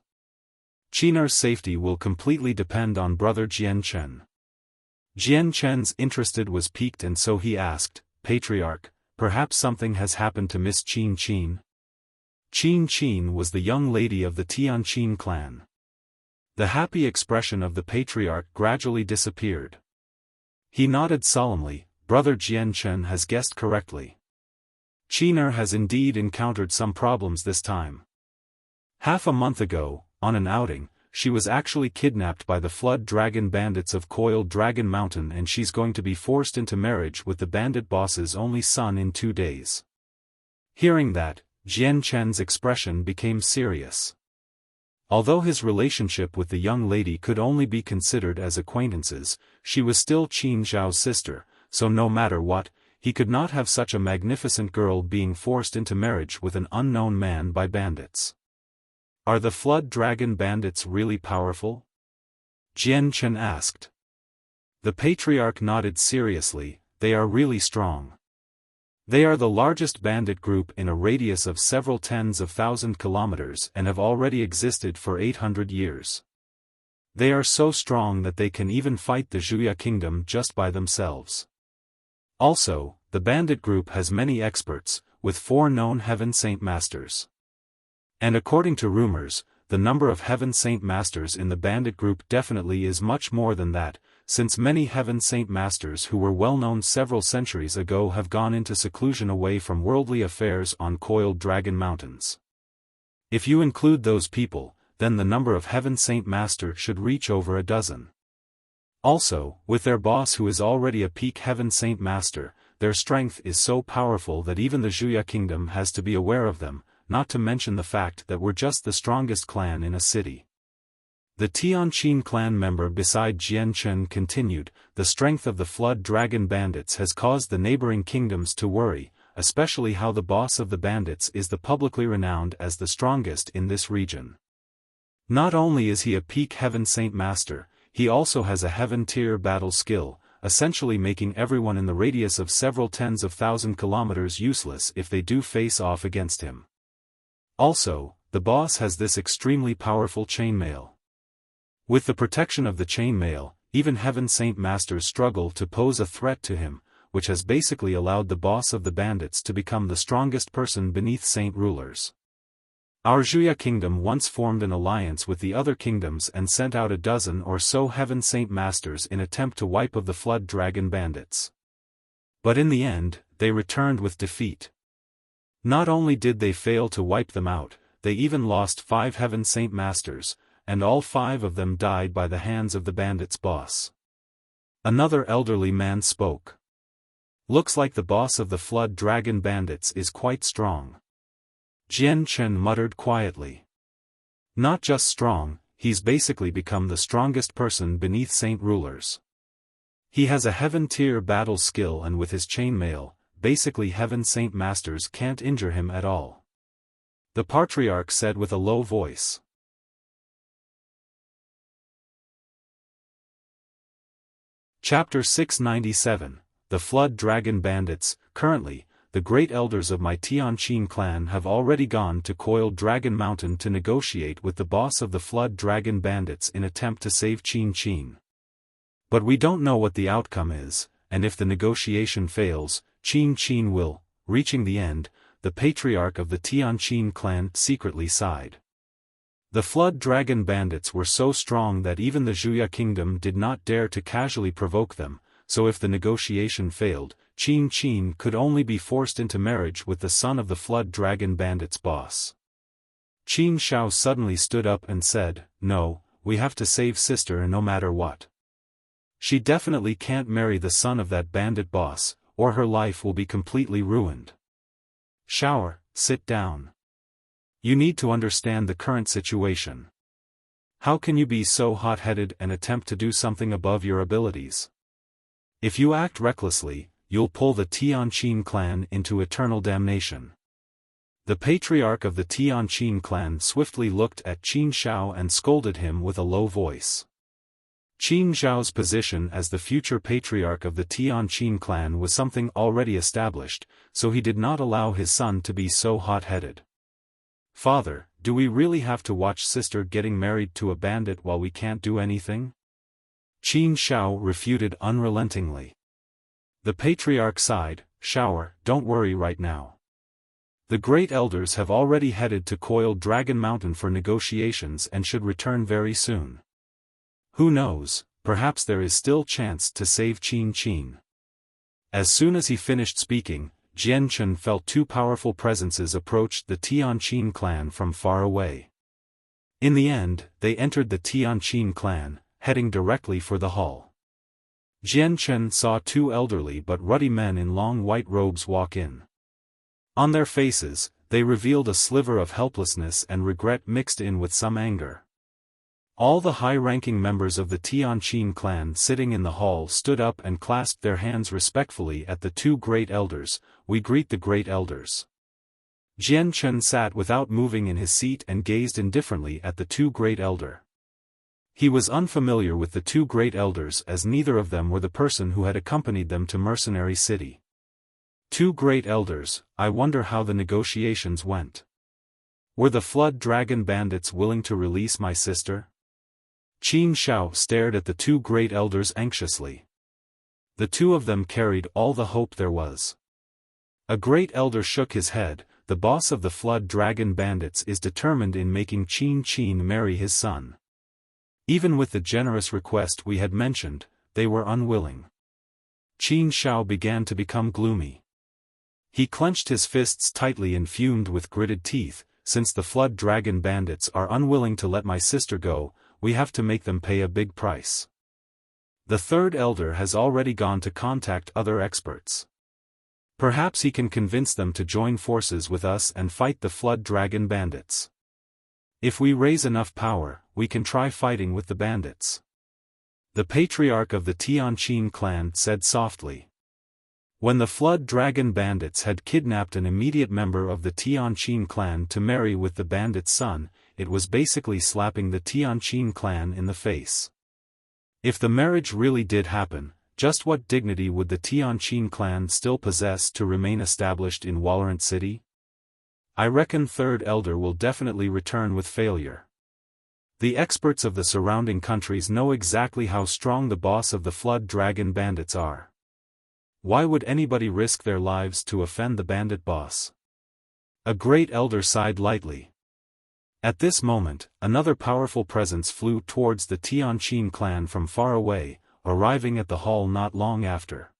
A: Qin'er's safety will completely depend on Brother Jian Chen. Jian Chen's interest was piqued and so he asked, Patriarch, perhaps something has happened to Miss Qin Qin? Qin Qin was the young lady of the Tianqin clan. The happy expression of the patriarch gradually disappeared. He nodded solemnly, Brother Jian Chen has guessed correctly. Qin'er has indeed encountered some problems this time. Half a month ago, on an outing, she was actually kidnapped by the Flood Dragon bandits of Coiled Dragon Mountain and she's going to be forced into marriage with the bandit boss's only son in 2 days. Hearing that, Jian Chen's expression became serious. Although his relationship with the young lady could only be considered as acquaintances, she was still Qin Zhao's sister, so no matter what, he could not have such a magnificent girl being forced into marriage with an unknown man by bandits. Are the Flood Dragon bandits really powerful? Jian Chen asked. The patriarch nodded seriously, they are really strong. They are the largest bandit group in a radius of several tens of thousand kilometers and have already existed for 800 years. They are so strong that they can even fight the Zhuya kingdom just by themselves. Also, the bandit group has many experts, with 4 known Heaven Saint Masters. And according to rumors, the number of Heaven Saint Masters in the bandit group definitely is much more than that, since many Heaven Saint Masters who were well known several centuries ago have gone into seclusion away from worldly affairs on Coiled Dragon Mountains. If you include those people, then the number of Heaven Saint Master should reach over a dozen. Also, with their boss who is already a peak Heaven Saint Master, their strength is so powerful that even the Zhuya kingdom has to be aware of them, not to mention the fact that we're just the strongest clan in a city. The Tianqin clan member beside Jian Chen continued, the strength of the Flood Dragon bandits has caused the neighboring kingdoms to worry, especially how the boss of the bandits is the publicly renowned as the strongest in this region. Not only is he a peak Heaven Saint Master, he also has a Heaven-tier battle skill, essentially making everyone in the radius of several tens of thousand kilometers useless if they do face off against him. Also, the boss has this extremely powerful chainmail. With the protection of the chainmail, even Heaven Saint Masters struggle to pose a threat to him, which has basically allowed the boss of the bandits to become the strongest person beneath saint rulers. Our Zhuya kingdom once formed an alliance with the other kingdoms and sent out a dozen or so Heaven Saint Masters in attempt to wipe of the Flood Dragon bandits. But in the end, they returned with defeat. Not only did they fail to wipe them out, they even lost 5 Heaven Saint Masters, and all 5 of them died by the hands of the bandits' boss. Another elderly man spoke. Looks like the boss of the Flood Dragon bandits is quite strong. Jian Chen muttered quietly. Not just strong, he's basically become the strongest person beneath saint rulers. He has a Heaven-tier battle skill, and with his chainmail, basically Heaven Saint Masters can't injure him at all. The Patriarch said with a low voice. Chapter 697, The Flood Dragon Bandits. Currently, the great elders of my Tianqin clan have already gone to Coiled Dragon Mountain to negotiate with the boss of the Flood Dragon Bandits in attempt to save Qin. But we don't know what the outcome is, and if the negotiation fails, Qin will, reaching the end, the patriarch of the Tianqin clan secretly sighed. The Flood Dragon Bandits were so strong that even the Zhuya kingdom did not dare to casually provoke them, so if the negotiation failed, Qin could only be forced into marriage with the son of the Flood Dragon Bandits' boss. Qin Shao suddenly stood up and said, "No, we have to save sister no matter what. She definitely can't marry the son of that bandit boss, or her life will be completely ruined. Shao, sit down. You need to understand the current situation. How can you be so hot-headed and attempt to do something above your abilities? If you act recklessly, you'll pull the Tianqin clan into eternal damnation." The patriarch of the Tianqin clan swiftly looked at Qin Shao and scolded him with a low voice. Qin Shao's position as the future patriarch of the Tianqin clan was something already established, so he did not allow his son to be so hot-headed. "Father, do we really have to watch sister getting married to a bandit while we can't do anything?" Qin Shao refuted unrelentingly. The patriarch sighed, "Shao, don't worry right now. The great elders have already headed to Coiled Dragon Mountain for negotiations and should return very soon. Who knows, perhaps there is still chance to save Qin. As soon as he finished speaking, Jian Chen felt 2 powerful presences approach the Tianqin clan from far away. In the end, they entered the Tianqin clan, heading directly for the hall. Jian Chen saw 2 elderly but ruddy men in long white robes walk in. On their faces, they revealed a sliver of helplessness and regret mixed in with some anger. All the high-ranking members of the Tianqin clan sitting in the hall stood up and clasped their hands respectfully at the 2 great elders. "We greet the great elders." Jian Chen sat without moving in his seat and gazed indifferently at the 2 great elder. He was unfamiliar with the 2 great elders as neither of them were the person who had accompanied them to Mercenary City. 2 great elders, I wonder how the negotiations went. Were the Flood Dragon bandits willing to release my sister? Qin Shao stared at the 2 great elders anxiously. The 2 of them carried all the hope there was. A great elder shook his head. "The boss of the Flood Dragon bandits is determined in making Qin marry his son. Even with the generous request we had mentioned, they were unwilling." Qin Shao began to become gloomy. He clenched his fists tightly and fumed with gritted teeth. "Since the Flood Dragon bandits are unwilling to let my sister go, we have to make them pay a big price. The 3rd elder has already gone to contact other experts. Perhaps he can convince them to join forces with us and fight the Flood Dragon bandits. If we raise enough power, we can try fighting with the bandits. The patriarch of the Tianqin clan said softly. When the Flood Dragon bandits had kidnapped an immediate member of the Tianqin clan to marry with the bandit's son, it was basically slapping the Tianqin clan in the face. If the marriage really did happen, just what dignity would the Tianqin clan still possess to remain established in Walorant City? I reckon Third Elder will definitely return with failure. The experts of the surrounding countries know exactly how strong the boss of the Flood Dragon bandits are. Why would anybody risk their lives to offend the bandit boss? A great elder sighed lightly. At this moment, another powerful presence flew towards the Tianqin clan from far away, arriving at the hall not long after.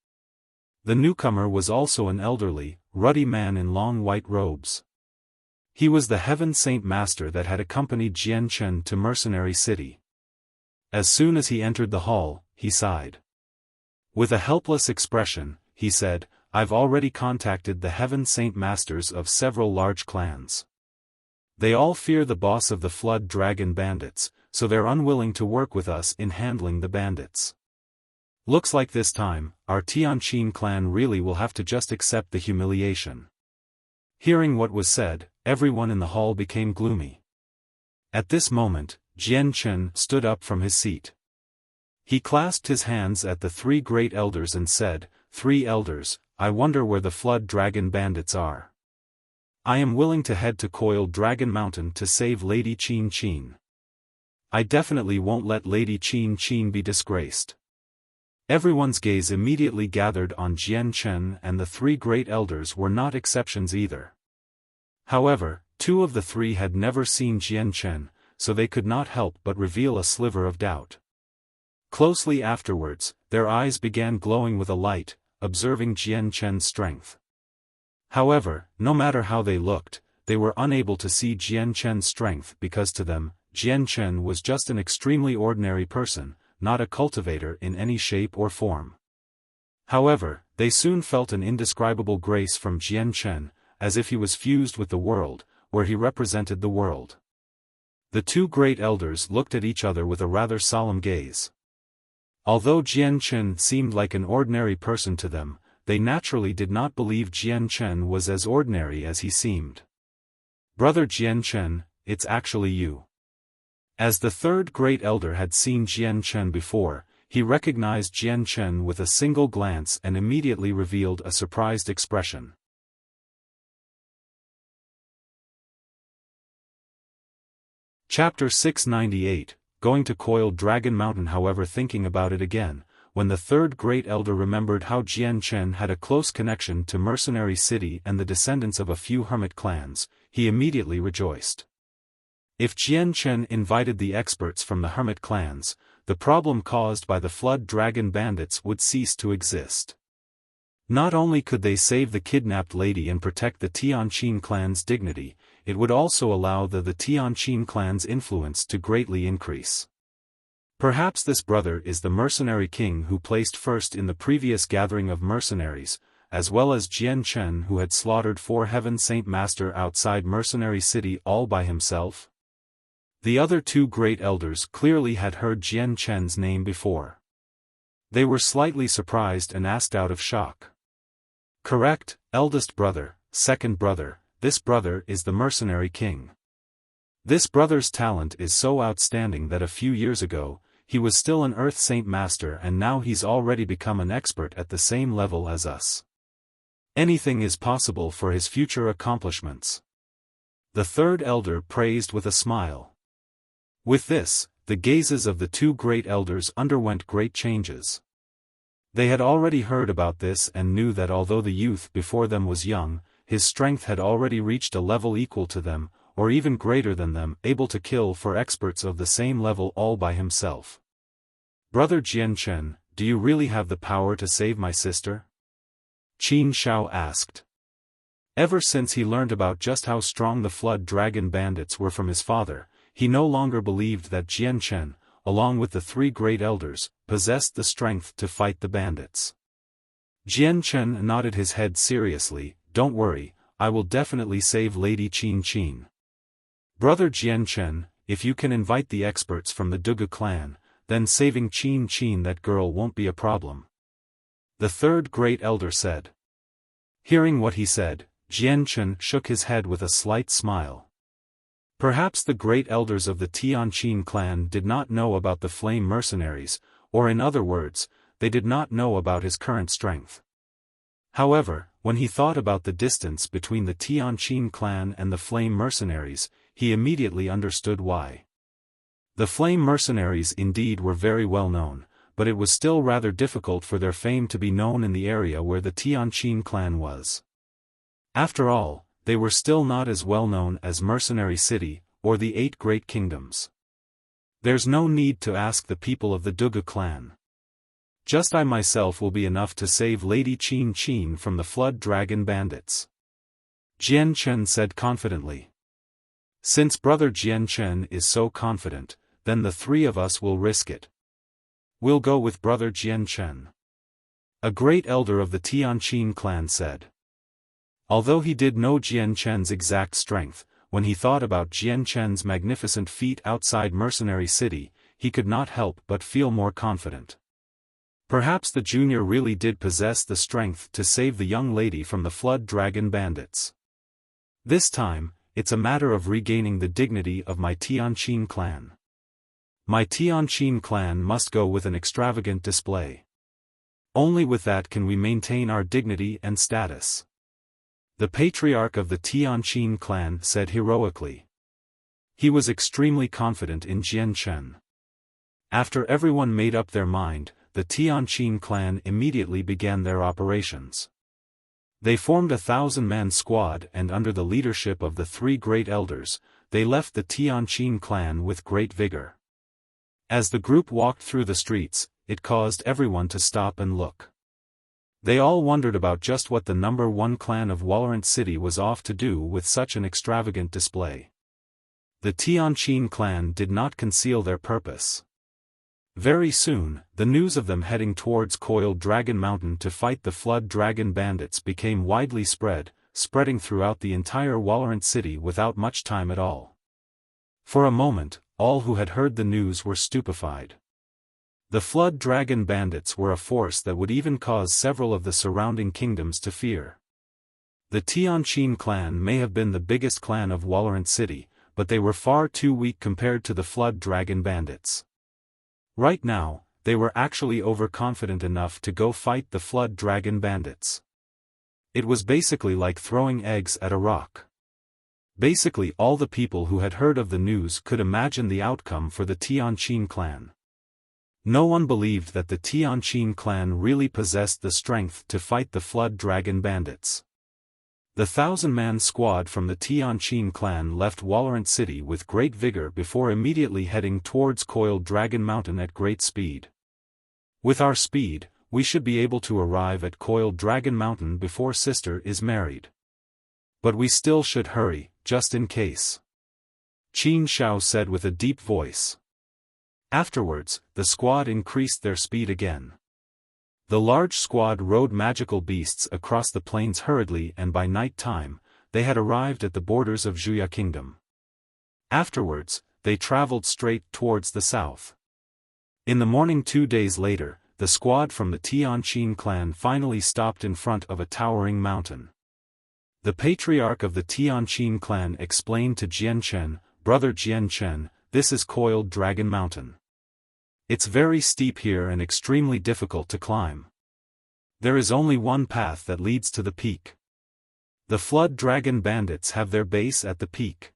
A: The newcomer was also an elderly, ruddy man in long white robes. He was the Heaven Saint Master that had accompanied Jian Chen to Mercenary City. As soon as he entered the hall, he sighed. With a helpless expression, he said, "I've already contacted the Heaven Saint Masters of several large clans. They all fear the boss of the Flood Dragon bandits, so they're unwilling to work with us in handling the bandits. Looks like this time, our Tianqin clan really will have to just accept the humiliation." Hearing what was said, everyone in the hall became gloomy. At this moment, Jian Chen stood up from his seat. He clasped his hands at the three great elders and said, "Three elders, I wonder where the Flood Dragon bandits are. I am willing to head to Coil Dragon Mountain to save Lady Qin Qin. I definitely won't let Lady Qin Qin be disgraced." Everyone's gaze immediately gathered on Jian Chen, and the three great elders were not exceptions either. However, two of the three had never seen Jian Chen, so they could not help but reveal a sliver of doubt. Closely afterwards, their eyes began glowing with a light, observing Jian Chen's strength. However, no matter how they looked, they were unable to see Jian Chen's strength because to them, Jian Chen was just an extremely ordinary person, not a cultivator in any shape or form. However, they soon felt an indescribable grace from Jian Chen, as if he was fused with the world, where he represented the world. The two great elders looked at each other with a rather solemn gaze. Although Jian Chen seemed like an ordinary person to them, they naturally did not believe Jian Chen was as ordinary as he seemed. "Brother Jian Chen, it's actually you." As the third great elder had seen Jian Chen before, he recognized Jian Chen with a single glance and immediately revealed a surprised expression. Chapter 698, Going to Coil Dragon Mountain. However, thinking about it again, when the third great elder remembered how Jian Chen had a close connection to Mercenary City and the descendants of a few hermit clans, he immediately rejoiced. If Jian Chen invited the experts from the hermit clans, the problem caused by the Flood Dragon bandits would cease to exist. Not only could they save the kidnapped lady and protect the Tianqin clan's dignity, it would also allow the Tianqin clan's influence to greatly increase. Perhaps this brother is the mercenary king who placed first in the previous gathering of mercenaries, as well as Jian Chen who had slaughtered 4 Heaven Saint Master outside Mercenary City all by himself. The other two great elders clearly had heard Jian Chen's name before. They were slightly surprised and asked out of shock. "Correct, eldest brother, second brother, this brother is the mercenary king. This brother's talent is so outstanding that a few years ago, he was still an Earth Saint Master and now he's already become an expert at the same level as us. Anything is possible for his future accomplishments." The third elder praised with a smile. With this, the gazes of the two great elders underwent great changes. They had already heard about this and knew that although the youth before them was young, his strength had already reached a level equal to them, or even greater than them, able to kill for experts of the same level all by himself. "Brother Jian Chen, do you really have the power to save my sister?" Qin Xiao asked. Ever since he learned about just how strong the Flood Dragon bandits were from his father, he no longer believed that Jian Chen, along with the three great elders, possessed the strength to fight the bandits. Jian Chen nodded his head seriously. Don't worry, I will definitely save Lady Qin Qin. Brother Jian Chen, if you can invite the experts from the Dugu clan, then saving Qin Qin that girl won't be a problem. The third great elder said. Hearing what he said, Jian Chen shook his head with a slight smile. Perhaps the great elders of the Tianqin clan did not know about the flame mercenaries, or in other words, they did not know about his current strength. However, when he thought about the distance between the Tianqin clan and the flame mercenaries, he immediately understood why. The flame mercenaries indeed were very well known, but it was still rather difficult for their fame to be known in the area where the Tianqin clan was. After all, they were still not as well known as Mercenary City, or the 8 Great Kingdoms. There's no need to ask the people of the Dugu clan. Just I myself will be enough to save Lady Qin Qin from the Flood Dragon bandits. Jian Chen said confidently. Since brother Jian Chen is so confident, then the 3 of us will risk it. We'll go with brother Jian Chen. A great elder of the Tianqin clan said. Although he did know Jian Chen's exact strength, when he thought about Jian Chen's magnificent feat outside Mercenary City, he could not help but feel more confident. Perhaps the junior really did possess the strength to save the young lady from the Flood Dragon bandits. This time, it's a matter of regaining the dignity of my Tianqin clan. My Tianqin clan must go with an extravagant display. Only with that can we maintain our dignity and status. The patriarch of the Tianqin clan said heroically. He was extremely confident in Jian Chen. After everyone made up their mind, the Tianqin clan immediately began their operations. They formed a 1,000-man squad and under the leadership of the 3 great elders, they left the Tianqin clan with great vigor. As the group walked through the streets, it caused everyone to stop and look. They all wondered about just what the number 1 clan of Valorant City was off to do with such an extravagant display. The Tianqin clan did not conceal their purpose. Very soon, the news of them heading towards Coiled Dragon Mountain to fight the Flood Dragon bandits became widely spreading throughout the entire Valorant City without much time at all. For a moment, all who had heard the news were stupefied. The Flood Dragon bandits were a force that would even cause several of the surrounding kingdoms to fear. The Tianqin clan may have been the biggest clan of Valorant City, but they were far too weak compared to the Flood Dragon bandits. Right now, they were actually overconfident enough to go fight the Flood Dragon bandits. It was basically like throwing eggs at a rock. Basically all the people who had heard of the news could imagine the outcome for the Tianqin clan. No one believed that the Tianqin clan really possessed the strength to fight the Flood Dragon bandits. The 1,000-man squad from the Tianqin clan left Valorant City with great vigor before immediately heading towards Coiled Dragon Mountain at great speed. With our speed, we should be able to arrive at Coiled Dragon Mountain before sister is married. But we still should hurry, just in case. Qin Xiao said with a deep voice. Afterwards, the squad increased their speed again. The large squad rode magical beasts across the plains hurriedly and by night time, they had arrived at the borders of Wuxia Kingdom. Afterwards, they traveled straight towards the south. In the morning 2 days later, the squad from the Tianqin clan finally stopped in front of a towering mountain. The patriarch of the Tianqin clan explained to Jian Chen, "Brother Jian Chen, this is Coiled Dragon Mountain. It's very steep here and extremely difficult to climb. There is only one path that leads to the peak. The Flood Dragon bandits have their base at the peak."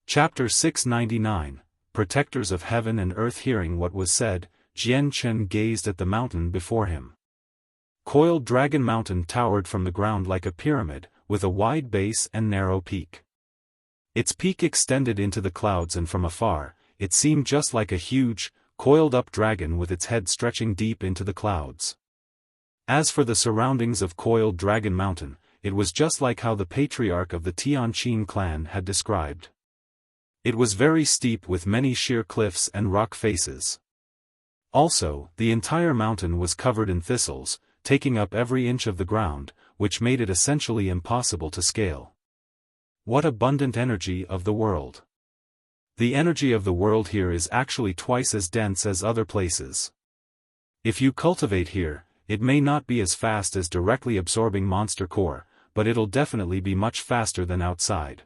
A: Chapter 699, Protectors of Heaven and Earth. Hearing what was said, Jian Chen gazed at the mountain before him. Coiled Dragon Mountain towered from the ground like a pyramid, with a wide base and narrow peak. Its peak extended into the clouds and from afar, it seemed just like a huge, coiled-up dragon with its head stretching deep into the clouds. As for the surroundings of Coiled Dragon Mountain, it was just like how the patriarch of the Tianqin clan had described. It was very steep with many sheer cliffs and rock faces. Also, the entire mountain was covered in thistles, taking up every inch of the ground, which made it essentially impossible to scale. What abundant energy of the world! The energy of the world here is actually twice as dense as other places. If you cultivate here, it may not be as fast as directly absorbing monster core, but it'll definitely be much faster than outside.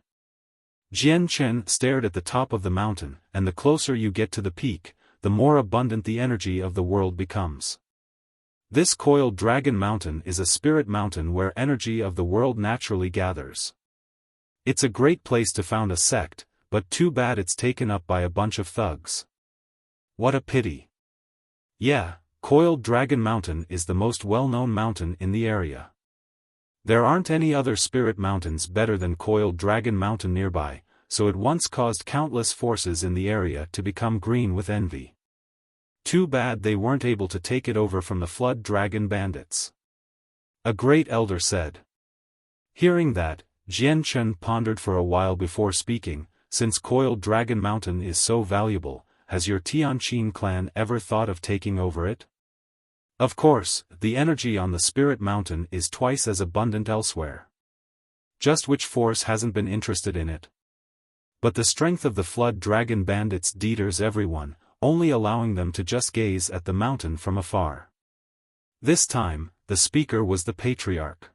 A: Jian Chen stared at the top of the mountain, and the closer you get to the peak, the more abundant the energy of the world becomes. This coiled dragon mountain is a spirit mountain where energy of the world naturally gathers. It's a great place to found a sect, but too bad it's taken up by a bunch of thugs. What a pity. Yeah, Coiled Dragon Mountain is the most well-known mountain in the area. There aren't any other spirit mountains better than Coiled Dragon Mountain nearby, so it once caused countless forces in the area to become green with envy. Too bad they weren't able to take it over from the Flood Dragon bandits. A great elder said. Hearing that, Jian Chen pondered for a while before speaking. Since Coiled Dragon Mountain is so valuable, has your Tianqin clan ever thought of taking over it? Of course, the energy on the Spirit Mountain is twice as abundant elsewhere. Just which force hasn't been interested in it? But the strength of the Flood Dragon bandits deters everyone, only allowing them to just gaze at the mountain from afar. This time, the speaker was the Patriarch.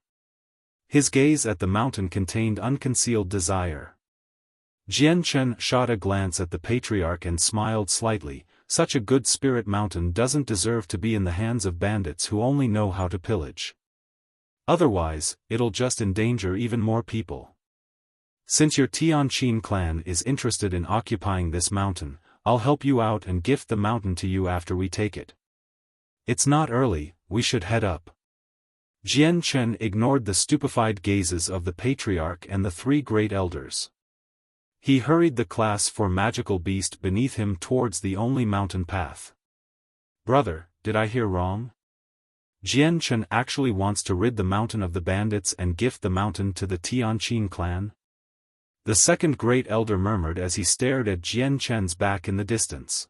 A: His gaze at the mountain contained unconcealed desire. Jian Chen shot a glance at the Patriarch and smiled slightly. Such a good spirit mountain doesn't deserve to be in the hands of bandits who only know how to pillage. Otherwise, it'll just endanger even more people. Since your Tianqin clan is interested in occupying this mountain, I'll help you out and gift the mountain to you after we take it. It's not early, we should head up. Jian Chen ignored the stupefied gazes of the Patriarch and the three great elders. He hurried the class 4 magical beast beneath him towards the only mountain path. Brother, did I hear wrong? Jian Chen actually wants to rid the mountain of the bandits and gift the mountain to the Tianqin clan? The second great elder murmured as he stared at Jian Chen's back in the distance.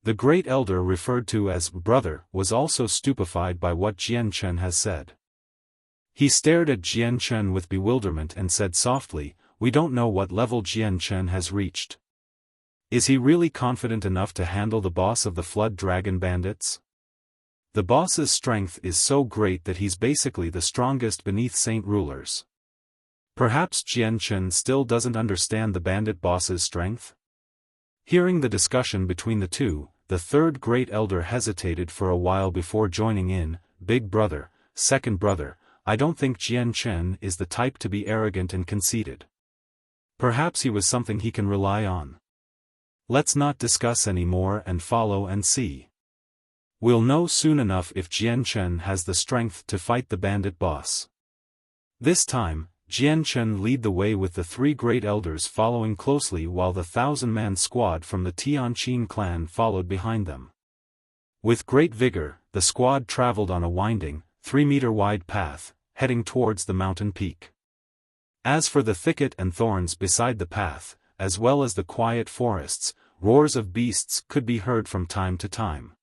A: The great elder referred to as brother was also stupefied by what Jian Chen has said. He stared at Jian Chen with bewilderment and said softly, "We don't know what level Jian Chen has reached. Is he really confident enough to handle the boss of the Flood Dragon bandits? The boss's strength is so great that he's basically the strongest beneath saint rulers. Perhaps Jian Chen still doesn't understand the bandit boss's strength?" Hearing the discussion between the two, the third great elder hesitated for a while before joining in. "Big brother, second brother, I don't think Jian Chen is the type to be arrogant and conceited. Perhaps he was something he can rely on. Let's not discuss any more and follow and see. We'll know soon enough if Jian Chen has the strength to fight the bandit boss." This time, Jian Chen led the way with the three great elders following closely while the 1,000-man squad from the Tianqin clan followed behind them. With great vigor, the squad traveled on a winding, 3-meter-wide path, heading towards the mountain peak. As for the thicket and thorns beside the path, as well as the quiet forests, roars of beasts could be heard from time to time.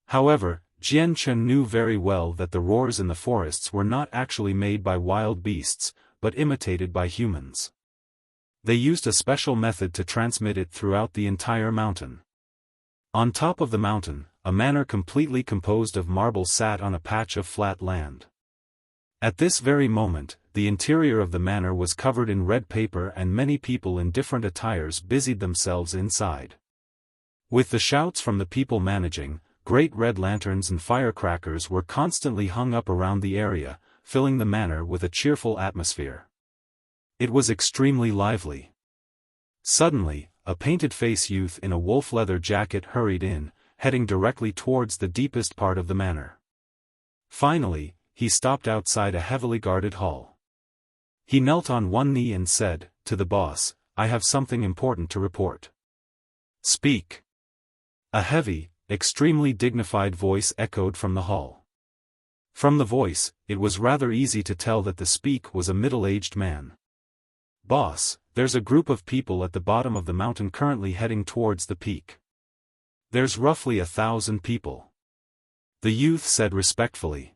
A: However, Jian Chen knew very well that the roars in the forests were not actually made by wild beasts, but imitated by humans. They used a special method to transmit it throughout the entire mountain. On top of the mountain, a manor completely composed of marble sat on a patch of flat land. At this very moment, the interior of the manor was covered in red paper and many people in different attires busied themselves inside. With the shouts from the people managing, great red lanterns and firecrackers were constantly hung up around the area, filling the manor with a cheerful atmosphere. It was extremely lively. Suddenly, a painted-faced youth in a wolf leather jacket hurried in, heading directly towards the deepest part of the manor. Finally, he stopped outside a heavily guarded hall. He knelt on one knee and said, "To the boss, I have something important to report." "Speak." A heavy, extremely dignified voice echoed from the hall. From the voice, it was rather easy to tell that the speaker was a middle-aged man. "Boss, there's a group of people at the bottom of the mountain currently heading towards the peak. There's roughly 1,000 people. The youth said respectfully.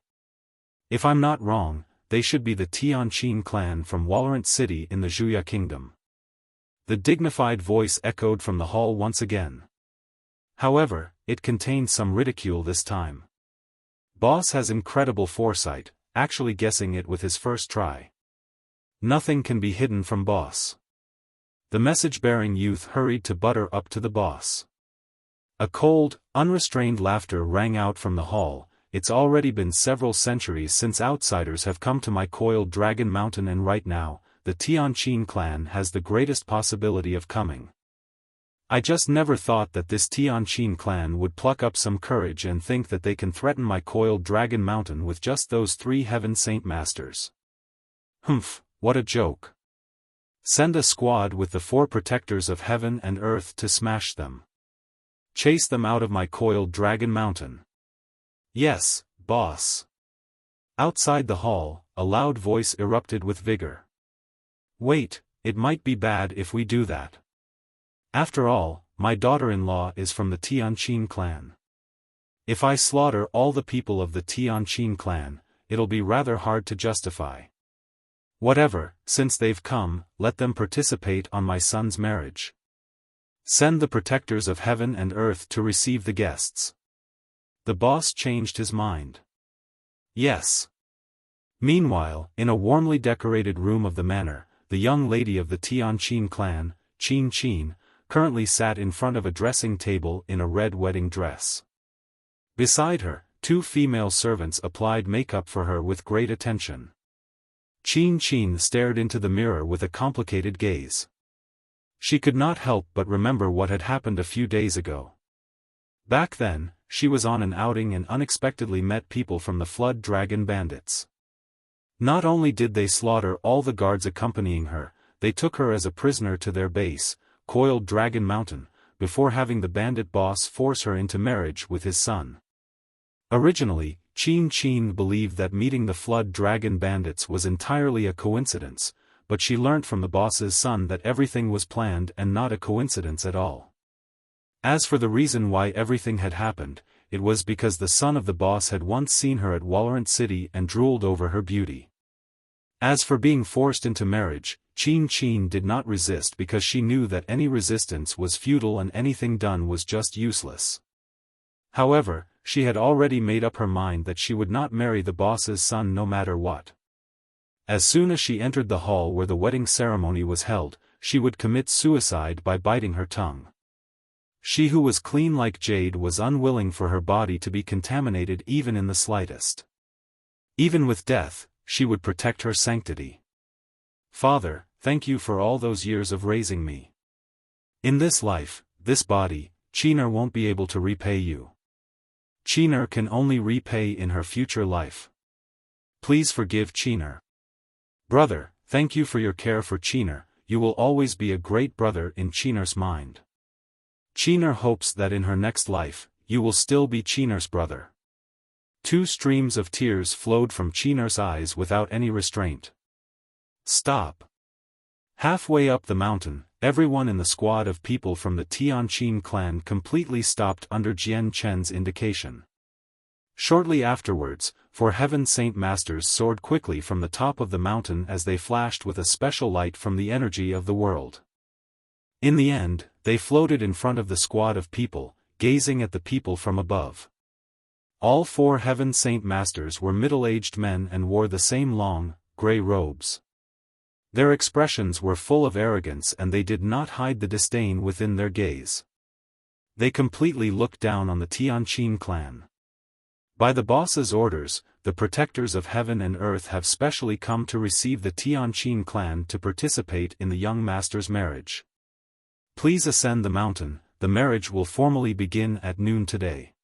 A: If I'm not wrong, they should be the Tianqin clan from Walorant City in the Zhuya Kingdom. The dignified voice echoed from the hall once again. However, it contained some ridicule this time. Boss has incredible foresight, actually guessing it with his first try. Nothing can be hidden from boss. The message-bearing youth hurried to butter up to the boss. A cold, unrestrained laughter rang out from the hall. It's already been several centuries since outsiders have come to my coiled dragon mountain, and right now, the Tianqin clan has the greatest possibility of coming. I just never thought that this Tianqin clan would pluck up some courage and think that they can threaten my coiled dragon mountain with just those 3 heaven saint masters. Humph, what a joke. Send a squad with the 4 protectors of heaven and earth to smash them. Chase them out of my coiled dragon mountain. Yes, boss. Outside the hall, a loud voice erupted with vigor. Wait, it might be bad if we do that. After all, my daughter-in-law is from the Tianqin clan. If I slaughter all the people of the Tianqin clan, it'll be rather hard to justify. Whatever, since they've come, let them participate on my son's marriage. Send the protectors of heaven and earth to receive the guests. The boss changed his mind. Yes. Meanwhile, in a warmly decorated room of the manor, the young lady of the Tianqin clan, Qin, currently sat in front of a dressing table in a red wedding dress. Beside her, 2 female servants applied makeup for her with great attention. Qin stared into the mirror with a complicated gaze. She could not help but remember what had happened a few days ago. Back then, she was on an outing and unexpectedly met people from the Flood Dragon Bandits. Not only did they slaughter all the guards accompanying her, they took her as a prisoner to their base, Coiled Dragon Mountain, before having the bandit boss force her into marriage with his son. Originally, Qin believed that meeting the Flood Dragon Bandits was entirely a coincidence, but she learnt from the boss's son that everything was planned and not a coincidence at all. As for the reason why everything had happened, it was because the son of the boss had once seen her at Walorant City and drooled over her beauty. As for being forced into marriage, Qin did not resist because she knew that any resistance was futile and anything done was just useless. However, she had already made up her mind that she would not marry the boss's son no matter what. As soon as she entered the hall where the wedding ceremony was held, she would commit suicide by biting her tongue. She who was clean like jade was unwilling for her body to be contaminated even in the slightest. Even with death, she would protect her sanctity. Father, thank you for all those years of raising me. In this life, this body, Qiner won't be able to repay you. Qiner can only repay in her future life. Please forgive Qiner. Brother, thank you for your care for Qiner, you will always be a great brother in Qiner's mind. Qiner hopes that in her next life, you will still be Qiner's brother. 2 streams of tears flowed from Qiner's eyes without any restraint. Stop. Halfway up the mountain, everyone in the squad of people from the Tianqin clan completely stopped under Jian Chen's indication. Shortly afterwards, 4 Heaven Saint Masters soared quickly from the top of the mountain as they flashed with a special light from the energy of the world. In the end, they floated in front of the squad of people, gazing at the people from above. All 4 Heaven Saint Masters were middle-aged men and wore the same long, grey robes. Their expressions were full of arrogance and they did not hide the disdain within their gaze. They completely looked down on the Tianqin clan. By the boss's orders, the protectors of heaven and earth have specially come to receive the Tianqin clan to participate in the young master's marriage. Please ascend the mountain, the marriage will formally begin at noon today.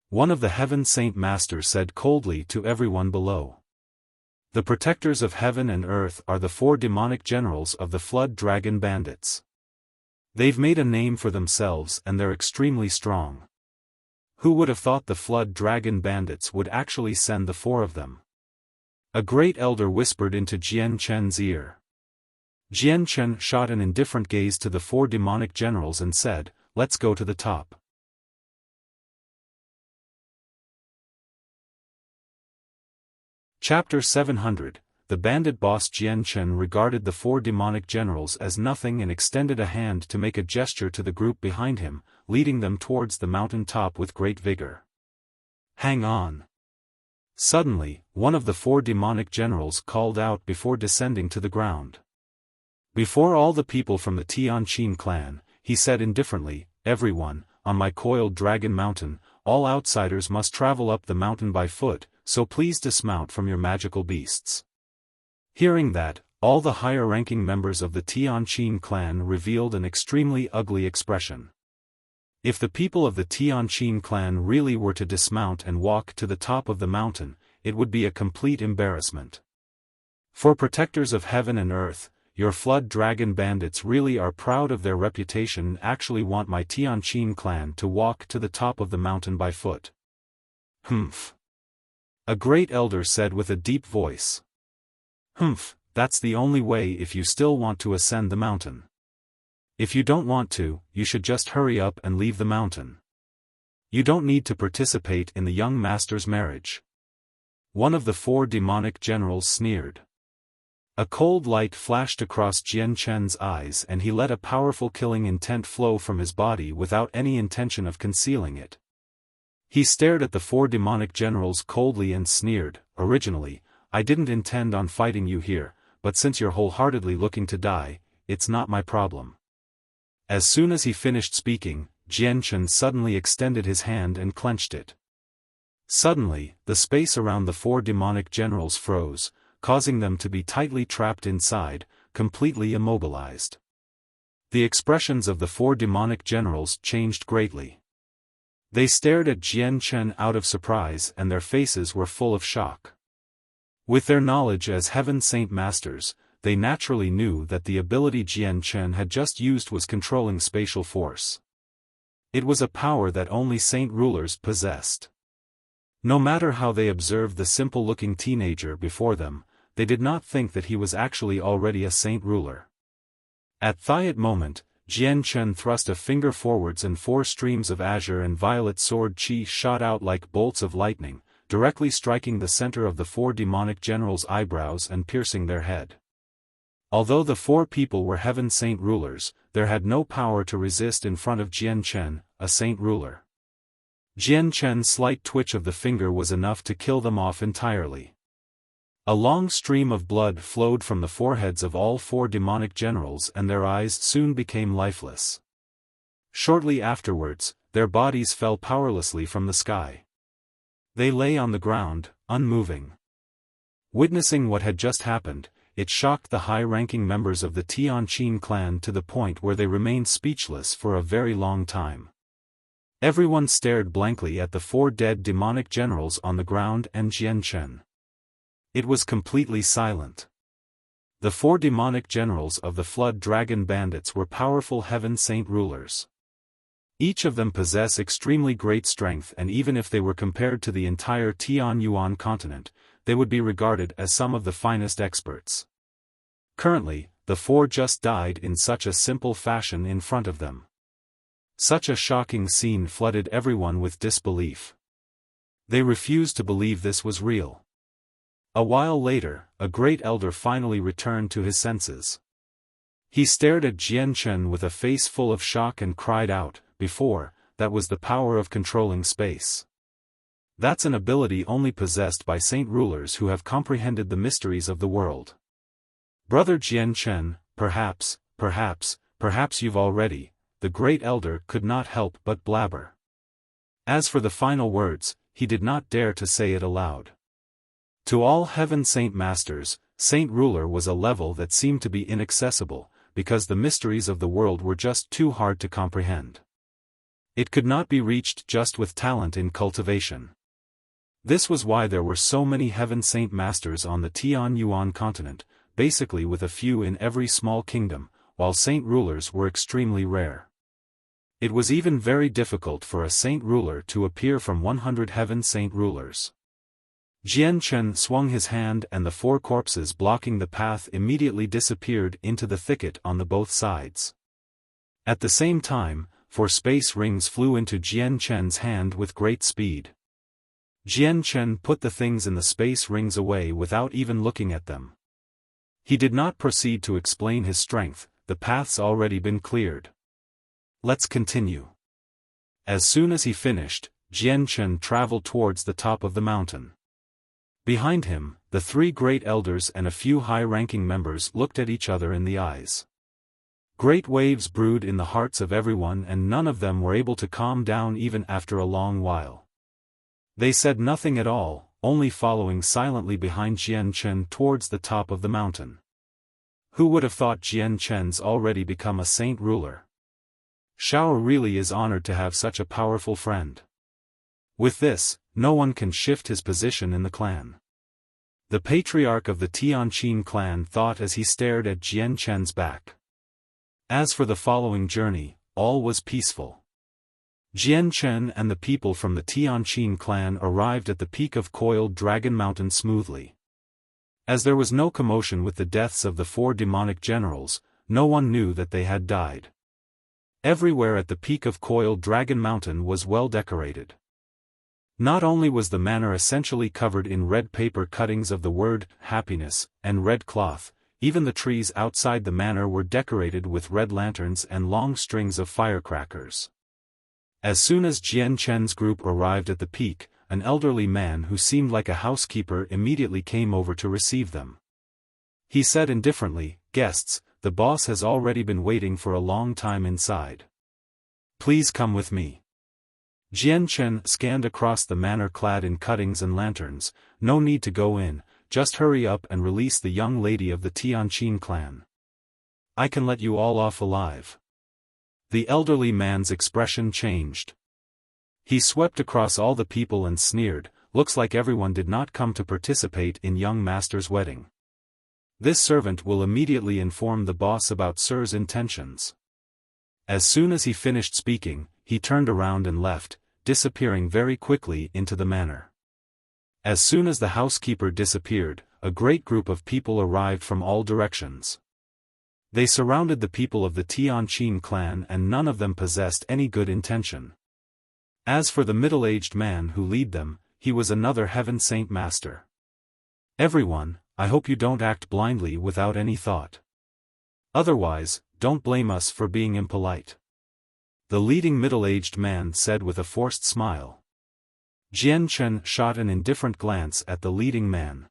A: One of the Heaven Saint Masters said coldly to everyone below. The protectors of heaven and earth are the 4 demonic generals of the Flood Dragon Bandits. They've made a name for themselves and they're extremely strong. Who would have thought the Flood Dragon Bandits would actually send the 4 of them? A great elder whispered into Jian Chen's ear. Jian Chen shot an indifferent gaze to the 4 demonic generals and said, "Let's go to the top." Chapter 700. The bandit boss Jian Chen regarded the 4 demonic generals as nothing and extended a hand to make a gesture to the group behind him, leading them towards the mountain top with great vigor. "Hang on." Suddenly, one of the 4 demonic generals called out before descending to the ground. Before all the people from the Tianqin clan, he said indifferently, "Everyone, on my coiled dragon mountain, all outsiders must travel up the mountain by foot, so please dismount from your magical beasts." Hearing that, all the higher-ranking members of the Tianqin clan revealed an extremely ugly expression. If the people of the Tianqin clan really were to dismount and walk to the top of the mountain, it would be a complete embarrassment. For protectors of heaven and earth, your flood dragon bandits really are proud of their reputation and actually want my Tianqin clan to walk to the top of the mountain by foot. "Humph," a great elder said with a deep voice. "Humph, that's the only way if you still want to ascend the mountain. If you don't want to, you should just hurry up and leave the mountain. You don't need to participate in the young master's marriage." One of the 4 demonic generals sneered. A cold light flashed across Jian Chen's eyes and he let a powerful killing intent flow from his body without any intention of concealing it. He stared at the 4 demonic generals coldly and sneered, "Originally, I didn't intend on fighting you here, but since you're wholeheartedly looking to die, it's not my problem." As soon as he finished speaking, Jian Chen suddenly extended his hand and clenched it. Suddenly, the space around the 4 demonic generals froze, causing them to be tightly trapped inside, completely immobilized. The expressions of the 4 demonic generals changed greatly. They stared at Jian Chen out of surprise and their faces were full of shock. With their knowledge as Heaven Saint Masters, they naturally knew that the ability Jian Chen had just used was controlling spatial force. It was a power that only saint rulers possessed. No matter how they observed the simple-looking teenager before them, they did not think that he was actually already a saint ruler. At that moment, Jian Chen thrust a finger forwards and 4 streams of azure and violet sword chi shot out like bolts of lightning, directly striking the center of the 4 demonic generals' eyebrows and piercing their head. Although the 4 people were heaven saint rulers, there had no power to resist in front of Jian Chen, a saint ruler. Jian Chen's slight twitch of the finger was enough to kill them off entirely. A long stream of blood flowed from the foreheads of all 4 demonic generals and their eyes soon became lifeless. Shortly afterwards, their bodies fell powerlessly from the sky. They lay on the ground, unmoving. Witnessing what had just happened, it shocked the high-ranking members of the Tianqin clan to the point where they remained speechless for a very long time. Everyone stared blankly at the 4 dead demonic generals on the ground and Jian Chen. It was completely silent. The 4 demonic generals of the Flood Dragon Bandits were powerful Heaven Saint rulers. Each of them possess extremely great strength and even if they were compared to the entire Tianyuan continent, they would be regarded as some of the finest experts. Currently, the 4 just died in such a simple fashion in front of them. Such a shocking scene flooded everyone with disbelief. They refused to believe this was real. A while later, a great elder finally returned to his senses. He stared at Jian Chen with a face full of shock and cried out, "Before, that was the power of controlling space. That's an ability only possessed by saint rulers who have comprehended the mysteries of the world. Brother Jian Chen, perhaps you've already," the great elder could not help but blabber. As for the final words, he did not dare to say it aloud. To all Heaven Saint Masters, Saint Ruler was a level that seemed to be inaccessible, because the mysteries of the world were just too hard to comprehend. It could not be reached just with talent in cultivation. This was why there were so many Heaven Saint Masters on the Tianyuan continent, basically with a few in every small kingdom, while Saint Rulers were extremely rare. It was even very difficult for a Saint Ruler to appear from 100 Heaven Saint Rulers. Jian Chen swung his hand and the four corpses blocking the path immediately disappeared into the thicket on the both sides. At the same time, 4 space rings flew into Jian Chen's hand with great speed. Jian Chen put the things in the space rings away without even looking at them. He did not proceed to explain his strength, the path's already been cleared. Let's continue. As soon as he finished, Jian Chen traveled towards the top of the mountain. Behind him, the 3 great elders and a few high-ranking members looked at each other in the eyes. Great waves brewed in the hearts of everyone and none of them were able to calm down even after a long while. They said nothing at all, only following silently behind Jian Chen towards the top of the mountain. Who would have thought Jian Chen's already become a saint ruler? Xiao really is honored to have such a powerful friend. With this, no one can shift his position in the clan. The patriarch of the Tianqin clan thought as he stared at Jian Chen's back. As for the following journey, all was peaceful. Jian Chen and the people from the Tianqin clan arrived at the peak of Coiled Dragon Mountain smoothly. As there was no commotion with the deaths of the 4 demonic generals, no one knew that they had died. Everywhere at the peak of Coiled Dragon Mountain was well decorated. Not only was the manor essentially covered in red paper cuttings of the word happiness and red cloth, even the trees outside the manor were decorated with red lanterns and long strings of firecrackers. As soon as Jian Chen's group arrived at the peak, an elderly man who seemed like a housekeeper immediately came over to receive them. He said indifferently, "Guests, the boss has already been waiting for a long time inside. Please come with me." Jian Chen scanned across the manor clad in cuttings and lanterns. "No need to go in, just hurry up and release the young lady of the Tianqin clan. I can let you all off alive." The elderly man's expression changed. He swept across all the people and sneered, "Looks like everyone did not come to participate in young master's wedding. This servant will immediately inform the boss about sir's intentions." As soon as he finished speaking, he turned around and left, disappearing very quickly into the manor. As soon as the housekeeper disappeared, a great group of people arrived from all directions. They surrounded the people of the Tianqin clan and none of them possessed any good intention. As for the middle-aged man who led them, he was another heaven saint master. "Everyone, I hope you don't act blindly without any thought. Otherwise, don't blame us for being impolite," the leading middle-aged man said with a forced smile. Jian Chen shot an indifferent glance at the leading man.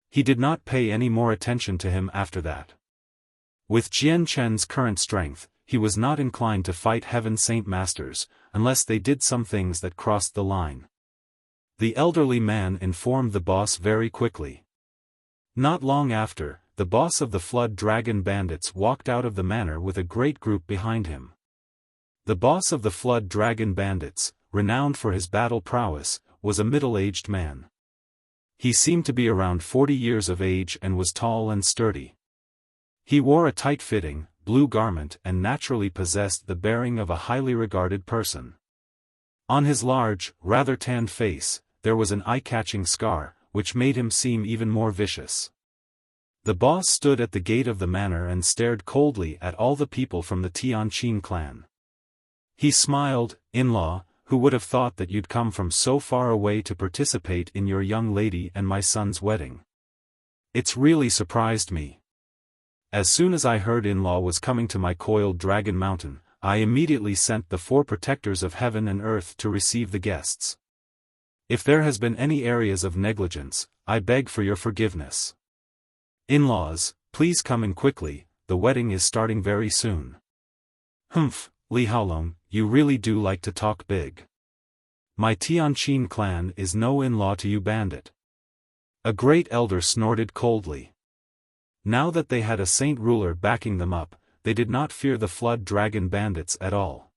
A: He did not pay any more attention to him after that. With Jian Chen's current strength, he was not inclined to fight heaven saint masters, unless they did some things that crossed the line. The elderly man informed the boss very quickly. Not long after, the boss of the Flood Dragon Bandits walked out of the manor with a great group behind him. The boss of the Flood Dragon Bandits, renowned for his battle prowess, was a middle-aged man. He seemed to be around 40 years of age and was tall and sturdy. He wore a tight-fitting, blue garment and naturally possessed the bearing of a highly regarded person. On his large, rather tanned face, there was an eye-catching scar, which made him seem even more vicious. The boss stood at the gate of the manor and stared coldly at all the people from the Tianqin clan. He smiled, "In-law, who would have thought that you'd come from so far away to participate in your young lady and my son's wedding? It's really surprised me. As soon as I heard in-law was coming to my Coiled Dragon Mountain, I immediately sent the 4 protectors of heaven and earth to receive the guests. If there has been any areas of negligence, I beg for your forgiveness. In-laws, please come in quickly, the wedding is starting very soon." "Humph, Li Haolong, you really do like to talk big. My Tianqin clan is no in-law to you, bandit." A great elder snorted coldly. Now that they had a saint ruler backing them up, they did not fear the Flood Dragon Bandits at all.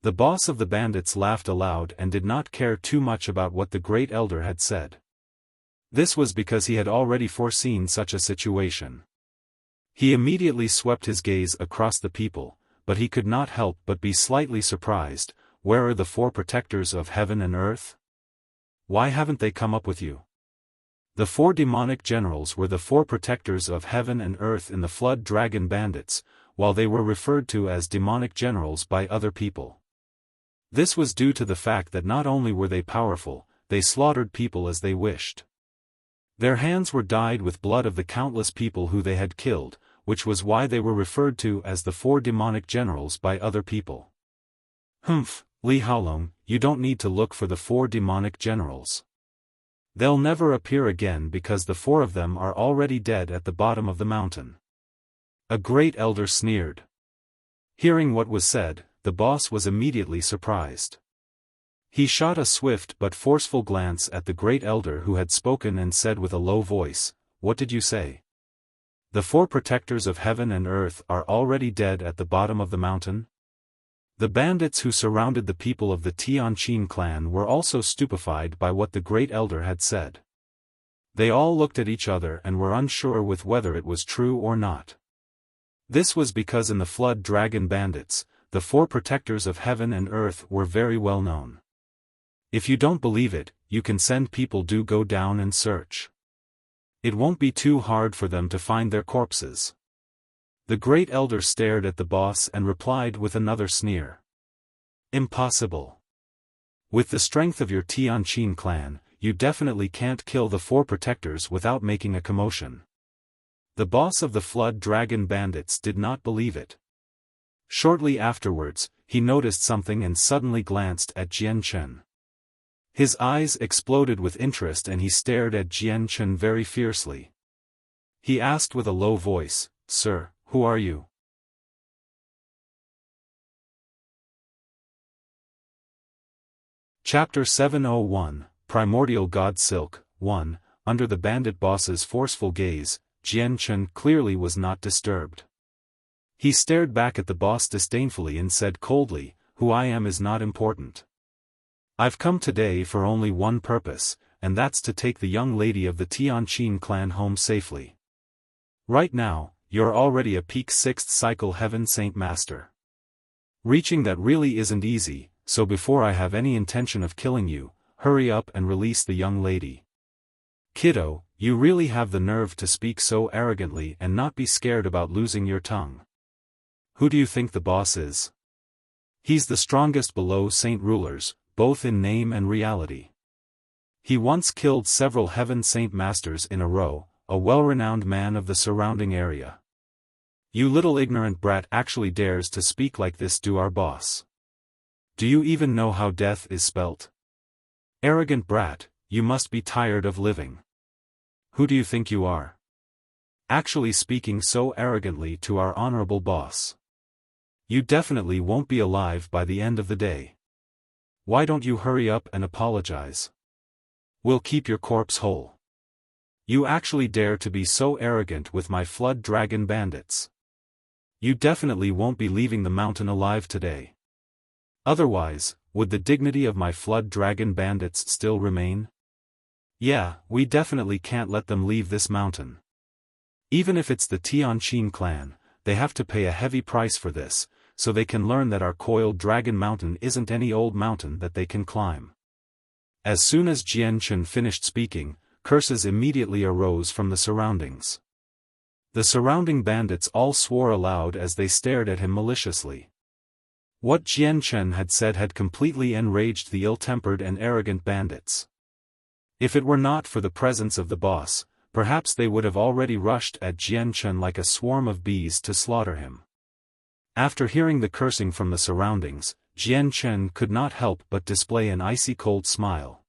A: The boss of the bandits laughed aloud and did not care too much about what the great elder had said. This was because he had already foreseen such a situation. He immediately swept his gaze across the people, but he could not help but be slightly surprised. "Where are the 4 protectors of heaven and earth? Why haven't they come up with you?" The 4 demonic generals were the 4 protectors of heaven and earth in the Flood Dragon Bandits, while they were referred to as demonic generals by other people. This was due to the fact that not only were they powerful, they slaughtered people as they wished. Their hands were dyed with blood of the countless people who they had killed, which was why they were referred to as the 4 demonic generals by other people. Humph, Li Haolong, you don't need to look for the 4 demonic generals. They'll never appear again because the 4 of them are already dead at the bottom of the mountain. A great elder sneered. Hearing what was said, the boss was immediately surprised. He shot a swift but forceful glance at the great elder who had spoken and said with a low voice, "What did you say? The 4 protectors of heaven and earth are already dead at the bottom of the mountain?" The bandits who surrounded the people of the Tianqin clan were also stupefied by what the great elder had said. They all looked at each other and were unsure with whether it was true or not. This was because in the Flood Dragon Bandits, the 4 protectors of heaven and earth were very well known. If you don't believe it, you can send people to go down and search. It won't be too hard for them to find their corpses. The great elder stared at the boss and replied with another sneer. Impossible. With the strength of your Tianqin clan, you definitely can't kill the 4 protectors without making a commotion. The boss of the Flood Dragon Bandits did not believe it. Shortly afterwards, he noticed something and suddenly glanced at Jian Chen. His eyes exploded with interest and he stared at Jian Chen very fiercely. He asked with a low voice, "Sir, who are you?" Chapter 701, Primordial God Silk, 1. Under the bandit boss's forceful gaze, Jian Chen clearly was not disturbed. He stared back at the boss disdainfully and said coldly, "Who I am is not important. I've come today for only one purpose, and that's to take the young lady of the Tianqin clan home safely. Right now, you're already a peak 6th cycle Heaven Saint Master. Reaching that really isn't easy, so before I have any intention of killing you, hurry up and release the young lady. Kiddo, you really have the nerve to speak so arrogantly and not be scared about losing your tongue. Who do you think the boss is? He's the strongest below Saint rulers, both in name and reality. He once killed several Heaven Saint Masters in a row, a well-renowned man of the surrounding area. You little ignorant brat actually dares to speak like this to our boss. Do you even know how death is spelt? Arrogant brat, you must be tired of living. Who do you think you are? Actually speaking so arrogantly to our honorable boss. You definitely won't be alive by the end of the day. Why don't you hurry up and apologize? We'll keep your corpse whole. You actually dare to be so arrogant with my Flood Dragon Bandits. You definitely won't be leaving the mountain alive today. Otherwise, would the dignity of my Flood Dragon Bandits still remain? Yeah, we definitely can't let them leave this mountain. Even if it's the Tianqin clan, they have to pay a heavy price for this, so they can learn that our coiled dragon mountain isn't any old mountain that they can climb. As soon as Jian Chen finished speaking, curses immediately arose from the surroundings. The surrounding bandits all swore aloud as they stared at him maliciously. What Jian Chen had said had completely enraged the ill-tempered and arrogant bandits. If it were not for the presence of the boss, perhaps they would have already rushed at Jian Chen like a swarm of bees to slaughter him. After hearing the cursing from the surroundings, Jian Chen could not help but display an icy cold smile.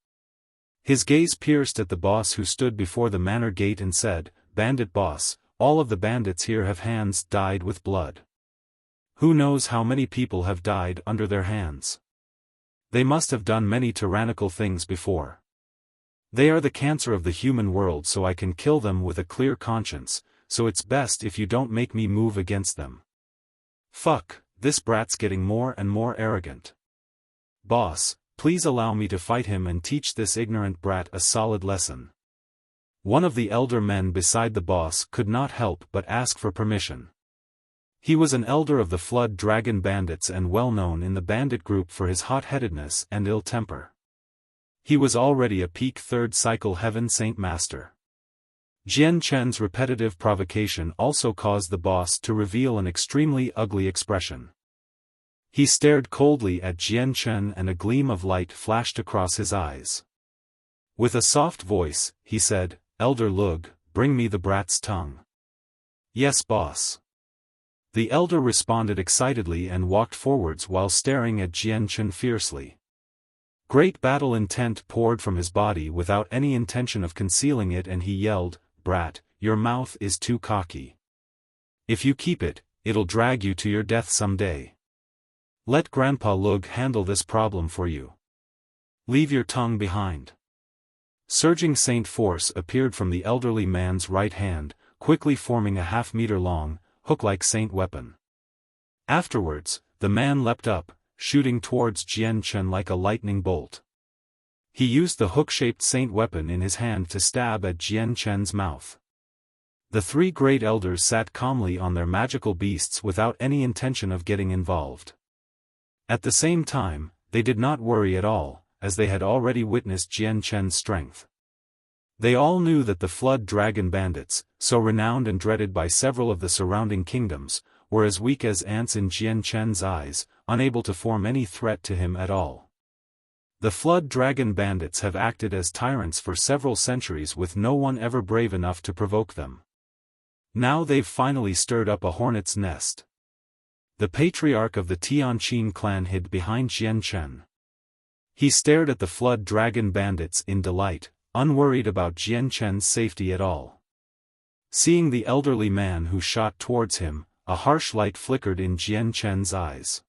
A: His gaze pierced at the boss who stood before the manor gate and said, "Bandit boss, all of the bandits here have hands dyed with blood. Who knows how many people have died under their hands? They must have done many tyrannical things before. They are the cancer of the human world, so I can kill them with a clear conscience, so it's best if you don't make me move against them." Fuck, this brat's getting more and more arrogant. Boss, please allow me to fight him and teach this ignorant brat a solid lesson. One of the elder men beside the boss could not help but ask for permission. He was an elder of the Flood Dragon Bandits and well known in the bandit group for his hot-headedness and ill temper. He was already a peak 3rd cycle Heaven Saint Master. Jian Chen's repetitive provocation also caused the boss to reveal an extremely ugly expression. He stared coldly at Jian Chen and a gleam of light flashed across his eyes. With a soft voice, he said, "Elder Lug, bring me the brat's tongue." "Yes, boss." The elder responded excitedly and walked forwards while staring at Jian Chen fiercely. Great battle intent poured from his body without any intention of concealing it, and he yelled, "Brat, your mouth is too cocky. If you keep it, it'll drag you to your death someday. Let Grandpa Lug handle this problem for you. Leave your tongue behind." Surging Saint Force appeared from the elderly man's right hand, quickly forming a half-meter-long, hook-like Saint weapon. Afterwards, the man leapt up, shooting towards Jian Chen like a lightning bolt. He used the hook-shaped Saint weapon in his hand to stab at Jian Chen's mouth. The three great elders sat calmly on their magical beasts without any intention of getting involved. At the same time, they did not worry at all, as they had already witnessed Jian Chen's strength. They all knew that the Flood Dragon Bandits, so renowned and dreaded by several of the surrounding kingdoms, were as weak as ants in Jian Chen's eyes, unable to form any threat to him at all. The Flood Dragon Bandits have acted as tyrants for several centuries with no one ever brave enough to provoke them. Now they've finally stirred up a hornet's nest. The patriarch of the Tianqin clan hid behind Jian Chen. He stared at the Flood Dragon Bandits in delight, unworried about Jian Chen's safety at all. Seeing the elderly man who shot towards him, a harsh light flickered in Jian Chen's eyes.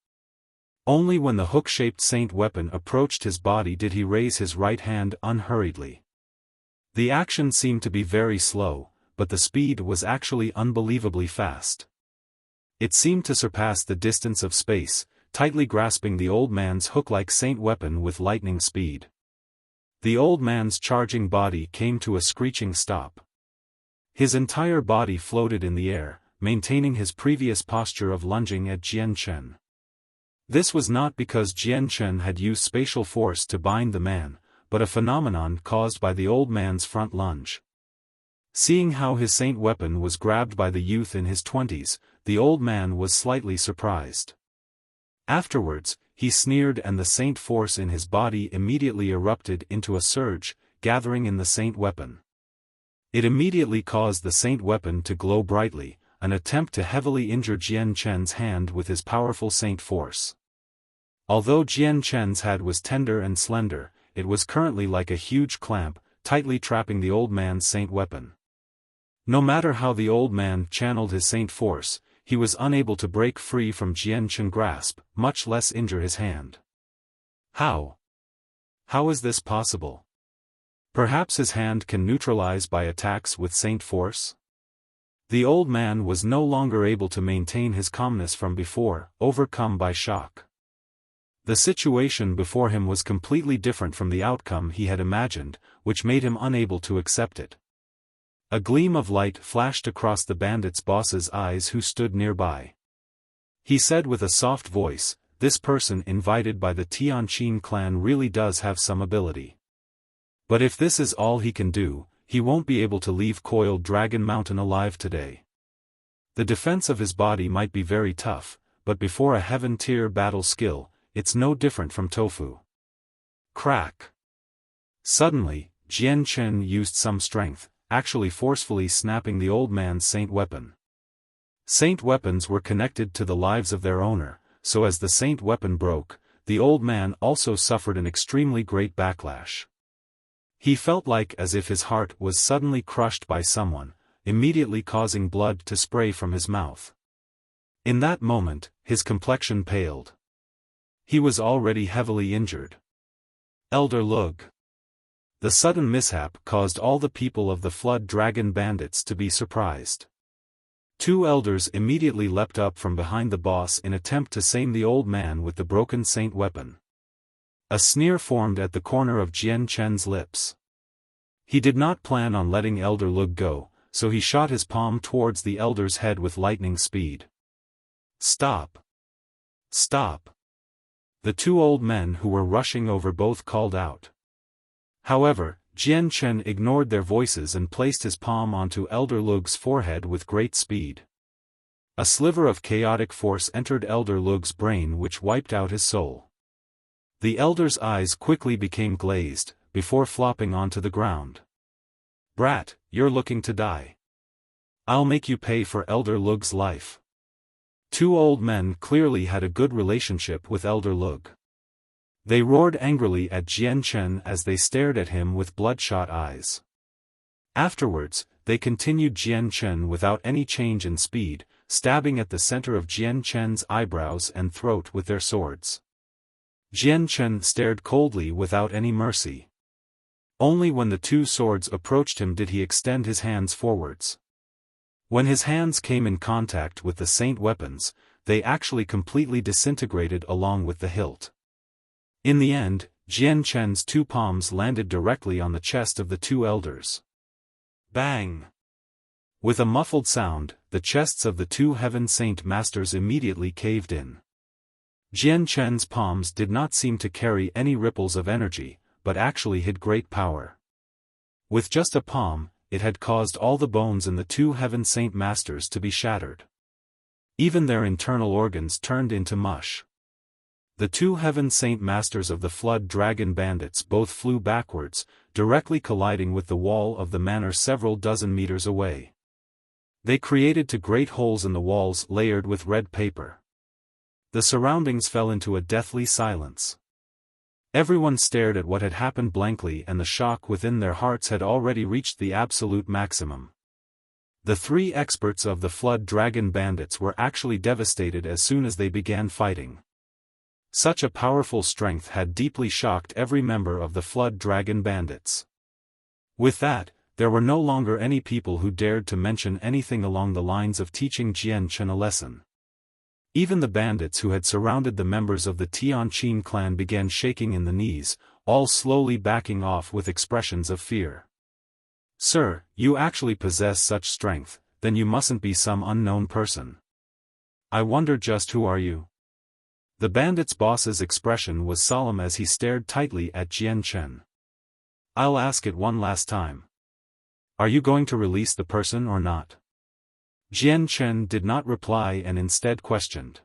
A: Only when the hook-shaped Saint weapon approached his body did he raise his right hand unhurriedly. The action seemed to be very slow, but the speed was actually unbelievably fast. It seemed to surpass the distance of space, tightly grasping the old man's hook-like Saint weapon with lightning speed. The old man's charging body came to a screeching stop. His entire body floated in the air, maintaining his previous posture of lunging at Jian Chen. This was not because Jian Chen had used spatial force to bind the man, but a phenomenon caused by the old man's front lunge. Seeing how his Saint weapon was grabbed by the youth in his 20s, the old man was slightly surprised. Afterwards, he sneered and the Saint force in his body immediately erupted into a surge, gathering in the Saint weapon. It immediately caused the Saint weapon to glow brightly, an attempt to heavily injure Jian Chen's hand with his powerful Saint force. Although Jian Chen's hand was tender and slender, it was currently like a huge clamp, tightly trapping the old man's Saint weapon. No matter how the old man channeled his Saint force, he was unable to break free from Jian Chen's grasp, much less injure his hand. How? How is this possible? Perhaps his hand can neutralize by attacks with Saint force? The old man was no longer able to maintain his calmness from before, overcome by shock. The situation before him was completely different from the outcome he had imagined, which made him unable to accept it. A gleam of light flashed across the bandit's boss's eyes who stood nearby. He said with a soft voice, "This person invited by the Tianqin clan really does have some ability. But if this is all he can do, he won't be able to leave Coiled Dragon Mountain alive today. The defense of his body might be very tough, but before a heaven-tier battle skill, it's no different from tofu." Crack! Suddenly, Jian Chen used some strength, actually forcefully snapping the old man's Saint weapon. Saint weapons were connected to the lives of their owner, so as the Saint weapon broke, the old man also suffered an extremely great backlash. He felt like as if his heart was suddenly crushed by someone, immediately causing blood to spray from his mouth. In that moment, his complexion paled. He was already heavily injured. Elder Lug. The sudden mishap caused all the people of the Flood Dragon Bandits to be surprised. Two elders immediately leapt up from behind the boss in attempt to same the old man with the broken Saint weapon. A sneer formed at the corner of Jian Chen's lips. He did not plan on letting Elder Lug go, so he shot his palm towards the elder's head with lightning speed. "Stop! Stop!" The two old men who were rushing over both called out. However, Jian Chen ignored their voices and placed his palm onto Elder Lug's forehead with great speed. A sliver of chaotic force entered Elder Lug's brain which wiped out his soul. The elder's eyes quickly became glazed, before flopping onto the ground. "Brat, you're looking to die. I'll make you pay for Elder Lug's life." Two old men clearly had a good relationship with Elder Lug. They roared angrily at Jian Chen as they stared at him with bloodshot eyes. Afterwards, they continued Jian Chen without any change in speed, stabbing at the center of Jian Chen's eyebrows and throat with their swords. Jian Chen stared coldly without any mercy. Only when the two swords approached him did he extend his hands forwards. When his hands came in contact with the saint weapons, they actually completely disintegrated along with the hilt. In the end, Jian Chen's two palms landed directly on the chest of the two elders. Bang! With a muffled sound, the chests of the two Heaven Saint Masters immediately caved in. Jian Chen's palms did not seem to carry any ripples of energy, but actually hid great power. With just a palm, it had caused all the bones in the two Heaven Saint Masters to be shattered. Even their internal organs turned into mush. The two Heaven Saint Masters of the Flood Dragon Bandits both flew backwards, directly colliding with the wall of the manor several dozen meters away. They created two great holes in the walls layered with red paper. The surroundings fell into a deathly silence. Everyone stared at what had happened blankly, and the shock within their hearts had already reached the absolute maximum. The three experts of the Flood Dragon Bandits were actually devastated as soon as they began fighting. Such a powerful strength had deeply shocked every member of the Flood Dragon Bandits. With that, there were no longer any people who dared to mention anything along the lines of teaching Jian Chen a lesson. Even the bandits who had surrounded the members of the Tianqin clan began shaking in the knees, all slowly backing off with expressions of fear. "Sir, you actually possess such strength, then you mustn't be some unknown person. I wonder just who are you?" The bandit's boss's expression was solemn as he stared tightly at Jian Chen. "I'll ask it one last time. Are you going to release the person or not?" Jian Chen did not reply and instead questioned.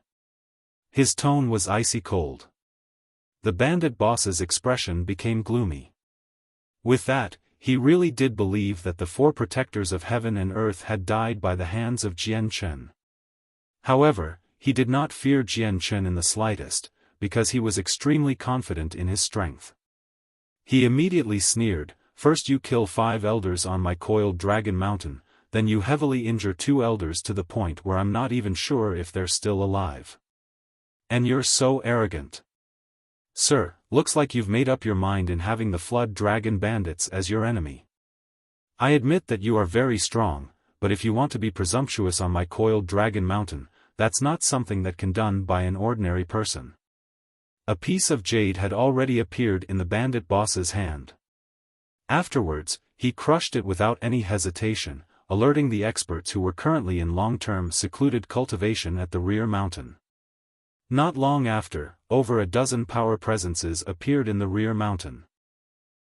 A: His tone was icy cold. The bandit boss's expression became gloomy. With that, he really did believe that the four protectors of heaven and earth had died by the hands of Jian Chen. However, he did not fear Jian Chen in the slightest, because he was extremely confident in his strength. He immediately sneered, "First you kill 5 elders on my coiled dragon mountain, then you heavily injure 2 elders to the point where I'm not even sure if they're still alive. And you're so arrogant. Sir, looks like you've made up your mind in having the Flood Dragon Bandits as your enemy. I admit that you are very strong, but if you want to be presumptuous on my coiled dragon mountain, that's not something that can be done by an ordinary person." A piece of jade had already appeared in the bandit boss's hand. Afterwards, he crushed it without any hesitation, alerting the experts who were currently in long-term secluded cultivation at the rear mountain. Not long after, over a dozen power presences appeared in the rear mountain.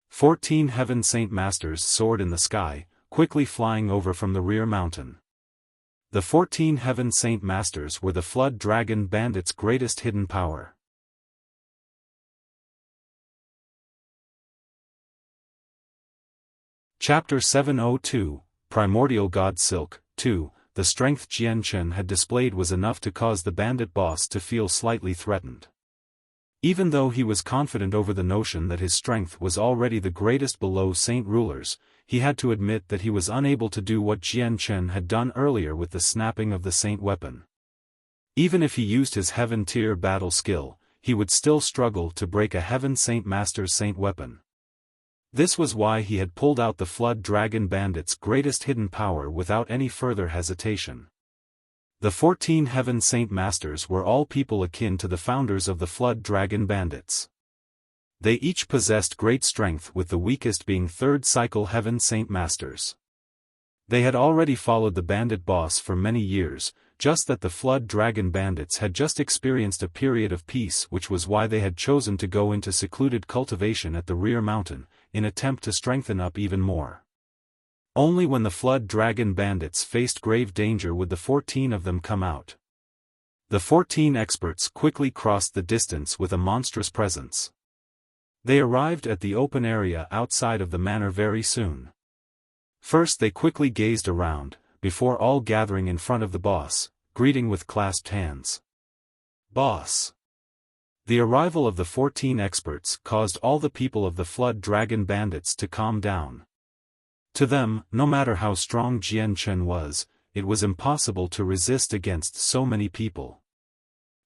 A: 14 Heaven Saint Masters soared in the sky, quickly flying over from the rear mountain. The 14 Heaven Saint Masters were the Flood Dragon Bandits' greatest hidden power. Chapter 702, Primordial God Silk, 2. The strength Jian Chen had displayed was enough to cause the bandit boss to feel slightly threatened. Even though he was confident over the notion that his strength was already the greatest below saint rulers, he had to admit that he was unable to do what Jian Chen had done earlier with the snapping of the saint weapon. Even if he used his heaven tier battle skill, he would still struggle to break a Heaven Saint Master's saint weapon. This was why he had pulled out the Flood Dragon Bandit's greatest hidden power without any further hesitation. The 14 Heaven Saint Masters were all people akin to the founders of the Flood Dragon Bandits. They each possessed great strength, with the weakest being 3rd Cycle Heaven Saint Masters. They had already followed the bandit boss for many years, just that the Flood Dragon Bandits had just experienced a period of peace, which was why they had chosen to go into secluded cultivation at the rear mountain, in attempt to strengthen up even more. Only when the Flood Dragon bandits faced grave danger would the 14 of them come out. The 14 experts quickly crossed the distance with a monstrous presence. They arrived at the open area outside of the manor very soon. First they quickly gazed around, before all gathering in front of the boss, greeting with clasped hands. Boss! The arrival of the 14 experts caused all the people of the Flood Dragon bandits to calm down. To them, no matter how strong Jian Chen was, it was impossible to resist against so many people.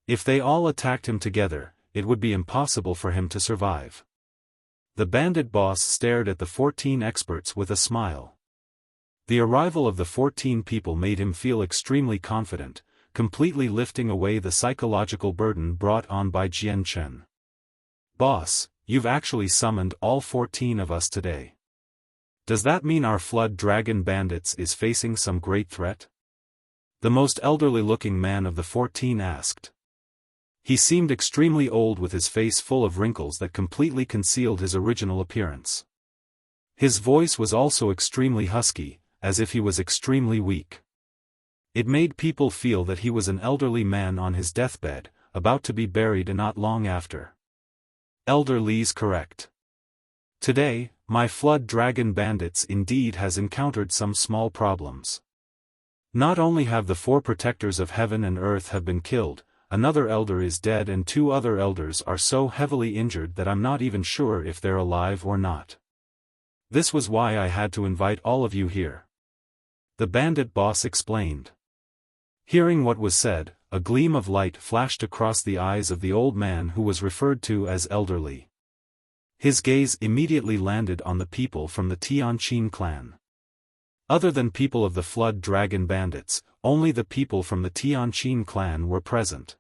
A: If they all attacked him together, it would be impossible for him to survive. The bandit boss stared at the 14 experts with a smile. The arrival of the 14 people made him feel extremely confident, completely lifting away the psychological burden brought on by Jian Chen. Boss, you've actually summoned all 14 of us today. Does that mean our Flood Dragon bandits is facing some great threat? The most elderly-looking man of the 14 asked. He seemed extremely old with his face full of wrinkles that completely concealed his original appearance. His voice was also extremely husky, as if he was extremely weak. It made people feel that he was an elderly man on his deathbed, about to be buried and not long after. Elder Li's correct. Today, my Flood Dragon bandits indeed has encountered some small problems. Not only have the 4 protectors of heaven and earth have been killed, another elder is dead and 2 other elders are so heavily injured that I'm not even sure if they're alive or not. This was why I had to invite all of you here. The bandit boss explained. Hearing what was said, a gleam of light flashed across the eyes of the old man who was referred to as Elder Li. His gaze immediately landed on the people from the Tianqin clan. Other than people of the Flood Dragon bandits, only the people from the Tianqin clan were present.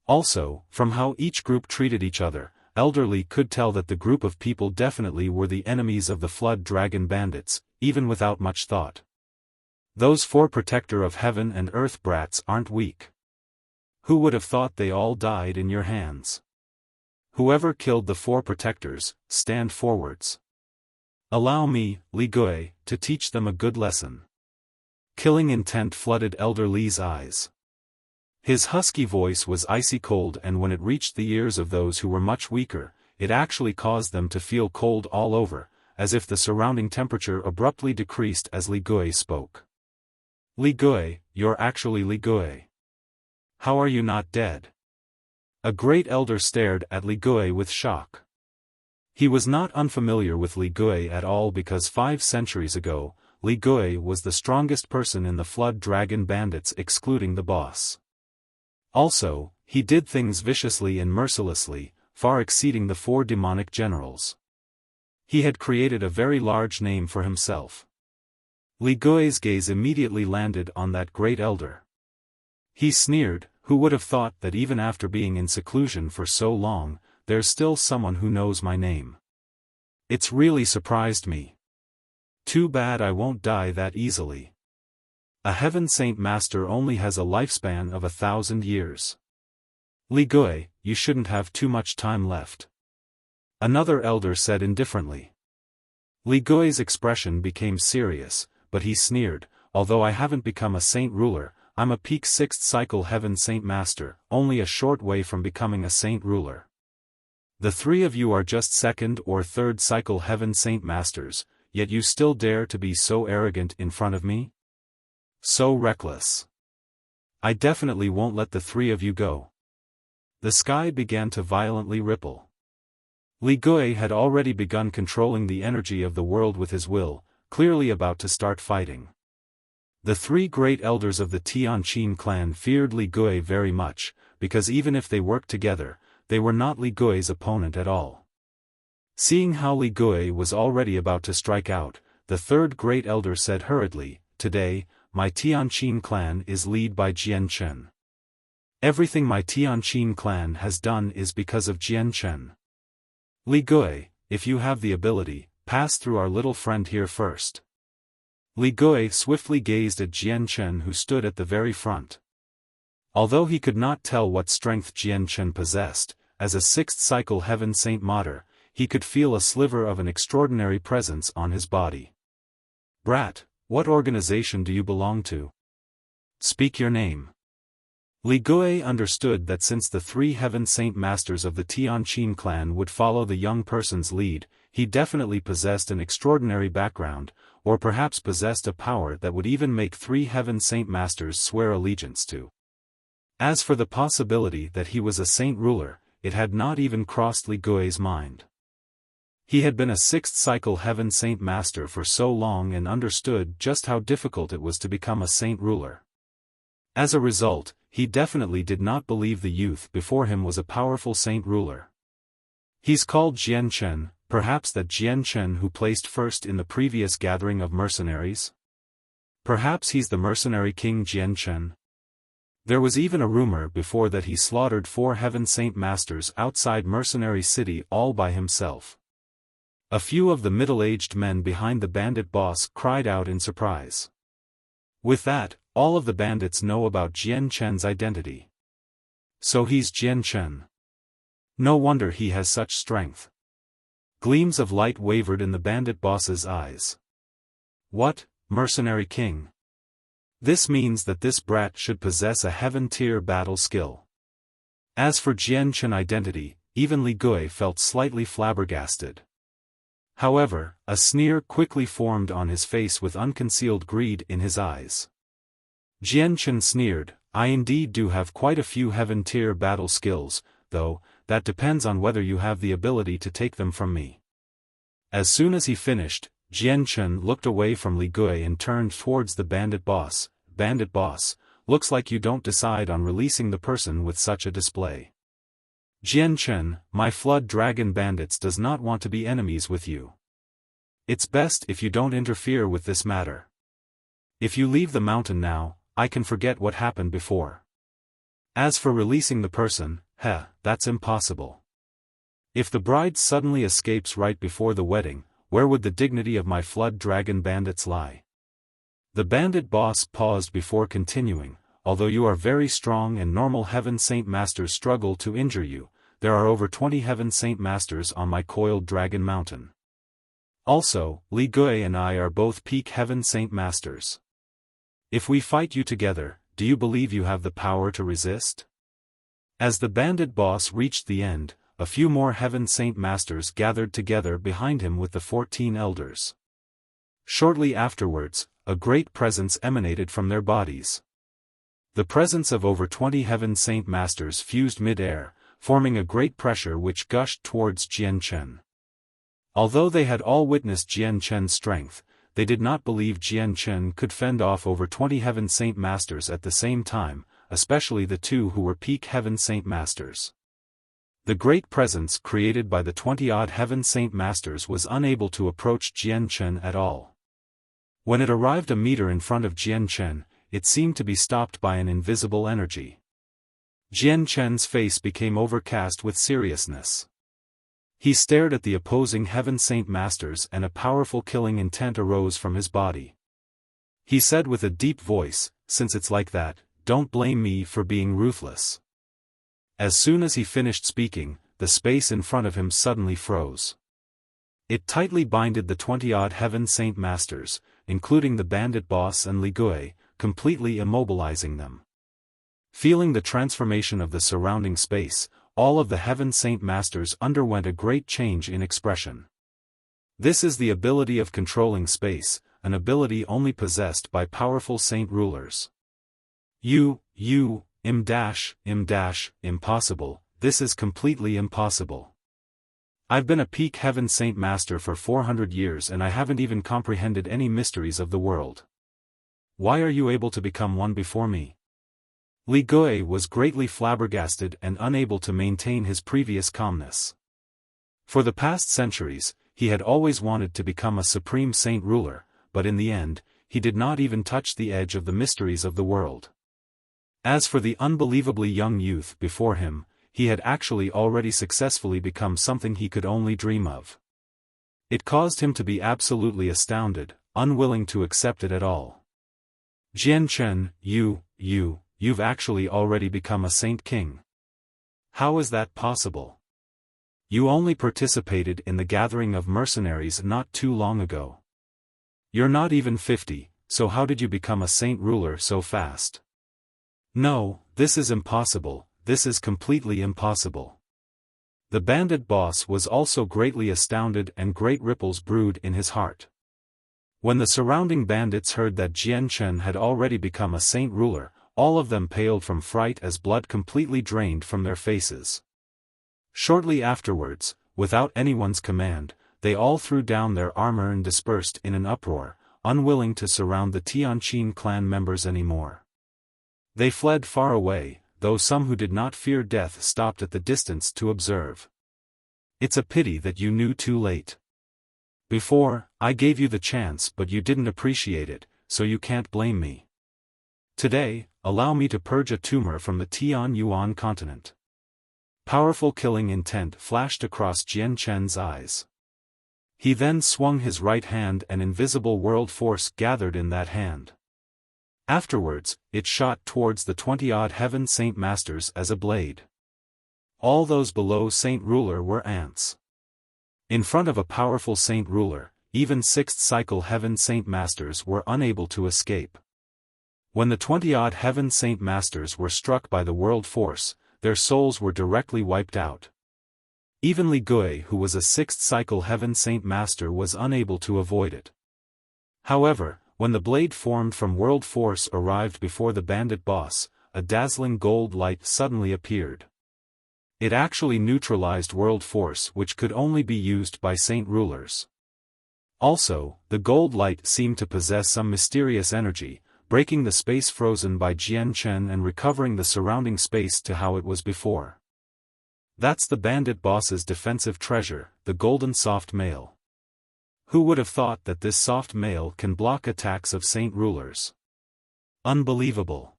A: Also, from how each group treated each other, Elder Li could tell that the group of people definitely were the enemies of the Flood Dragon bandits, even without much thought. Those 4 protector of heaven and earth brats aren't weak. Who would have thought they all died in your hands? Whoever killed the 4 protectors, stand forwards. Allow me, Li Gui, to teach them a good lesson. Killing intent flooded Elder Li's eyes. His husky voice was icy cold, and when it reached the ears of those who were much weaker, it actually caused them to feel cold all over, as if the surrounding temperature abruptly decreased as Li Gui spoke. Li Gui, you're actually Li Gui. How are you not dead? A great elder stared at Li Gui with shock. He was not unfamiliar with Li Gui at all because 5 centuries ago, Li Gui was the strongest person in the Flood Dragon bandits excluding the boss. Also, he did things viciously and mercilessly, far exceeding the 4 demonic generals. He had created a very large name for himself. Li Gui's gaze immediately landed on that great elder. He sneered, who would have thought that even after being in seclusion for so long, there's still someone who knows my name. It's really surprised me. Too bad I won't die that easily. A Heaven Saint Master only has a lifespan of 1,000 years. Li Gui, you shouldn't have too much time left. Another elder said indifferently. Li Gui's expression became serious, but he sneered, although I haven't become a saint ruler, I'm a peak 6th cycle Heaven Saint Master, only a short way from becoming a saint ruler. The 3 of you are just 2nd or 3rd cycle Heaven Saint Masters, yet you still dare to be so arrogant in front of me? So reckless. I definitely won't let the 3 of you go. The sky began to violently ripple. Li Gui had already begun controlling the energy of the world with his will, clearly about to start fighting. The 3 great elders of the Tianqin clan feared Li Gui very much, because even if they worked together, they were not Li Gui's opponent at all. Seeing how Li Gui was already about to strike out, the 3rd great elder said hurriedly, "Today, my Tianqin clan is led by Jian Chen. Everything my Tianqin clan has done is because of Jian Chen. Li Gui, if you have the ability, pass through our little friend here first." Li Gui swiftly gazed at Jian Chen who stood at the very front. Although he could not tell what strength Jian Chen possessed, as a 6th cycle Heaven Saint Mater, he could feel a sliver of an extraordinary presence on his body. "Brat, what organization do you belong to? Speak your name." Li Gui understood that since the 3 Heaven Saint Masters of the Tianqin clan would follow the young person's lead, he definitely possessed an extraordinary background, or perhaps possessed a power that would even make 3 Heaven Saint Masters swear allegiance to. As for the possibility that he was a saint ruler, it had not even crossed Li Gui's mind. He had been a 6th cycle Heaven Saint Master for so long and understood just how difficult it was to become a saint ruler. As a result, he definitely did not believe the youth before him was a powerful saint ruler. "He's called Jian Chen, perhaps that Jian Chen who placed first in the previous gathering of mercenaries? Perhaps he's the mercenary king Jian Chen." There was even a rumor before that he slaughtered 4 Heaven Saint Masters outside Mercenary City all by himself. A few of the middle-aged men behind the bandit boss cried out in surprise. With that, all of the bandits know about Jian Chen's identity. So he's Jian Chen. No wonder he has such strength. Gleams of light wavered in the bandit boss's eyes. What, mercenary king? This means that this brat should possess a heaven-tier battle skill. As for Jian Chen identity, even Li Gui felt slightly flabbergasted. However, a sneer quickly formed on his face with unconcealed greed in his eyes. Jian Chen sneered, "I indeed do have quite a few heaven-tier battle skills, though, that depends on whether you have the ability to take them from me." As soon as he finished, Jian Chen looked away from Li Gui and turned towards the bandit boss. "Bandit boss, looks like you don't decide on releasing the person with such a display. Jian Chen, my flood dragon bandits does not want to be enemies with you. It's best if you don't interfere with this matter. If you leave the mountain now, I can forget what happened before. As for releasing the person, that's impossible. If the bride suddenly escapes right before the wedding, where would the dignity of my flood dragon bandits lie?" The bandit boss paused before continuing, "Although you are very strong and normal Heaven Saint Masters struggle to injure you, there are over 20 Heaven Saint Masters on my coiled dragon mountain. Also, Li Gui and I are both peak Heaven Saint Masters. If we fight you together, do you believe you have the power to resist?" As the bandit boss reached the end, a few more Heaven Saint Masters gathered together behind him with the 14 elders. Shortly afterwards, a great presence emanated from their bodies. The presence of over 20 Heaven Saint Masters fused mid-air, forming a great pressure which gushed towards Jian Chen. Although they had all witnessed Jian Chen's strength, they did not believe Jian Chen could fend off over 20 Heaven Saint Masters at the same time, especially the 2 who were peak Heaven Saint Masters. The great presence created by the 20-odd Heaven Saint Masters was unable to approach Jian Chen at all. When it arrived a meter in front of Jian Chen, it seemed to be stopped by an invisible energy. Jian Chen's face became overcast with seriousness. He stared at the opposing Heaven Saint Masters and a powerful killing intent arose from his body. He said with a deep voice, "Since it's like that, don't blame me for being ruthless." As soon as he finished speaking, the space in front of him suddenly froze. It tightly binded the 20-odd Heaven Saint Masters, including the bandit boss and Li Gui, completely immobilizing them. Feeling the transformation of the surrounding space, all of the Heaven Saint Masters underwent a great change in expression. This is the ability of controlling space, an ability only possessed by powerful saint rulers. Impossible, this is completely impossible. I've been a peak Heaven Saint Master for 400 years and I haven't even comprehended any mysteries of the world. Why are you able to become one before me? Li Gui was greatly flabbergasted and unable to maintain his previous calmness. For the past centuries, he had always wanted to become a supreme saint ruler, but in the end, he did not even touch the edge of the mysteries of the world. As for the unbelievably young youth before him, he had actually already successfully become something he could only dream of. It caused him to be absolutely astounded, unwilling to accept it at all. Jian Chen, you've actually already become a saint king. How is that possible? You only participated in the gathering of mercenaries not too long ago. You're not even 50, so how did you become a saint ruler so fast? No, this is impossible, this is completely impossible. The bandit boss was also greatly astounded and great ripples brewed in his heart. When the surrounding bandits heard that Jian Chen had already become a saint ruler, all of them paled from fright as blood completely drained from their faces. Shortly afterwards, without anyone's command, they all threw down their armor and dispersed in an uproar, unwilling to surround the Tianqin clan members anymore. They fled far away, though some who did not fear death stopped at the distance to observe. It's a pity that you knew too late. Before, I gave you the chance but you didn't appreciate it, so you can't blame me. Today, allow me to purge a tumor from the Tian Yuan continent. Powerful killing intent flashed across Jian Chen's eyes. He then swung his right hand and invisible world force gathered in that hand. Afterwards, it shot towards the 20-odd heaven saint masters as a blade. All those below saint ruler were ants. In front of a powerful saint ruler, even sixth cycle heaven saint masters were unable to escape. When the 20-odd heaven saint masters were struck by the world force, their souls were directly wiped out. Even Li Gui, who was a sixth cycle heaven saint master, was unable to avoid it. However, when the blade formed from world force arrived before the bandit boss, a dazzling gold light suddenly appeared. It actually neutralized world force, which could only be used by saint rulers. Also, the gold light seemed to possess some mysterious energy, breaking the space frozen by Jian Chen and recovering the surrounding space to how it was before. That's the bandit boss's defensive treasure, the golden soft mail. Who would have thought that this soft mail can block attacks of saint rulers? Unbelievable.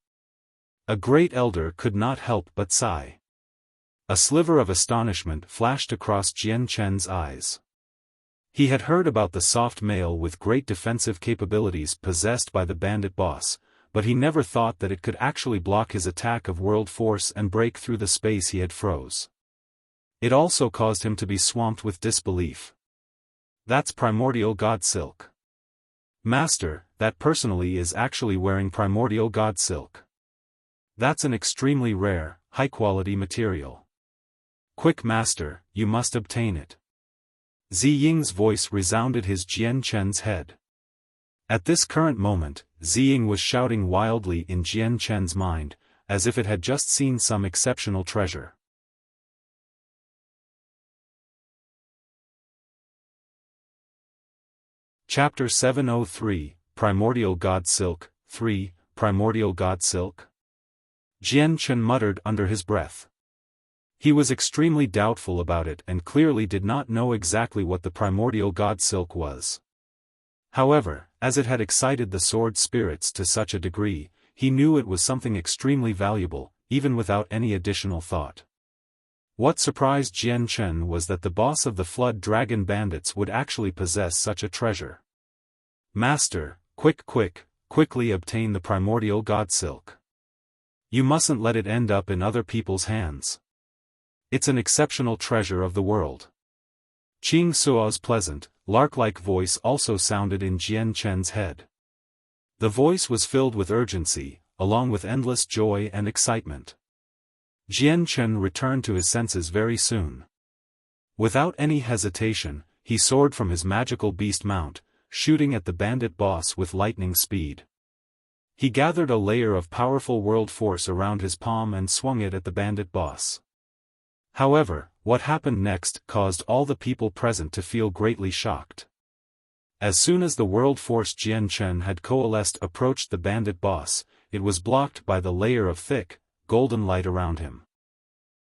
A: A great elder could not help but sigh. A sliver of astonishment flashed across Jian Chen's eyes. He had heard about the soft mail with great defensive capabilities possessed by the bandit boss, but he never thought that it could actually block his attack of world force and break through the space he had froze. It also caused him to be swamped with disbelief. That's primordial god silk. Master, that personally is actually wearing primordial god silk. That's an extremely rare, high-quality material. Quick master, you must obtain it. Ziying's voice resounded his Jian Chen's head. At this current moment, Ziying was shouting wildly in Jian Chen's mind, as if it had just seen some exceptional treasure. Chapter 703, Primordial God Silk, 3, Primordial God Silk? Jian Chen muttered under his breath. He was extremely doubtful about it and clearly did not know exactly what the primordial god silk was. However, as it had excited the sword spirits to such a degree, he knew it was something extremely valuable, even without any additional thought. What surprised Jian Chen was that the boss of the Flood Dragon Bandits would actually possess such a treasure. Master, quickly obtain the primordial god silk. You mustn't let it end up in other people's hands. It's an exceptional treasure of the world. Qing Suo's pleasant, lark-like voice also sounded in Jian Chen's head. The voice was filled with urgency, along with endless joy and excitement. Jian Chen returned to his senses very soon. Without any hesitation, he soared from his magical beast mount, shooting at the bandit boss with lightning speed. He gathered a layer of powerful world force around his palm and swung it at the bandit boss. However, what happened next caused all the people present to feel greatly shocked. As soon as the world force Jian Chen had coalesced approached the bandit boss, it was blocked by the layer of thick, golden light around him.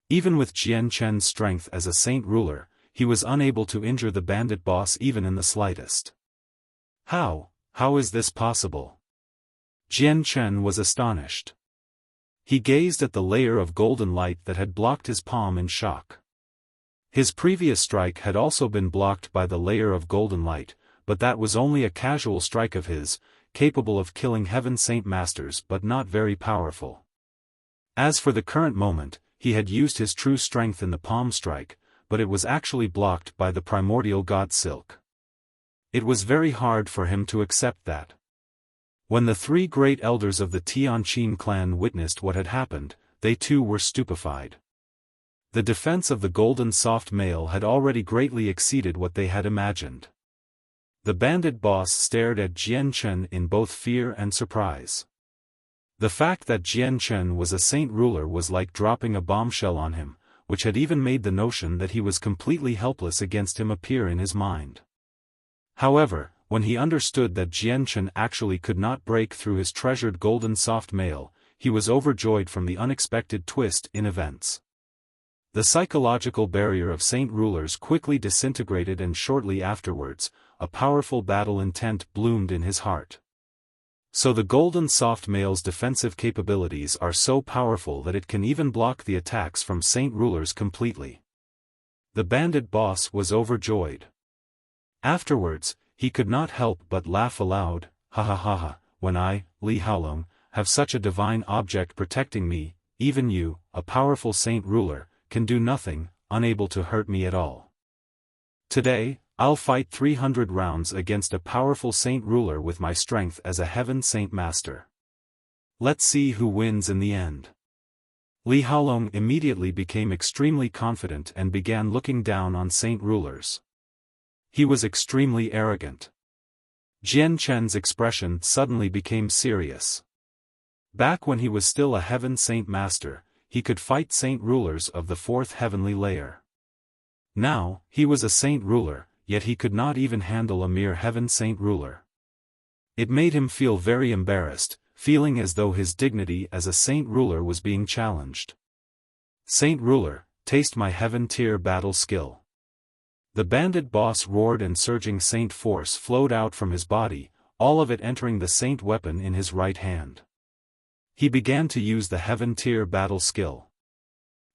A: Even with Jian Chen's strength as a saint ruler, he was unable to injure the bandit boss even in the slightest. How is this possible? Jian Chen was astonished. He gazed at the layer of golden light that had blocked his palm in shock. His previous strike had also been blocked by the layer of golden light, but that was only a casual strike of his, capable of killing Heaven Saint Masters but not very powerful. As for the current moment, he had used his true strength in the palm strike, but it was actually blocked by the primordial god silk. It was very hard for him to accept that. When the three great elders of the Tianqin clan witnessed what had happened, they too were stupefied. The defense of the golden soft mail had already greatly exceeded what they had imagined. The bandit boss stared at Jian Chen in both fear and surprise. The fact that Jian Chen was a saint ruler was like dropping a bombshell on him, which had even made the notion that he was completely helpless against him appear in his mind. However, when he understood that Jian Chen actually could not break through his treasured golden soft mail, he was overjoyed from the unexpected twist in events. The psychological barrier of saint rulers quickly disintegrated, and shortly afterwards, a powerful battle intent bloomed in his heart. So the golden soft mail's defensive capabilities are so powerful that it can even block the attacks from saint rulers completely. The bandit boss was overjoyed. Afterwards, he could not help but laugh aloud. Ha ha ha ha, when I, Li Haolong, have such a divine object protecting me, even you, a powerful saint ruler, can do nothing, unable to hurt me at all. Today, I'll fight 300 rounds against a powerful saint ruler with my strength as a heaven saint master. Let's see who wins in the end. Li Haolong immediately became extremely confident and began looking down on saint rulers. He was extremely arrogant. Jian Chen's expression suddenly became serious. Back when he was still a heaven saint master, he could fight saint rulers of the fourth heavenly layer. Now, he was a saint ruler, yet he could not even handle a mere heaven saint ruler. It made him feel very embarrassed, feeling as though his dignity as a saint ruler was being challenged. Saint ruler, taste my heaven tier battle skill. The bandit boss roared, and surging saint force flowed out from his body, all of it entering the saint weapon in his right hand. He began to use the heaven tier battle skill.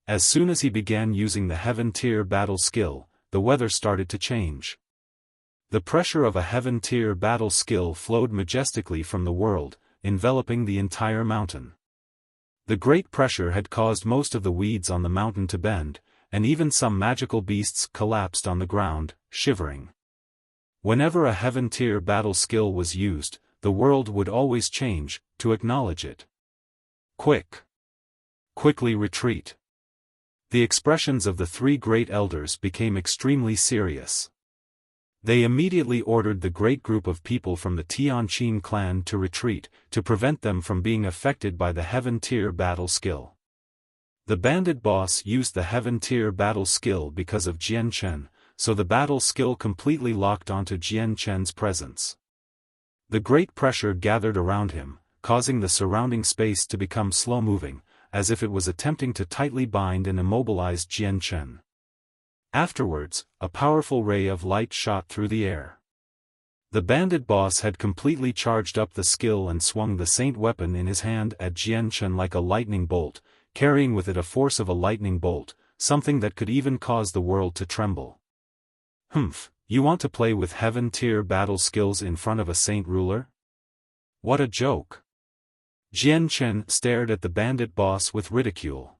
A: As soon as he began using the heaven tier battle skill, the weather started to change. The pressure of a heaven tier battle skill flowed majestically from the world, enveloping the entire mountain. The great pressure had caused most of the weeds on the mountain to bend, and even some magical beasts collapsed on the ground, shivering. Whenever a heaven tier battle skill was used, the world would always change, to acknowledge it. Quickly retreat. The expressions of the three great elders became extremely serious. They immediately ordered the great group of people from the Tianqin clan to retreat, to prevent them from being affected by the heaven tier battle skill. The bandit boss used the heaven tier battle skill because of Jian Chen, so the battle skill completely locked onto Jian Chen's presence. The great pressure gathered around him, causing the surrounding space to become slow-moving, as if it was attempting to tightly bind and immobilize Jian Chen. Afterwards, a powerful ray of light shot through the air. The bandit boss had completely charged up the skill and swung the saint weapon in his hand at Jian Chen like a lightning bolt, carrying with it a force of a lightning bolt, something that could even cause the world to tremble. You want to play with heaven tier battle skills in front of a saint ruler? What a joke! Jian Chen stared at the bandit boss with ridicule.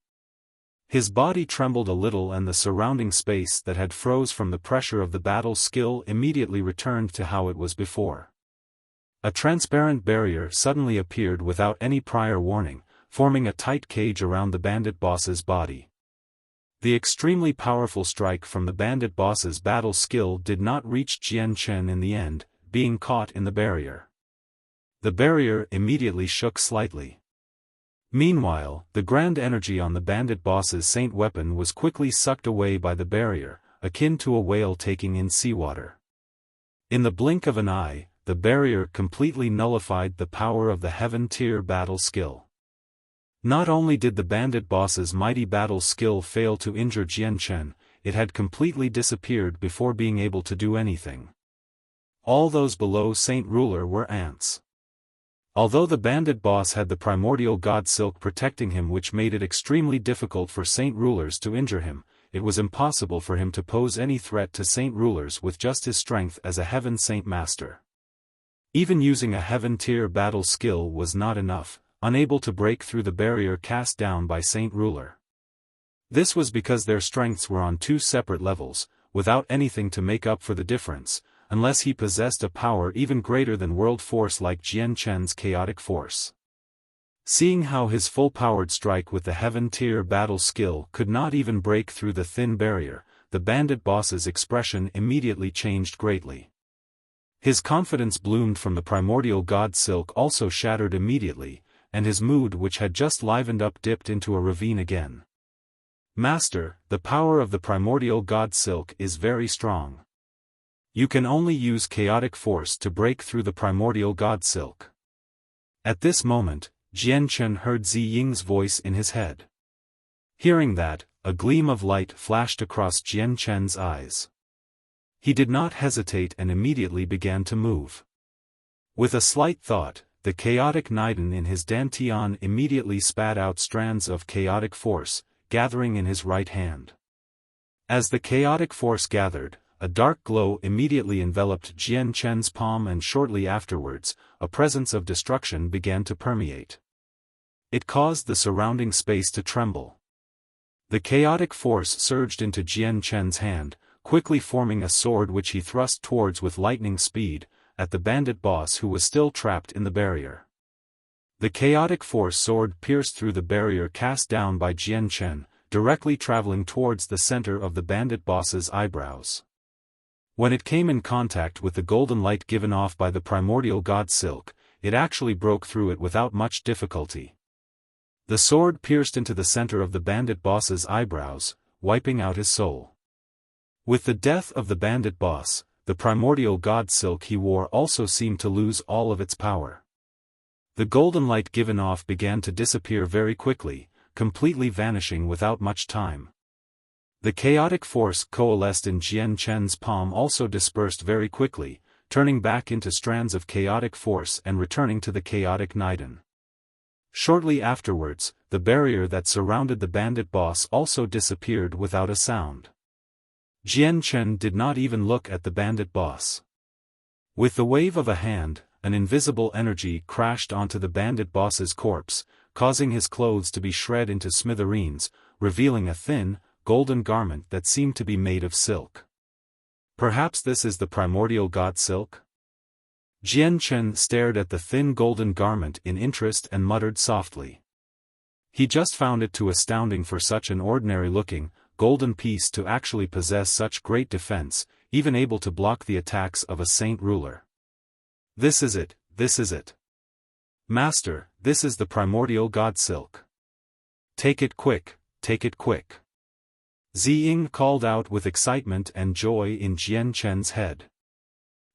A: His body trembled a little, and the surrounding space that had froze from the pressure of the battle skill immediately returned to how it was before. A transparent barrier suddenly appeared without any prior warning, forming a tight cage around the bandit boss's body. The extremely powerful strike from the bandit boss's battle skill did not reach Jian Chen in the end, being caught in the barrier. The barrier immediately shook slightly. Meanwhile, the grand energy on the bandit boss's saint weapon was quickly sucked away by the barrier, akin to a whale taking in seawater. In the blink of an eye, the barrier completely nullified the power of the heaven tier battle skill. Not only did the bandit boss's mighty battle skill fail to injure Jian Chen, it had completely disappeared before being able to do anything. All those below Saint Ruler were ants. Although the bandit boss had the primordial god silk protecting him, which made it extremely difficult for Saint Rulers to injure him, it was impossible for him to pose any threat to Saint Rulers with just his strength as a heaven saint master. Even using a heaven tier battle skill was not enough, unable to break through the barrier cast down by Saint Ruler. This was because their strengths were on two separate levels, without anything to make up for the difference, unless he possessed a power even greater than world force like Jian Chen's chaotic force. Seeing how his full-powered strike with the heaven-tier battle skill could not even break through the thin barrier, the bandit boss's expression immediately changed greatly. His confidence bloomed from the primordial god silk also shattered immediately, and his mood which had just livened up dipped into a ravine again. Master, the power of the primordial god silk is very strong. You can only use chaotic force to break through the primordial god silk. At this moment, Jian Chen heard Zi Ying's voice in his head. Hearing that, a gleam of light flashed across Jian Chen's eyes. He did not hesitate and immediately began to move. With a slight thought, the chaotic Niden in his dantian immediately spat out strands of chaotic force, gathering in his right hand. As the chaotic force gathered, a dark glow immediately enveloped Jian Chen's palm, and shortly afterwards, a presence of destruction began to permeate. It caused the surrounding space to tremble. The chaotic force surged into Jian Chen's hand, quickly forming a sword which he thrust towards with lightning speed, at the bandit boss who was still trapped in the barrier. The chaotic force sword pierced through the barrier cast down by Jian Chen, directly traveling towards the center of the bandit boss's eyebrows. When it came in contact with the golden light given off by the primordial god silk, it actually broke through it without much difficulty. The sword pierced into the center of the bandit boss's eyebrows, wiping out his soul. With the death of the bandit boss, the primordial god silk he wore also seemed to lose all of its power. The golden light given off began to disappear very quickly, completely vanishing without much time. The chaotic force coalesced in Jian Chen's palm also dispersed very quickly, turning back into strands of chaotic force and returning to the chaotic Niden. Shortly afterwards, the barrier that surrounded the bandit boss also disappeared without a sound. Jian Chen did not even look at the bandit boss. With the wave of a hand, an invisible energy crashed onto the bandit boss's corpse, causing his clothes to be shred into smithereens, revealing a thin, golden garment that seemed to be made of silk. Perhaps this is the primordial god silk? Jian Chen stared at the thin golden garment in interest and muttered softly. He just found it too astounding for such an ordinary-looking, golden piece to actually possess such great defense, even able to block the attacks of a saint ruler. This is it, this is it. Master, this is the primordial god silk. Take it quick, take it quick. Zi Ying called out with excitement and joy in Jian Chen's head.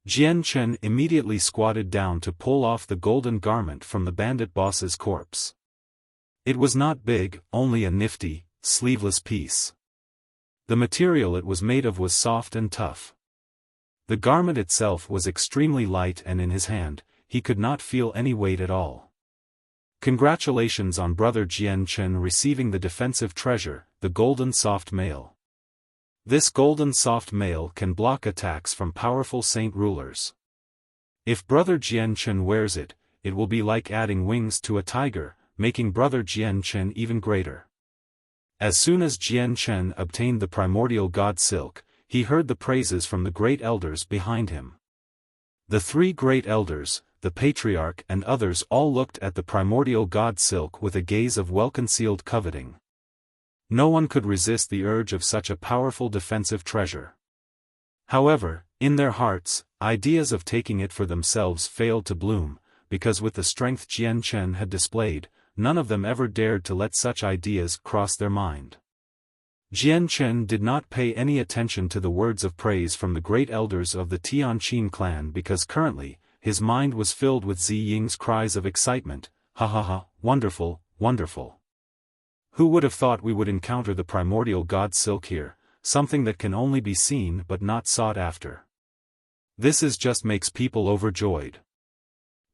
A: Jian Chen immediately squatted down to pull off the golden garment from the bandit boss's corpse. It was not big, only a nifty, sleeveless piece. The material it was made of was soft and tough. The garment itself was extremely light, and in his hand, he could not feel any weight at all. Congratulations on brother Jian Chen receiving the defensive treasure, the golden soft mail. This golden soft mail can block attacks from powerful saint rulers. If brother Jian Chen wears it, it will be like adding wings to a tiger, making brother Jian Chen even greater. As soon as Jian Chen obtained the primordial god silk, he heard the praises from the great elders behind him. The three great elders, the patriarch and others all looked at the primordial god silk with a gaze of well-concealed coveting. No one could resist the urge of such a powerful defensive treasure. However, in their hearts, ideas of taking it for themselves failed to bloom, because with the strength Jian Chen had displayed, none of them ever dared to let such ideas cross their mind. Jian Chen did not pay any attention to the words of praise from the great elders of the Tianqin clan because currently, his mind was filled with Zi Ying's cries of excitement, "Ha ha ha, wonderful, wonderful. Who would have thought we would encounter the primordial god silk here, something that can only be seen but not sought after. This just makes people overjoyed.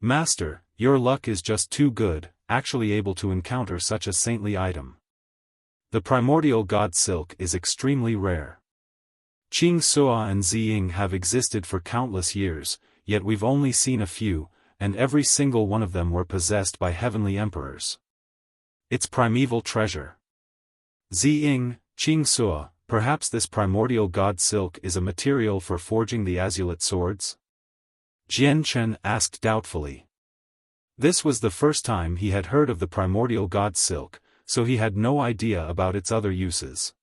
A: Master, your luck is just too good, actually able to encounter such a saintly item. The primordial god silk is extremely rare. Qing Sua and Zi Ying have existed for countless years, yet we've only seen a few, and every single one of them were possessed by heavenly emperors. It's primeval treasure. Ziying, Qing Sua, perhaps this primordial god silk is a material for forging the azulate swords? Jian Chen asked doubtfully. This was the first time he had heard of the primordial god silk, so he had no idea about its other uses.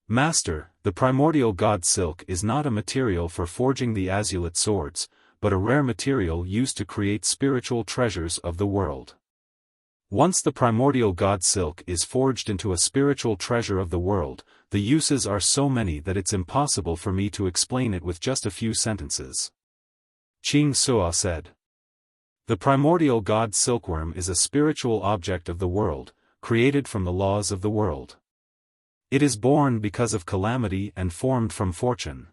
A: Master, the primordial god silk is not a material for forging the azulate swords, but a rare material used to create spiritual treasures of the world. Once the primordial god silk is forged into a spiritual treasure of the world, the uses are so many that it's impossible for me to explain it with just a few sentences. Qing Sua said. The primordial god silkworm is a spiritual object of the world, created from the laws of the world. It is born because of calamity and formed from fortune.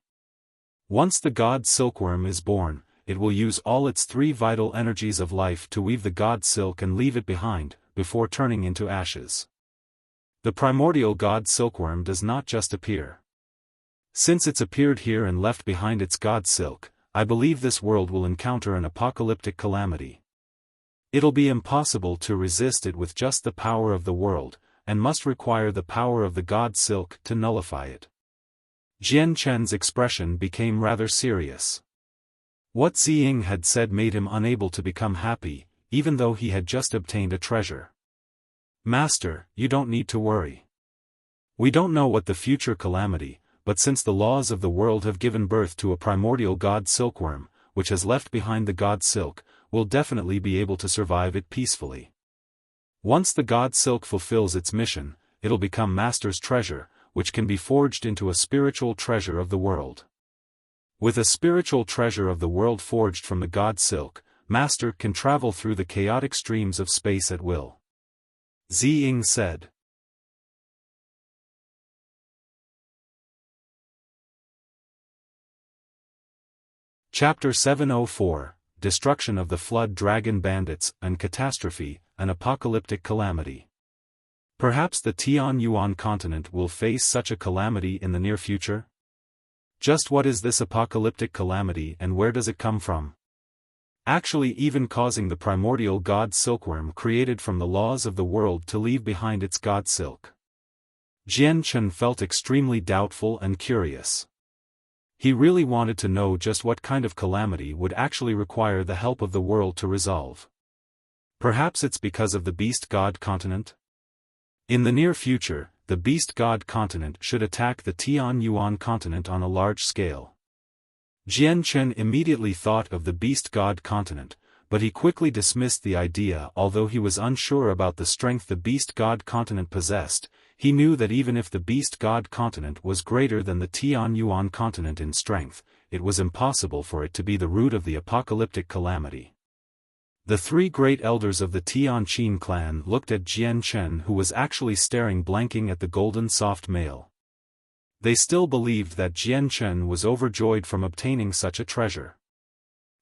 A: Once the god silkworm is born, it will use all its three vital energies of life to weave the god silk and leave it behind, before turning into ashes. The primordial god silkworm does not just appear. Since it's appeared here and left behind its god silk, I believe this world will encounter an apocalyptic calamity. It'll be impossible to resist it with just the power of the world, and must require the power of the god silk to nullify it. Jian Chen's expression became rather serious. What Ziying had said made him unable to become happy, even though he had just obtained a treasure. Master, you don't need to worry. We don't know what the future calamity, but since the laws of the world have given birth to a primordial god silkworm, which has left behind the god silk, we'll definitely be able to survive it peacefully. Once the god silk fulfills its mission, it'll become Master's treasure, which can be forged into a spiritual treasure of the world. With a spiritual treasure of the world forged from the god silk, Master can travel through the chaotic streams of space at will. Ziying said. Chapter 704, Destruction of the Flood Dragon Bandits, and Catastrophe, an Apocalyptic Calamity. Perhaps the Tianyuan continent will face such a calamity in the near future? Just what is this apocalyptic calamity and where does it come from? Actually even causing the primordial god silkworm created from the laws of the world to leave behind its god silk. Jian Chen felt extremely doubtful and curious. He really wanted to know just what kind of calamity would actually require the help of the world to resolve. Perhaps it's because of the beast god continent? In the near future, the beast god continent should attack the Tianyuan continent on a large scale. Jian Chen immediately thought of the beast god continent, but he quickly dismissed the idea. Although he was unsure about the strength the beast god continent possessed, he knew that even if the beast god continent was greater than the Tianyuan continent in strength, it was impossible for it to be the root of the apocalyptic calamity. The three great elders of the Tianqin clan looked at Jian Chen, who was actually staring blanking at the golden soft mail. They still believed that Jian Chen was overjoyed from obtaining such a treasure.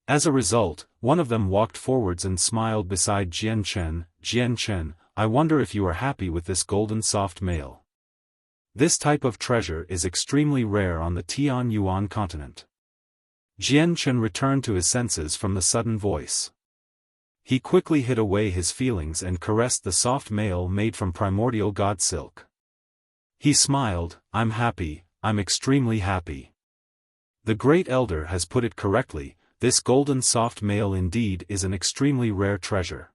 A: As a result, one of them walked forwards and smiled beside Jian Chen. Jian Chen, I wonder if you are happy with this golden soft mail. This type of treasure is extremely rare on the Tianyuan continent. Jian Chen returned to his senses from the sudden voice. He quickly hid away his feelings and caressed the soft mail made from primordial god silk. He smiled, I'm happy, I'm extremely happy. The great elder has put it correctly, this golden soft mail indeed is an extremely rare treasure.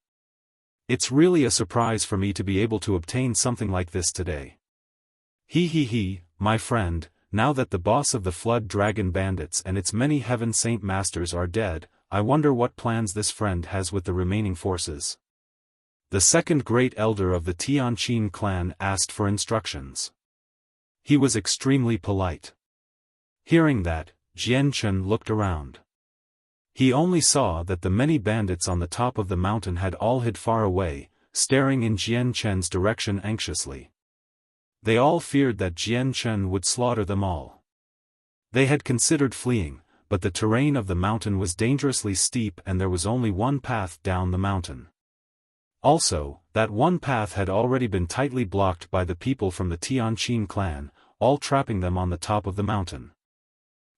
A: It's really a surprise for me to be able to obtain something like this today. He, my friend, now that the boss of the Flood Dragon Bandits and its many Heaven Saint Masters are dead, I wonder what plans this friend has with the remaining forces. The second great elder of the Tianqin clan asked for instructions. He was extremely polite. Hearing that, Jian Chen looked around. He only saw that the many bandits on the top of the mountain had all hid far away, staring in Jian Chen's direction anxiously. They all feared that Jian Chen would slaughter them all. They had considered fleeing, but the terrain of the mountain was dangerously steep and there was only one path down the mountain. Also, that one path had already been tightly blocked by the people from the Tianqin clan, all trapping them on the top of the mountain.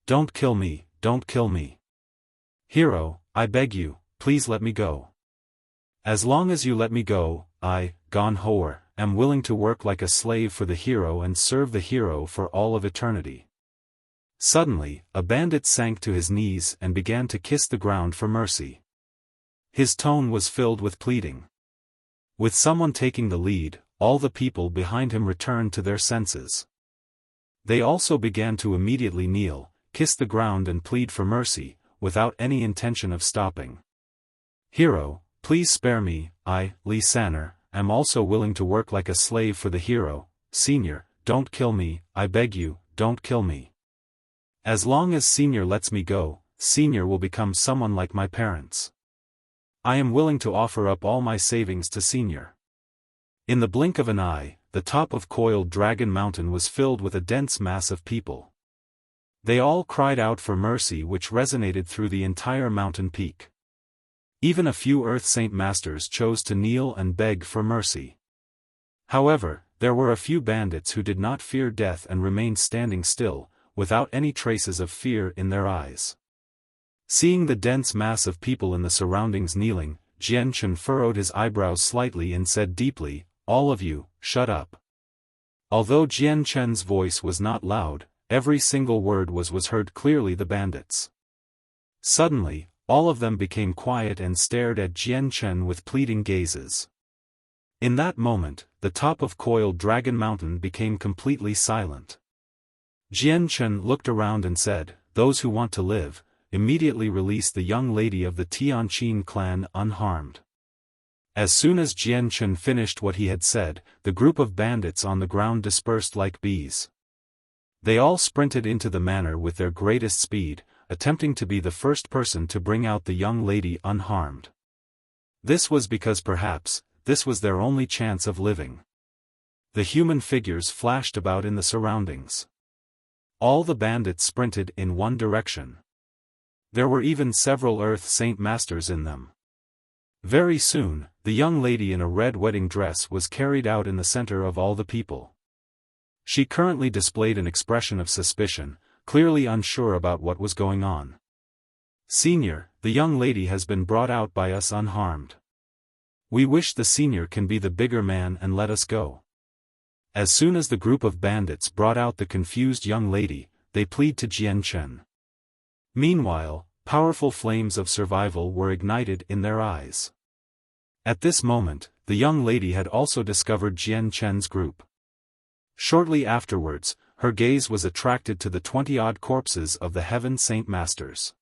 A: Don't kill me, don't kill me. Hero, I beg you, please let me go. As long as you let me go, I, Gan Hoer, am willing to work like a slave for the hero and serve the hero for all of eternity." Suddenly, a bandit sank to his knees and began to kiss the ground for mercy. His tone was filled with pleading. With someone taking the lead, all the people behind him returned to their senses. They also began to immediately kneel, kiss the ground and plead for mercy, without any intention of stopping. "Hero, please spare me, I, Lee Sanner, am also willing to work like a slave for the hero. Senior, don't kill me, I beg you, don't kill me. As long as Senior lets me go, Senior will become someone like my parents. I am willing to offer up all my savings to Senior." In the blink of an eye, the top of Coiled Dragon Mountain was filled with a dense mass of people. They all cried out for mercy, which resonated through the entire mountain peak. Even a few Earth Saint Masters chose to kneel and beg for mercy. However, there were a few bandits who did not fear death and remained standing still, without any traces of fear in their eyes. Seeing the dense mass of people in the surroundings kneeling, Jian Chen furrowed his eyebrows slightly and said deeply, "All of you, shut up." Although Jian Chen's voice was not loud, every single word was heard clearly. The bandits. Suddenly, all of them became quiet and stared at Jian Chen with pleading gazes. In that moment, the top of Coiled Dragon Mountain became completely silent. Jian Chen looked around and said, "Those who want to live, immediately release the young lady of the Tianqin clan unharmed." As soon as Jian Chen finished what he had said, the group of bandits on the ground dispersed like bees. They all sprinted into the manor with their greatest speed, attempting to be the first person to bring out the young lady unharmed. This was because perhaps, this was their only chance of living. The human figures flashed about in the surroundings. All the bandits sprinted in one direction. There were even several Earth Saint Masters in them. Very soon, the young lady in a red wedding dress was carried out in the center of all the people. She currently displayed an expression of suspicion, clearly unsure about what was going on. "Senior, the young lady has been brought out by us unharmed. We wish the senior can be the bigger man and let us go." As soon as the group of bandits brought out the confused young lady, they plead to Jian Chen. Meanwhile, powerful flames of survival were ignited in their eyes. At this moment, the young lady had also discovered Jian Chen's group. Shortly afterwards, her gaze was attracted to the 20-odd corpses of the Heaven Saint Masters.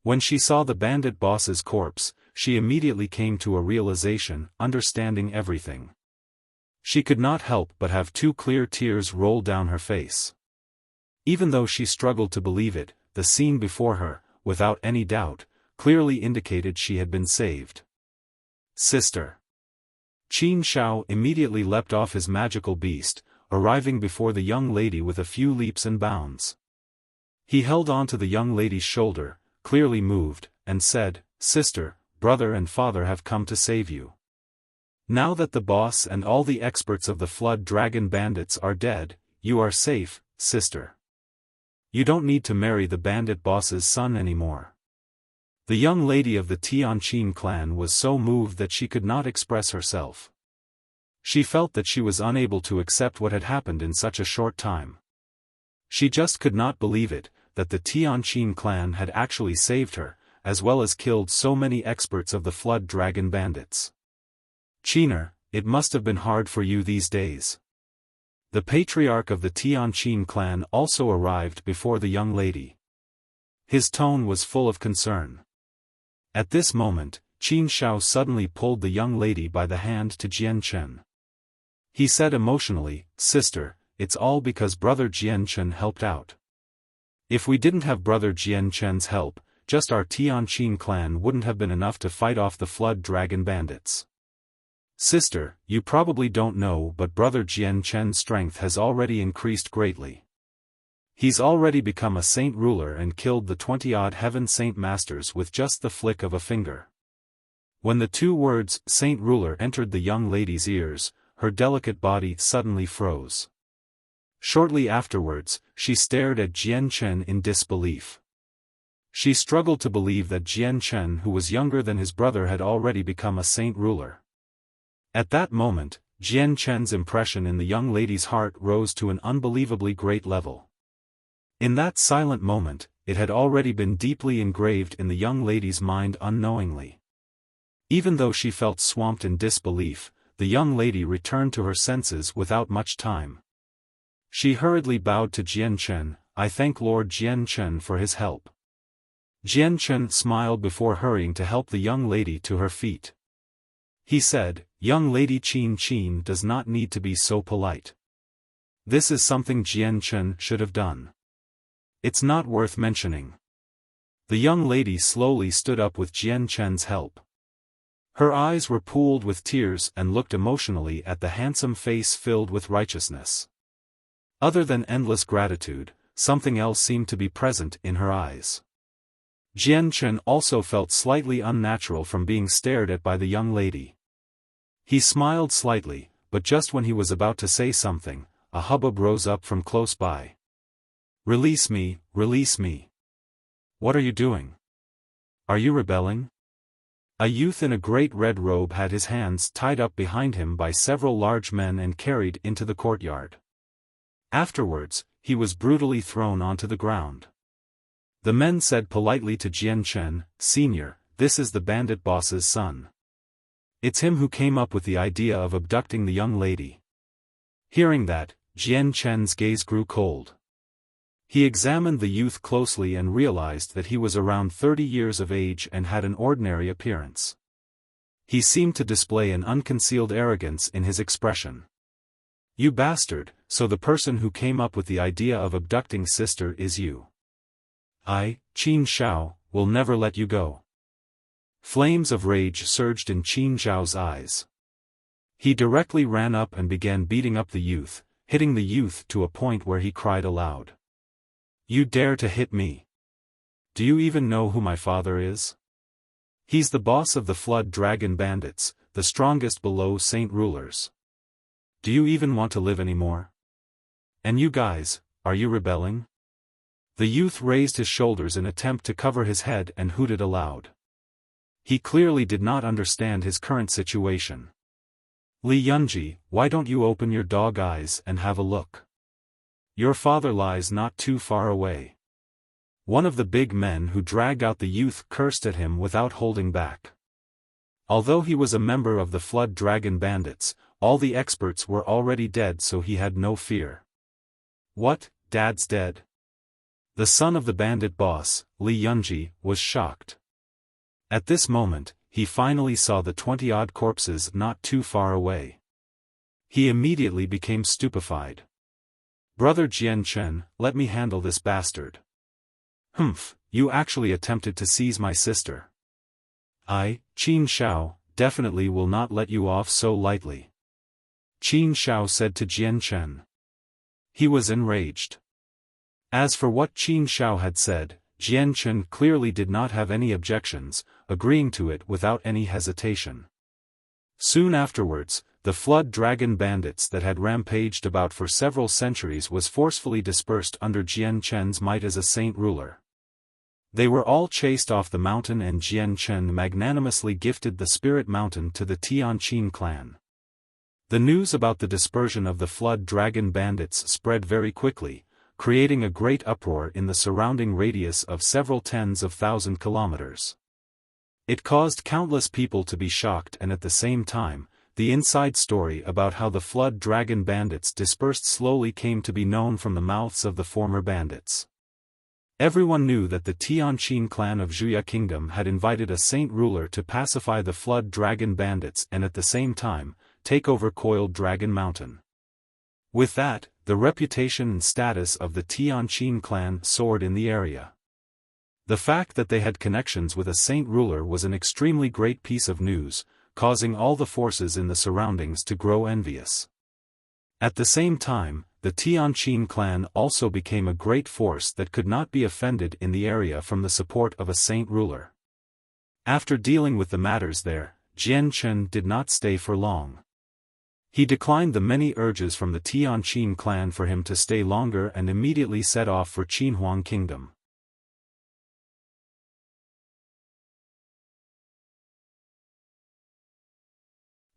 A: When she saw the bandit boss's corpse, she immediately came to a realization, understanding everything. She could not help but have two clear tears roll down her face. Even though she struggled to believe it, the scene before her, without any doubt, clearly indicated she had been saved. "Sister." Qin Shao immediately leapt off his magical beast, arriving before the young lady with a few leaps and bounds. He held on to the young lady's shoulder, clearly moved, and said, "Sister, brother and father have come to save you. Now that the boss and all the experts of the Flood Dragon bandits are dead, you are safe, sister. You don't need to marry the bandit boss's son anymore." The young lady of the Tianqin clan was so moved that she could not express herself. She felt that she was unable to accept what had happened in such a short time. She just could not believe it, that the Tianqin clan had actually saved her, as well as killed so many experts of the Flood Dragon bandits. "Qiner, it must have been hard for you these days." The patriarch of the Tianqin clan also arrived before the young lady. His tone was full of concern. At this moment, Qin Shao suddenly pulled the young lady by the hand to Jian Chen. He said emotionally, "Sister, it's all because brother Jian Chen helped out. If we didn't have brother Jian Chen's help, just our Tianqin clan wouldn't have been enough to fight off the Flood Dragon bandits. Sister, you probably don't know, but brother Jian Chen's strength has already increased greatly. He's already become a saint ruler and killed the 20-odd Heaven Saint Masters with just the flick of a finger." When the two words, saint ruler, entered the young lady's ears, her delicate body suddenly froze. Shortly afterwards, she stared at Jian Chen in disbelief. She struggled to believe that Jian Chen, who was younger than his brother, had already become a saint ruler. At that moment, Jian Chen's impression in the young lady's heart rose to an unbelievably great level. In that silent moment, it had already been deeply engraved in the young lady's mind unknowingly. Even though she felt swamped in disbelief, the young lady returned to her senses without much time. She hurriedly bowed to Jian Chen. "I thank Lord Jian Chen for his help." Jian Chen smiled before hurrying to help the young lady to her feet. He said, "Young lady Qin does not need to be so polite. This is something Jian Chen should have done. It's not worth mentioning." The young lady slowly stood up with Jian Chen's help. Her eyes were pooled with tears and looked emotionally at the handsome face filled with righteousness. Other than endless gratitude, something else seemed to be present in her eyes. Jian Chen also felt slightly unnatural from being stared at by the young lady. He smiled slightly, but just when he was about to say something, a hubbub rose up from close by. "Release me, release me. What are you doing? Are you rebelling?" A youth in a great red robe had his hands tied up behind him by several large men and carried into the courtyard. Afterwards, he was brutally thrown onto the ground. The men said politely to Jian Chen, "Senior, this is the bandit boss's son. It's him who came up with the idea of abducting the young lady." Hearing that, Jian Chen's gaze grew cold. He examined the youth closely and realized that he was around 30 years of age and had an ordinary appearance. He seemed to display an unconcealed arrogance in his expression. "You bastard, so the person who came up with the idea of abducting sister is you. I, Qin Xiao, will never let you go." Flames of rage surged in Qin Xiao's eyes. He directly ran up and began beating up the youth, hitting the youth to a point where he cried aloud. "You dare to hit me? Do you even know who my father is? He's the boss of the Flood Dragon Bandits, the strongest below Saint Rulers. Do you even want to live anymore? And you guys, are you rebelling?" The youth raised his shoulders in attempt to cover his head and hooted aloud. He clearly did not understand his current situation. "Li Yunji, why don't you open your dog eyes and have a look? Your father lies not too far away." One of the big men who dragged out the youth cursed at him without holding back. Although he was a member of the Flood Dragon Bandits, all the experts were already dead, so he had no fear. "What, Dad's dead?" The son of the bandit boss, Li Yunji, was shocked. At this moment, he finally saw the 20-odd corpses not too far away. He immediately became stupefied. "Brother Jian Chen, let me handle this bastard." "Humph, you actually attempted to seize my sister. I, Qin Xiao, definitely will not let you off so lightly," Qin Xiao said to Jian Chen. He was enraged. As for what Qin Xiao had said, Jian Chen clearly did not have any objections, agreeing to it without any hesitation. Soon afterwards, the Flood Dragon Bandits that had rampaged about for several centuries was forcefully dispersed under Jian Chen's might as a saint ruler. They were all chased off the mountain, and Jian Chen magnanimously gifted the Spirit Mountain to the Tianqin clan. The news about the dispersion of the Flood Dragon Bandits spread very quickly, creating a great uproar in the surrounding radius of several tens of thousand kilometers. It caused countless people to be shocked, and at the same time, the inside story about how the Flood Dragon Bandits dispersed slowly came to be known from the mouths of the former bandits. Everyone knew that the Tianqin clan of Zhuya Kingdom had invited a saint ruler to pacify the Flood Dragon Bandits and at the same time, take over Coiled Dragon Mountain. With that, the reputation and status of the Tianqin clan soared in the area. The fact that they had connections with a saint ruler was an extremely great piece of news, causing all the forces in the surroundings to grow envious. At the same time, the Tianqin clan also became a great force that could not be offended in the area from the support of a saint ruler. After dealing with the matters there, Jian Chen did not stay for long. He declined the many urges from the Tianqin clan for him to stay longer and immediately set off for Qinhuang Kingdom.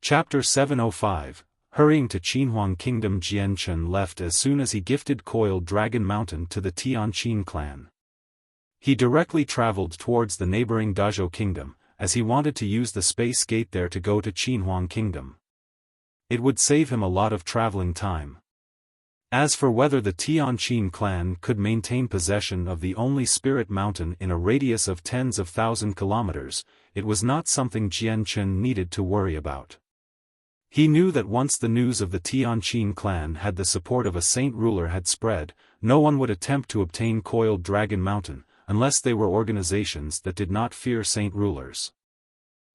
A: Chapter 705, hurrying to Qinhuang Kingdom. Jianchen left as soon as he gifted Coiled Dragon Mountain to the Tianqin clan. He directly traveled towards the neighboring Dazhou Kingdom, as he wanted to use the space gate there to go to Qinhuang Kingdom. It would save him a lot of traveling time. As for whether the Tianqin clan could maintain possession of the only spirit mountain in a radius of tens of thousand kilometers, it was not something Jianchen needed to worry about. He knew that once the news of the Tianqin clan had the support of a saint ruler had spread, no one would attempt to obtain Coiled Dragon Mountain, unless they were organizations that did not fear saint rulers.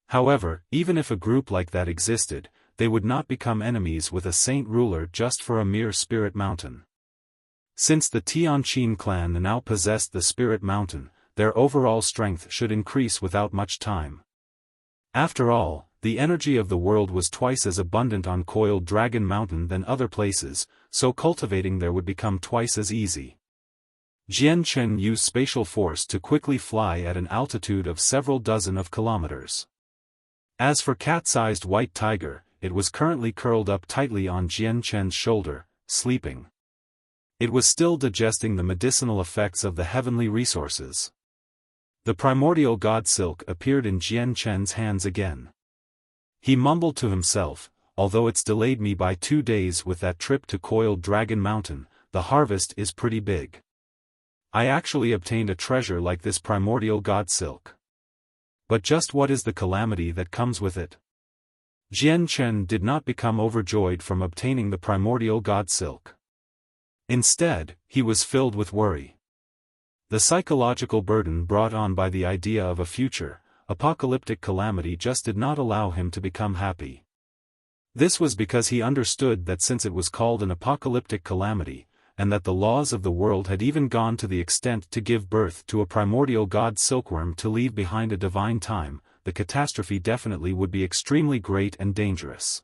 A: However, even if a group like that existed, they would not become enemies with a saint ruler just for a mere spirit mountain. Since the Tianqin clan now possessed the spirit mountain, their overall strength should increase without much time. After all, the energy of the world was twice as abundant on Coiled Dragon Mountain than other places, so cultivating there would become twice as easy. Jianchen used spatial force to quickly fly at an altitude of several dozen of kilometers. As for cat-sized white tiger, it was currently curled up tightly on Jianchen's shoulder, sleeping. It was still digesting the medicinal effects of the heavenly resources. The primordial god silk appeared in Jianchen's hands again. He mumbled to himself, although it's delayed me by 2 days with that trip to Coiled Dragon Mountain, the harvest is pretty big. I actually obtained a treasure like this primordial god silk. But just what is the calamity that comes with it? Jianchen did not become overjoyed from obtaining the primordial god silk. Instead, he was filled with worry. The psychological burden brought on by the idea of a future, apocalyptic calamity just did not allow him to become happy. This was because he understood that since it was called an apocalyptic calamity, and that the laws of the world had even gone to the extent to give birth to a primordial god silkworm to leave behind a divine time, the catastrophe definitely would be extremely great and dangerous.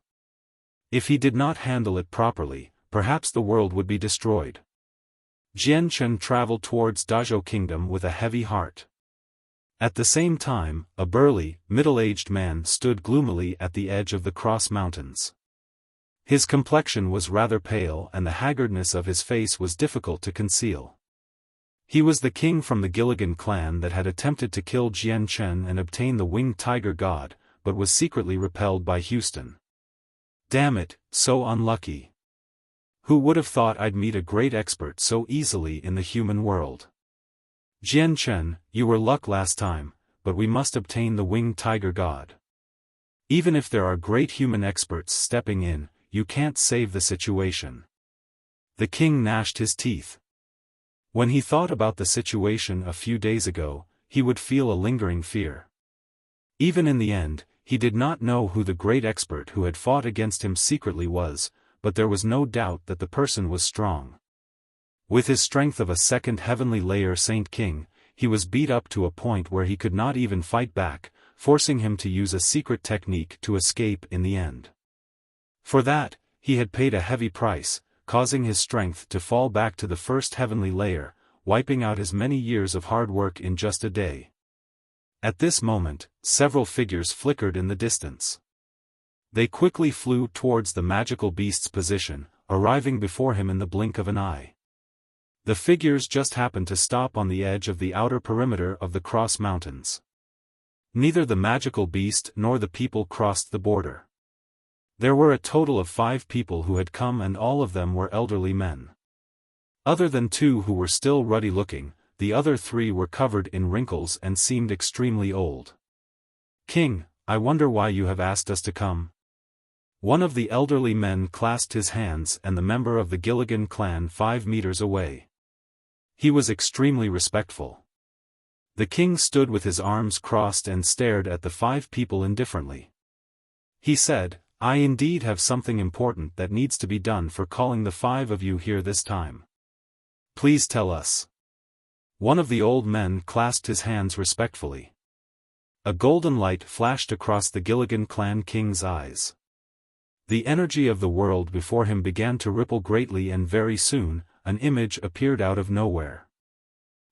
A: If he did not handle it properly, perhaps the world would be destroyed. Jianchen traveled towards Dazhou Kingdom with a heavy heart. At the same time, a burly, middle-aged man stood gloomily at the edge of the Cross Mountains. His complexion was rather pale and the haggardness of his face was difficult to conceal. He was the king from the Gilligan clan that had attempted to kill Jianchen and obtain the winged tiger god, but was secretly repelled by Houston. Damn it, so unlucky. Who would have thought I'd meet a great expert so easily in the human world? Jianchen, you were luck last time, but we must obtain the winged tiger god. Even if there are great human experts stepping in, you can't save the situation. The king gnashed his teeth. When he thought about the situation a few days ago, he would feel a lingering fear. Even in the end, he did not know who the great expert who had fought against him secretly was, but there was no doubt that the person was strong. With his strength of a second heavenly layer Saint King, he was beat up to a point where he could not even fight back, forcing him to use a secret technique to escape in the end. For that, he had paid a heavy price, causing his strength to fall back to the first heavenly layer, wiping out his many years of hard work in just a day. At this moment, several figures flickered in the distance. They quickly flew towards the magical beast's position, arriving before him in the blink of an eye. The figures just happened to stop on the edge of the outer perimeter of the Cross Mountains. Neither the magical beast nor the people crossed the border. There were a total of 5 people who had come and all of them were elderly men. Other than 2 who were still ruddy-looking, the other 3 were covered in wrinkles and seemed extremely old. King, I wonder why you have asked us to come. One of the elderly men clasped his hands and the member of the Gilligan clan 5 meters away. He was extremely respectful. The king stood with his arms crossed and stared at the 5 people indifferently. He said, I indeed have something important that needs to be done for calling the 5 of you here this time. Please tell us. One of the old men clasped his hands respectfully. A golden light flashed across the Gilligan clan king's eyes. The energy of the world before him began to ripple greatly and very soon, an image appeared out of nowhere.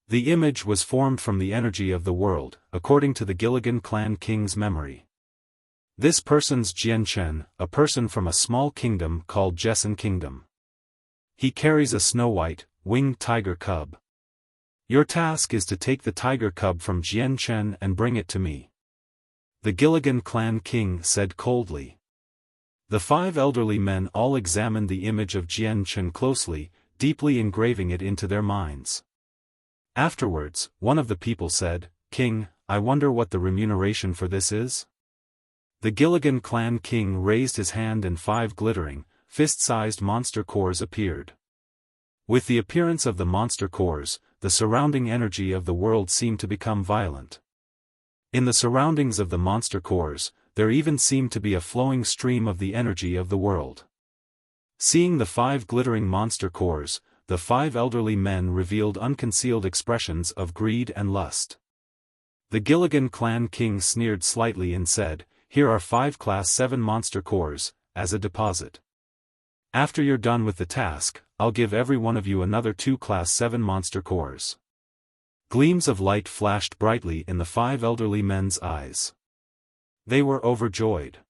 A: The image was formed from the energy of the world, according to the Gilligan clan king's memory. This person's Jian Chen, a person from a small kingdom called Jessan Kingdom. He carries a snow-white, winged tiger cub. Your task is to take the tiger cub from Jian Chen and bring it to me. The Gilligan clan king said coldly. The 5 elderly men all examined the image of Jian Chen closely, deeply engraving it into their minds. Afterwards, one of the people said, "King, I wonder what the remuneration for this is?" The Gilligan clan king raised his hand and 5 glittering, fist-sized monster cores appeared. With the appearance of the monster cores, the surrounding energy of the world seemed to become violent. In the surroundings of the monster cores, there even seemed to be a flowing stream of the energy of the world. Seeing the 5 glittering monster cores, the 5 elderly men revealed unconcealed expressions of greed and lust. The Gilligan clan king sneered slightly and said, "Here are 5 Class 7 monster cores, as a deposit. After you're done with the task, I'll give every one of you another 2 Class 7 monster cores." Gleams of light flashed brightly in the 5 elderly men's eyes. They were overjoyed.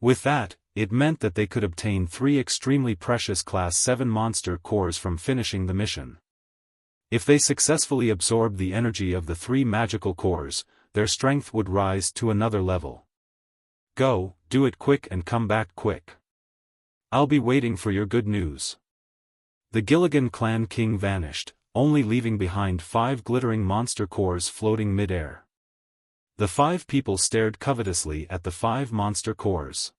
A: With that, it meant that they could obtain 3 extremely precious Class 7 monster cores from finishing the mission. If they successfully absorbed the energy of the 3 magical cores, their strength would rise to another level. Go, do it quick and come back quick. I'll be waiting for your good news. The Gilligan clan king vanished, only leaving behind 5 glittering monster cores floating mid-air. The 5 people stared covetously at the 5 monster cores.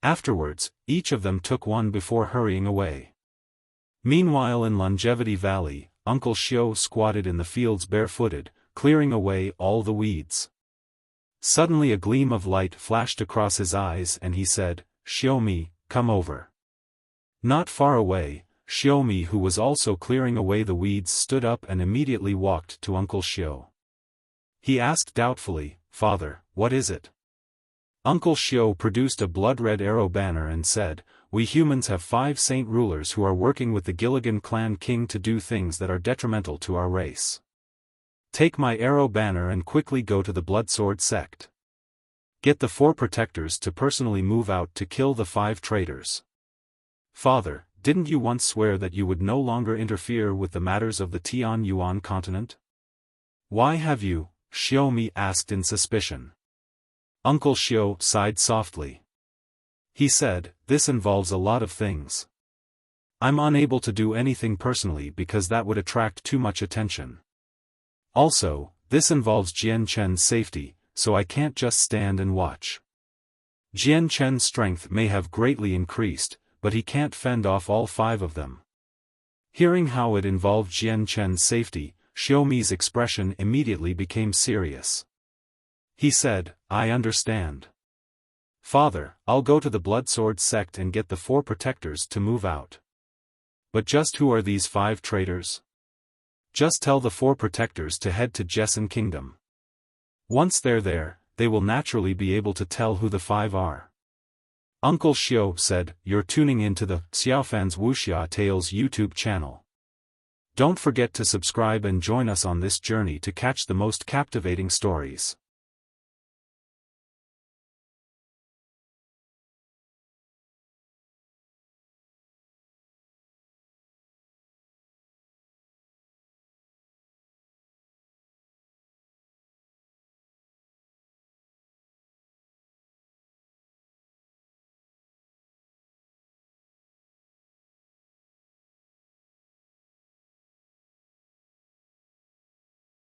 A: Afterwards, each of them took one before hurrying away. Meanwhile in Longevity Valley, Uncle Xiao squatted in the fields barefooted, clearing away all the weeds. Suddenly a gleam of light flashed across his eyes and he said, "Xiaomi, come over." Not far away, Xiaomi, who was also clearing away the weeds, stood up and immediately walked to Uncle Xiao. He asked doubtfully, "Father, what is it?" Uncle Xiao produced a blood-red arrow banner and said, "We humans have 5 saint rulers who are working with the Gilligan clan king to do things that are detrimental to our race. Take my arrow banner and quickly go to the Bloodsword sect. Get the 4 protectors to personally move out to kill the 5 traitors." "Father, didn't you once swear that you would no longer interfere with the matters of the Tian Yuan continent? Why have you?" Xiaomi asked in suspicion. Uncle Xiao sighed softly. He said, "This involves a lot of things. I'm unable to do anything personally because that would attract too much attention. Also, this involves Jian Chen's safety, so I can't just stand and watch. Jian Chen's strength may have greatly increased, but he can't fend off all 5 of them." Hearing how it involved Jian Chen's safety, Xiaomi's expression immediately became serious. He said, "I understand. Father, I'll go to the Bloodsword sect and get the 4 protectors to move out. But just who are these 5 traitors? Just tell the 4 protectors to head to Jessan Kingdom. Once they're there, they will naturally be able to tell who the 5 are." Uncle Xiao said, "You're tuning into the Xiaofan's Wuxia Tales YouTube channel. Don't forget to subscribe and join us on this journey to catch the most captivating stories.